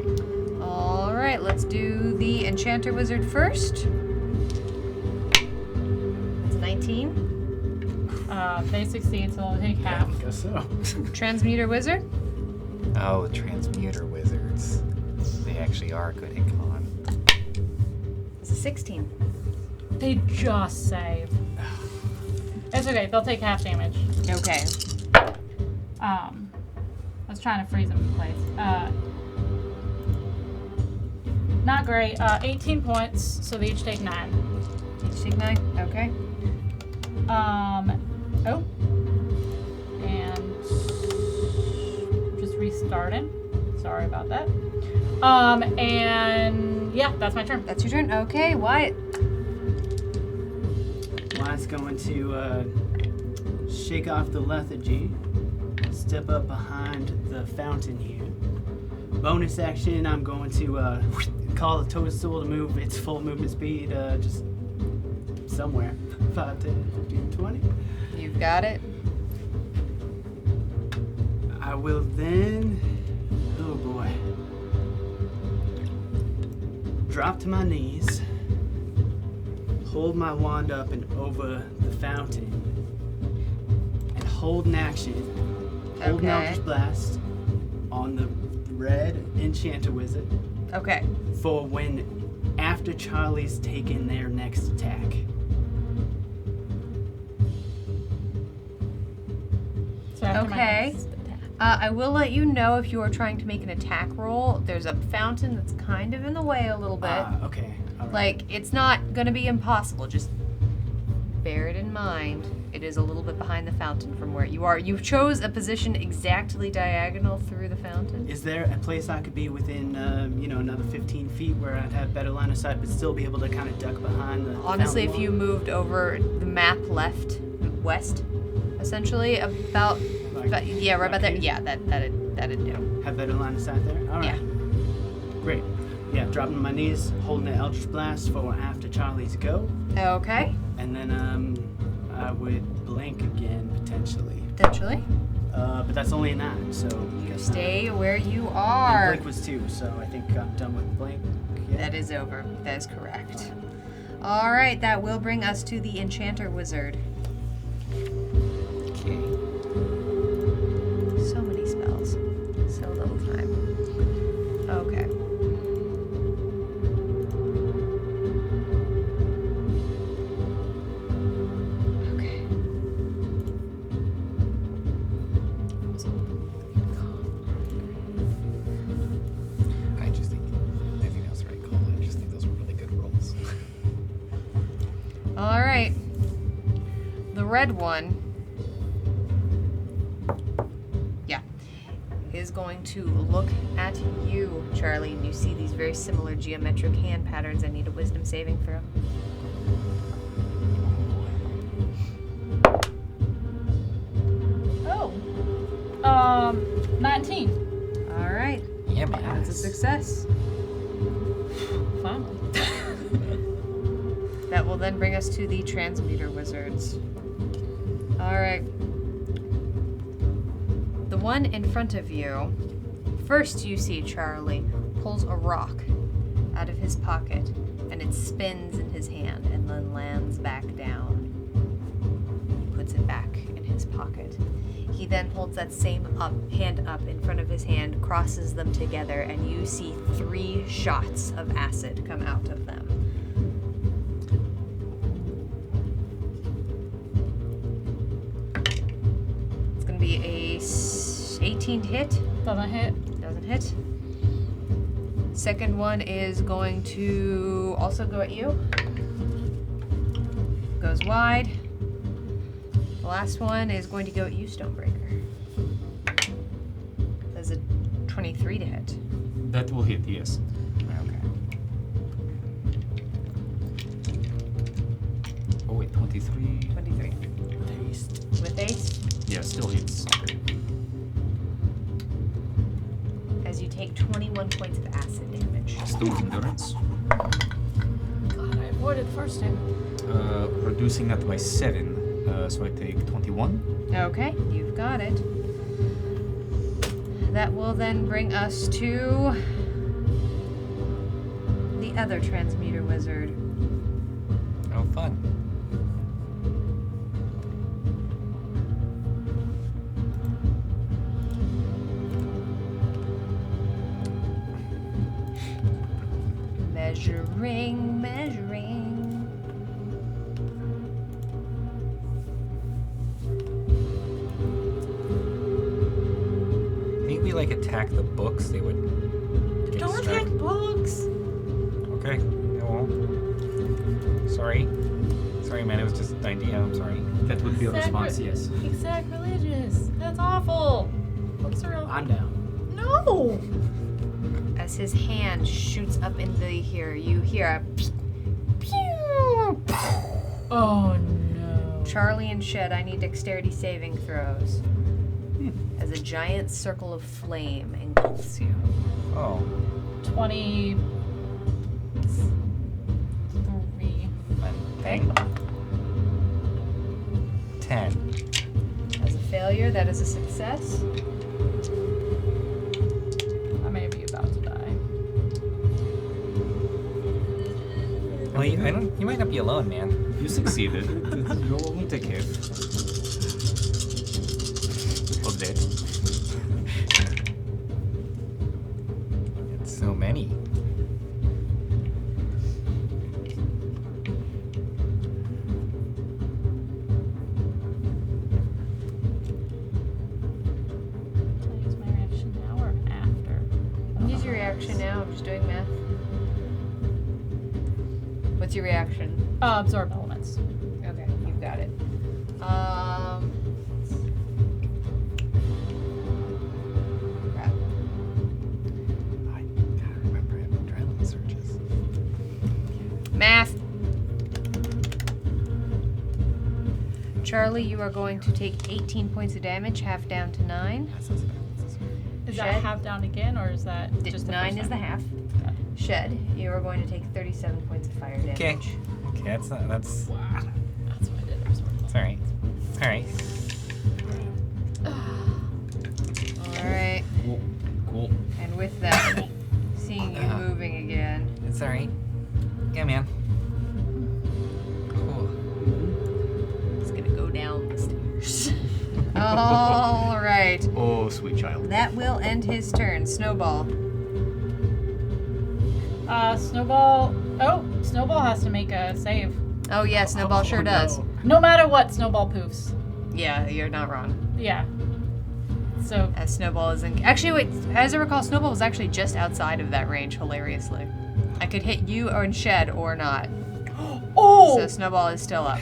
All right, let's do the Enchanter Wizard first. It's 19. They succeed, so they'll take half. I guess so. Transmuter Wizard. Oh, transmuter wizards. They actually are good at con. It's a 16. They just save. It's okay, they'll take half damage. Okay. I was trying to freeze them in place. Not great. 18 points, so they each take 9. Each take 9. Okay. And just restarting. Sorry about that. And yeah, that's my turn. That's your turn. Okay, Wyatt. Wyatt's going to shake off the lethargy, step up behind the fountain here. Bonus action, I'm going to call the toadstool to move its full movement speed just somewhere. 5, 10, 15, 20. You've got it. I will then, oh boy, drop to my knees, hold my wand up and over the fountain, and hold an action. Hold an Okay. Eldritch Blast on the red Enchanter Wizard Okay. for when after Charlie's taken their next attack. So after my Okay. next attack. I will let you know if you are trying to make an attack roll. There's a fountain that's kind of in the way a little bit. Okay. All right. Like, it's not going to be impossible. Just bear it in mind. It is a little bit behind the fountain from where you are. You chose a position exactly diagonal through the fountain. Is there a place I could be within, another 15 feet where I'd have better line of sight, but still be able to kind of duck behind the Honestly, if fountain you moved over the map west, essentially, about yeah, right about there. here? Yeah, that'd do. wall? Have better line of sight there? All right. Yeah. Great. Yeah, dropping to my knees, holding the Eldritch Blast for after Charlie's go. Okay, And then I would blink again, potentially. potentially. But that's only a 9, so... You stay where you And are. blink was 2, so I think I'm done with blink. Yeah. That is over. That is correct. All right, that will bring us to the Enchanter Wizard. Okay. Okay. I think that's the right call. I just think those were really good rolls. All right. The red one, is going to look at you, Charlie, and you see these very similar geometric hand patterns. I need a wisdom saving throw. Oh. 19. All right. Yeah, man. That's a success. Finally. That will then bring us to the transmuter wizards. All right. The one in front of you, first you see Charlie pulls a rock out of his pocket and it spins in his hand and then lands back down. He puts it back in his pocket. He then holds that same hand up in front of his hand, crosses them together, and you see 3 shots of acid come out of them. It's going to be a 18 to hit. Doesn't hit. Doesn't hit. Second one is going to also go at you. Goes wide. The last one is going to go at you, Stonebreaker. That's a 23 to hit. That will hit, yes. Okay. Oh wait, 23. 23. Taste. With ace, Yeah, still hits. as you take 21 points of acid damage. Still endurance. God, I avoided the first time. Reducing that by 7. So I take 21. Okay, you've got it. That will then bring us to the other transmuter wizard. Oh, fun. Measuring. I think we like attack the books. They would. Get Don't distracted. attack books. Okay. I won't. Sorry. Sorry, man. It was just an idea. I'm sorry. That would be a response, yes. He's sacrilegious. That's awful. Books are real. I'm down. No. As his hand shoots up into the here, you hear a pew. Oh no. Charlie and Shed, I need dexterity saving throws. As a giant circle of flame engulfs you. Oh. 23. Bang. 10. As a failure, that is a success. I may be about to die. Well, you might not be alone, man. You succeeded. We'll take care of that. It's so many. Use my reaction now or after? Use your reaction now. I'm just doing math. What's your reaction? Absorb elements. Okay, you've got it. Crap. I gotta remember having adrenaline surges. Math. Charlie, you are going to take 18 points of damage, half down to 9. Is Shed? that half down again, or is that just the 9 first is the time? half. Shed, you are going to take 37 points of fire damage. Okay. Okay, that's not, that's. That's what I did. Absorb. It's alright. Alright. Alright. Cool. Cool. And with that, seeing you moving again. It's alright. Yeah, man. Cool. It's gonna go down the stairs. All right. Oh, sweet child. That will end his turn. Snowball. Snowball. Oh, Snowball has to make a save. Oh yeah, Snowball sure does. No. No matter what, Snowball poofs. Yeah, you're not wrong. Yeah. So, As Snowball is in. Actually, wait. As I recall, Snowball was actually just outside of that range. Hilariously, I could hit you or Shed or not. oh, So Snowball is still up.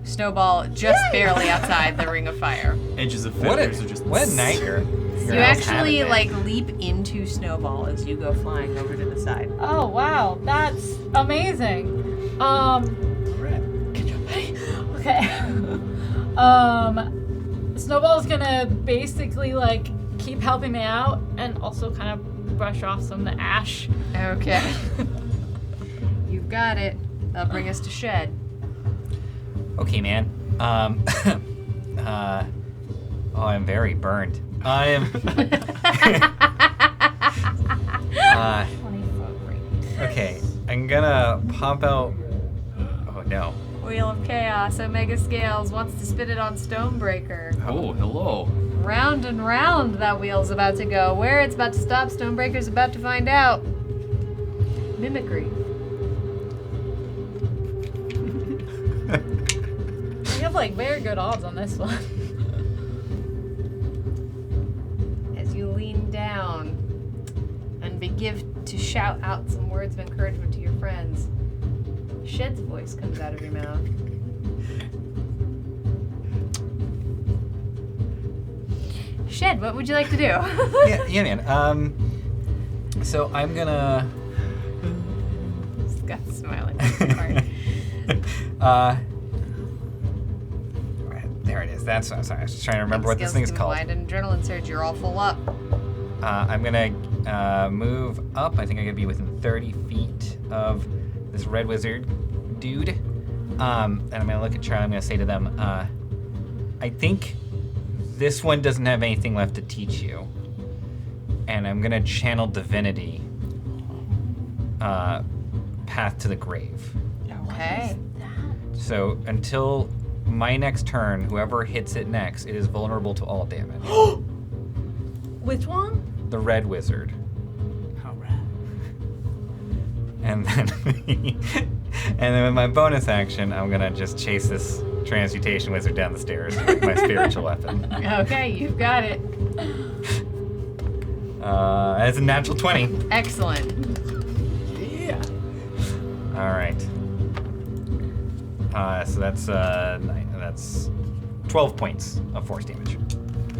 Snowball just barely outside the ring of fire. Edges of What feathers a, are just. what a night you're You having, actually man. like leap into Snowball as you go flying over to the side. oh wow, that's amazing. Alright. Good job, buddy. Okay. Snowball's gonna basically like keep helping me out and also kind of brush off some of the ash. Okay. You've got it. That'll bring us to Shed. Okay, man. Oh, I'm very burned. I am. 20-foot range. Okay, I'm gonna pop out. Oh no. Wheel of Chaos, Omega Scales wants to spit it on Stonebreaker. Oh, hello. Round and round that wheel's about to go. Where it's about to stop, Stonebreaker's about to find out. Mimicry. You have like very good odds on this one. As you lean down and begin to shout out some words of encouragement to your friends, Shed's voice comes out of your mouth. Shed, what would you like to do? Yeah, man. So I'm gonna. Scott's smiling. Sorry. Right, there it is. That's what I'm sorry. I was just trying to remember what this thing's called. Wide and adrenaline surge. You're all full up. I'm gonna move up. I think I'm gonna be within 30 feet of this red wizard dude. And I'm gonna look at Charlie. I'm gonna say to them, I think this one doesn't have anything left to teach you. And I'm gonna channel divinity. Path to the grave. Okay. So until my next turn, whoever hits it next, it is vulnerable to all damage. Which one? The red wizard. Alright. And then with my bonus action, I'm gonna just chase this transmutation wizard down the stairs with my spiritual weapon. Okay, you've got it. That's a natural 20. Excellent. Yeah. All right. So that's 12 points of force damage.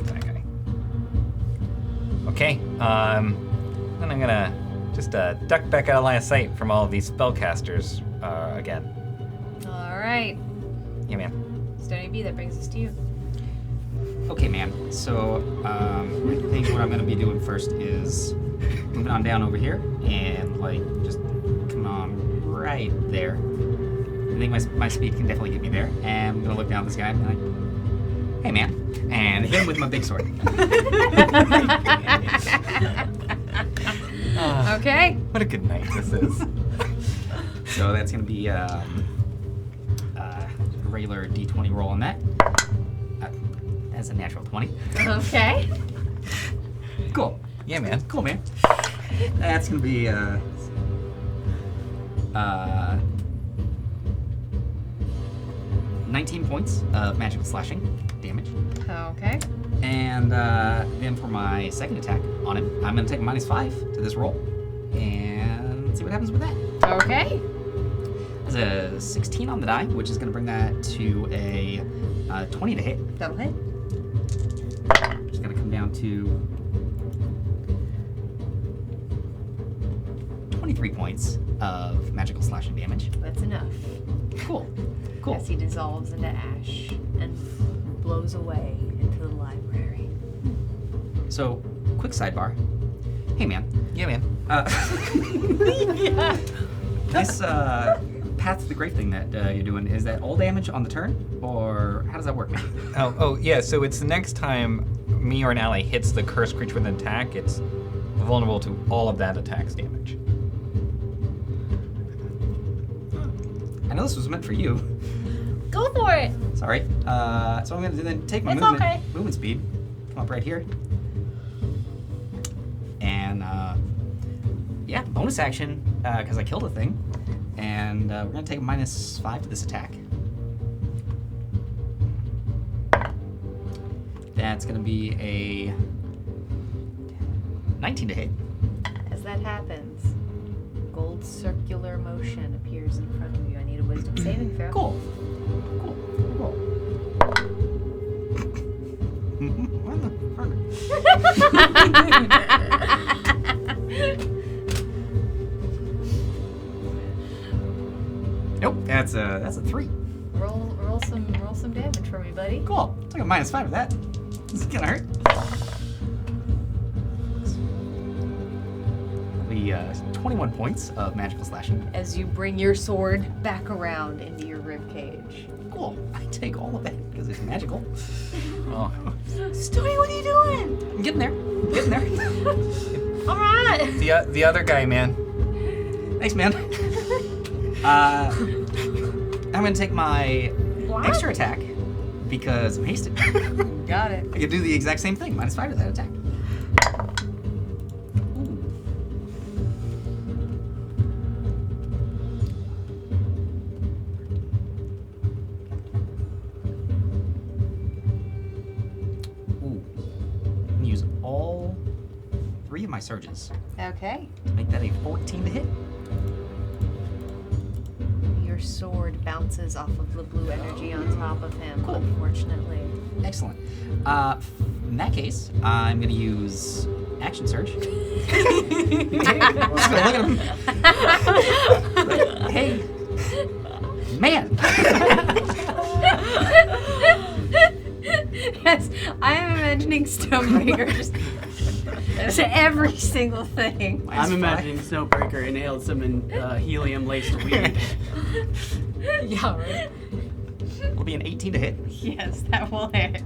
That guy. Okay. Then I'm gonna just duck back out of line of sight from all of these spellcasters again. All right. Yeah, man. Stony B, that brings us to you. Okay, man. So I think what I'm gonna be doing first is moving on down over here and like just coming on right there. I think my speed can definitely get me there. And I'm gonna look down at this guy and be like, "Hey, man!" and hit him with my big sword. Okay. What a good night this is. So that's gonna be a regular D20 roll on that. That's a natural 20. Okay. Cool. Yeah, man. Cool, man. That's gonna be 19 points of magical slashing damage. Okay. And then for my second attack on him, I'm gonna take a -5 to this roll and see what happens with that. Okay. That's a 16 on the die, which is gonna bring that to a 20 to hit. Double hit. Which is gonna come down to 23 points of magical slashing damage. That's enough. Cool. Cool. As he dissolves into ash and blows away into the library. So, quick sidebar. Hey, man. Yeah, man. This Path to the Grave thing that you're doing, is that all damage on the turn? Or how does that work? Oh, yeah. So it's the next time me or an ally hits the cursed creature with an attack, it's vulnerable to all of that attack's damage. I know this was meant for you. Go for it. Sorry. So I'm going to then take my It's movement, okay. movement speed. Come up right here. And, yeah, bonus action, because I killed a thing, and we're going to take a -5 to this attack. That's going to be a 19 to hit. As that happens, gold circular motion appears in front of you. I need a wisdom saving throw. Cool. Cool. What the fuck? Nope, that's a 3. Roll some damage for me, buddy. Cool. Took a -5 of that. This is gonna hurt. The 21 points of magical slashing. As you bring your sword back around into your rib cage. Cool. I take all of it because it's magical. Oh. Stony, what are you doing? I'm getting there. Getting there. All right. The other guy, man. Thanks, man. I'm gonna take my extra attack because I'm hasted. Got it. I could do the exact same thing, -5 to that attack. Ooh. I'm gonna use all 3 of my surges Okay. to make that a 14 to hit. Your sword bounces off of the blue energy on top of him, Cool. unfortunately. Excellent. In that case, I'm gonna use action surge. Just gonna look at him. Hey, man. Yes, I am imagining Stonebreaker just every single thing. I'm imagining Snowbreaker inhaled some helium-laced weed. Yeah, right. It'll be an 18 to hit. Yes, that will hit.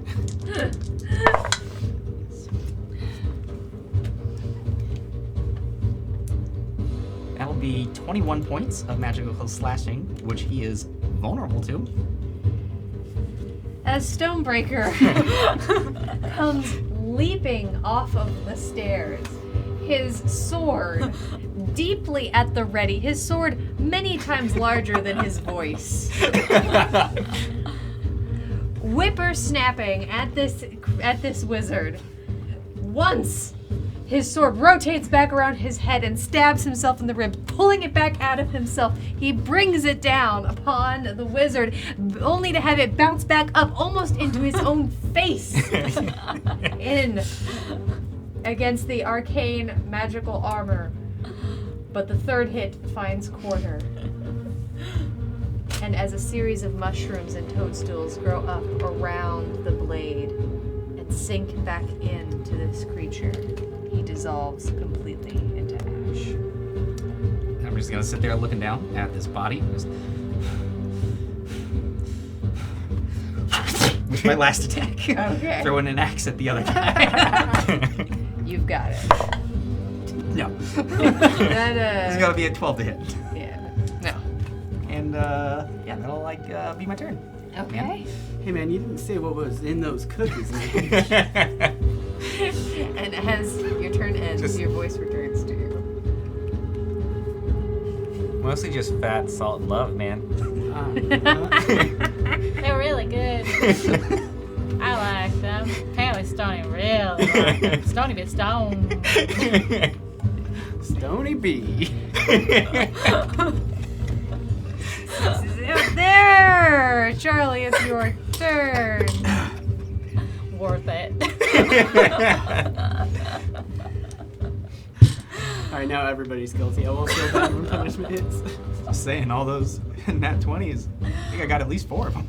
That'll be 21 points of magical slashing, which he is vulnerable to. As Stonebreaker comes leaping off of the stairs, his sword deeply at the ready, his sword many times larger than his voice. Whipper snapping at this wizard. Once his sword rotates back around his head and stabs himself in the ribs, pulling it back out of himself. He brings it down upon the wizard, only to have it bounce back up almost into his own face. In against the arcane magical armor. But the third hit finds quarter. And as a series of mushrooms and toadstools grow up around the blade and sink back into this creature, he dissolves completely into ash. I'm just gonna sit there looking down at this body. Just with my last attack. Okay. Throwing an axe at the other guy. You've got it. No. That, It's gotta be a 12 to hit. yeah. No. And yeah, that'll be my turn. Okay. Hey man, you didn't say what was in those cookies, man. And as your turn ends, your voice returns to you. Mostly just fat, salt, and love, man. They're really good. I like them. Apparently Stony really like them. Stony be stoned. Stony B. There! Charlie, it's your turn. Worth it. Alright, now everybody's guilty. I won't feel bad when punishment hits. Just saying, all those nat 20s. I think I got at least 4 of them.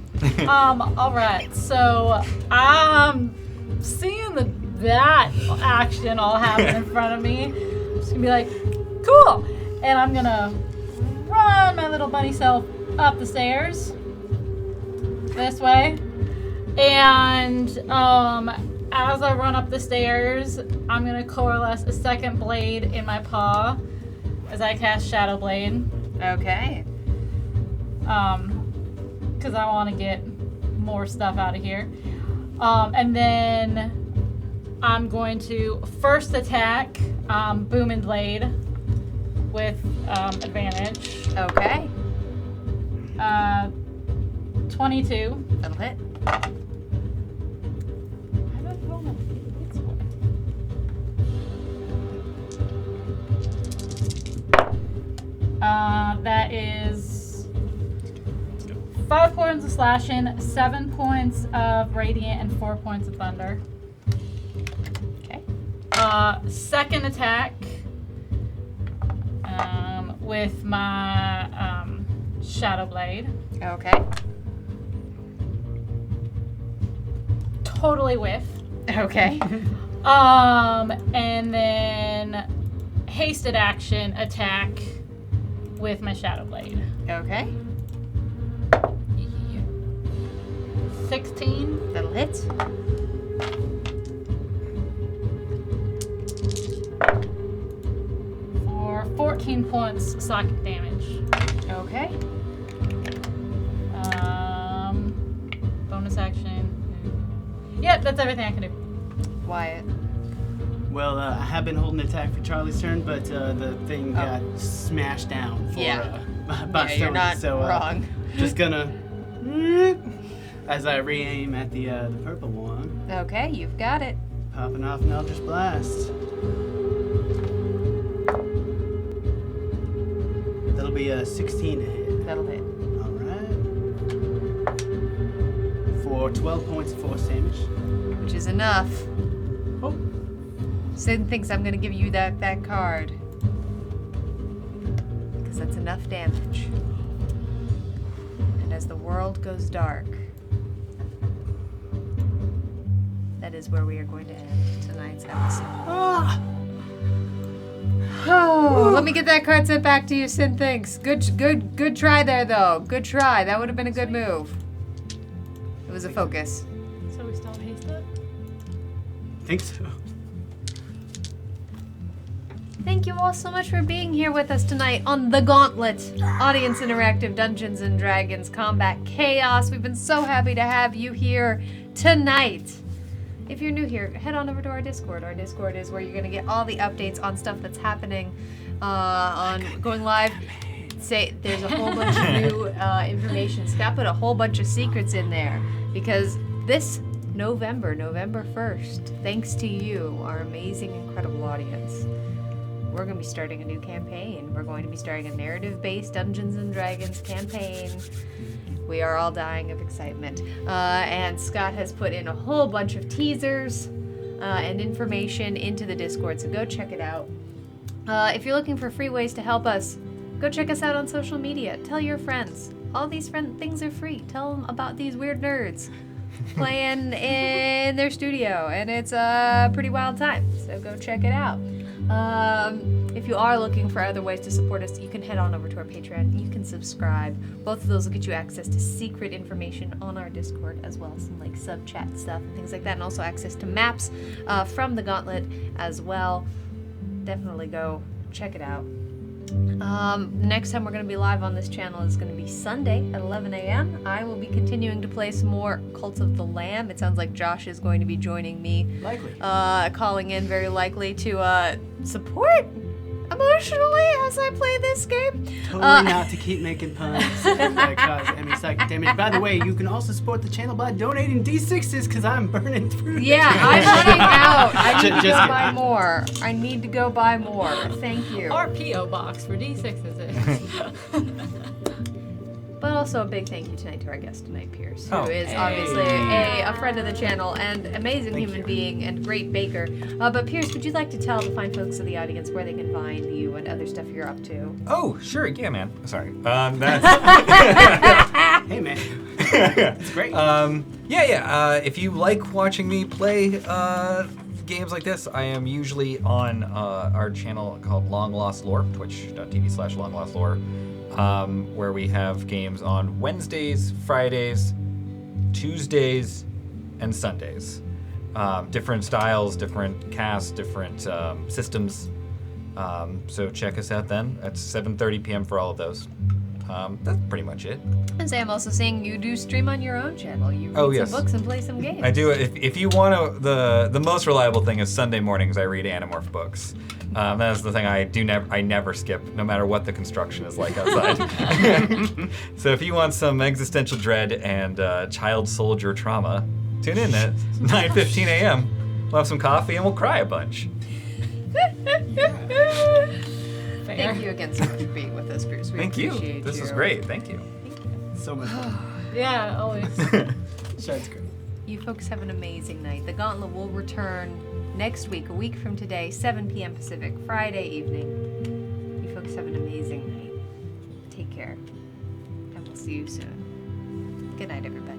Alright, so I'm seeing that action all happen in front of me. I'm just gonna be like, cool! And I'm gonna run my little bunny self up the stairs. This way. And as I run up the stairs, I'm gonna coalesce a second blade in my paw as I cast Shadow Blade. Okay. Because I want to get more stuff out of here. And then I'm going to first attack Boom and Blade with advantage. Okay. 22. That'll hit. I don't know. It's that is 5 points of slashing, 7 points of radiant, and 4 points of thunder. Okay. Second attack with my Shadow Blade. Okay. Totally whiff. Okay. And then hasted action attack with my Shadow Blade. Okay. 16. That'll hit. For 14 points psychic damage. Okay. Bonus action. Yep, that's everything I can do. Wyatt. Well, I have been holding attack for Charlie's turn, but the thing got smashed down for, Yeah. by Yeah, Stony, you're not so, wrong. Just gonna as I re-aim at the purple one, Okay, you've got it. popping off an Eldritch Blast. That'll be a 16 to hit. That'll hit. All right. For 12 points of force damage. Which is enough. Oh. Sin thinks I'm gonna give you that card. Because that's enough damage. And as the world goes dark, that is where we are going to end tonight's episode. Oh, let me get that card sent back to you, Sin thinks. Good try there, though. Good try. That would have been a good move. It was a focus. So we still haste it? I think so. Thank you all so much for being here with us tonight on The Gauntlet, Audience Interactive Dungeons & Dragons Combat Chaos. We've been so happy to have you here tonight. If you're new here, head on over to our Discord. Our Discord is where you're going to get all the updates on stuff that's happening on going live. Say there's a whole bunch of new information. Scott put a whole bunch of secrets in there because this November 1st, thanks to you, our amazing, incredible audience, we're going to be starting a new campaign. We're going to be starting a narrative-based Dungeons & Dragons campaign. We are all dying of excitement. And Scott has put in a whole bunch of teasers and information into the Discord, so go check it out. If you're looking for free ways to help us, go check us out on social media. Tell your friends. All these things are free. Tell them about these weird nerds playing in their studio, and it's a pretty wild time, so go check it out. If you are looking for other ways to support us, you can head on over to our Patreon. You can subscribe. Both of those will get you access to secret information on our Discord, as well as some like sub chat stuff and things like that, and also access to maps from the Gauntlet as well. Definitely go check it out. Next time we're going to be live on this channel is going to be Sunday at 11 a.m. I will be continuing to play some more Cult of the Lamb. It sounds like Josh is going to be joining me. Likely. Calling in very likely to support emotionally as I play this game. Totally not to keep making puns that cause any psychic damage. By the way, you can also support the channel by donating D6s because I'm burning through. Yeah, I'm running out. I need to Just go kidding. buy more. I need to go buy more. Thank you. Our P.O. box for D6s is. But also a big thank you tonight to our guest tonight, Pierce, who Oh. is obviously a friend of the channel and amazing human being and great baker. But Pierce, would you like to tell the fine folks of the audience where they can find you and other stuff you're up to? Oh, sure. Yeah, man. Sorry. That's. Hey, man. It's great. If you like watching me play games like this, I am usually on our channel called Long Lost Lore, twitch.tv/Long Lost Lore, where we have games on Wednesdays, Fridays, Tuesdays, and Sundays. Different styles, different casts, different systems. So check us out then. It's 7:30 p.m. for all of those. That's pretty much it. And say I'm also seeing you do stream on your own channel. You read Oh, some yes. books and play some games. I do. If you want to, the most reliable thing is Sunday mornings. I read Animorph books. That is the thing I never skip, no matter what the construction is like outside. So if you want some existential dread and child soldier trauma, tune in at 9:15 a.m. We'll have some coffee and we'll cry a bunch. Fair. Thank you again so much for being with us, Bruce. We Thank you. appreciate This was great. Thank you. So much fun. Yeah, always. Shad's great. You folks have an amazing night. The Gauntlet will return next week, a week from today, 7 p.m. Pacific, Friday evening. You folks have an amazing night. Take care. And we'll see you soon. Good night, everybody.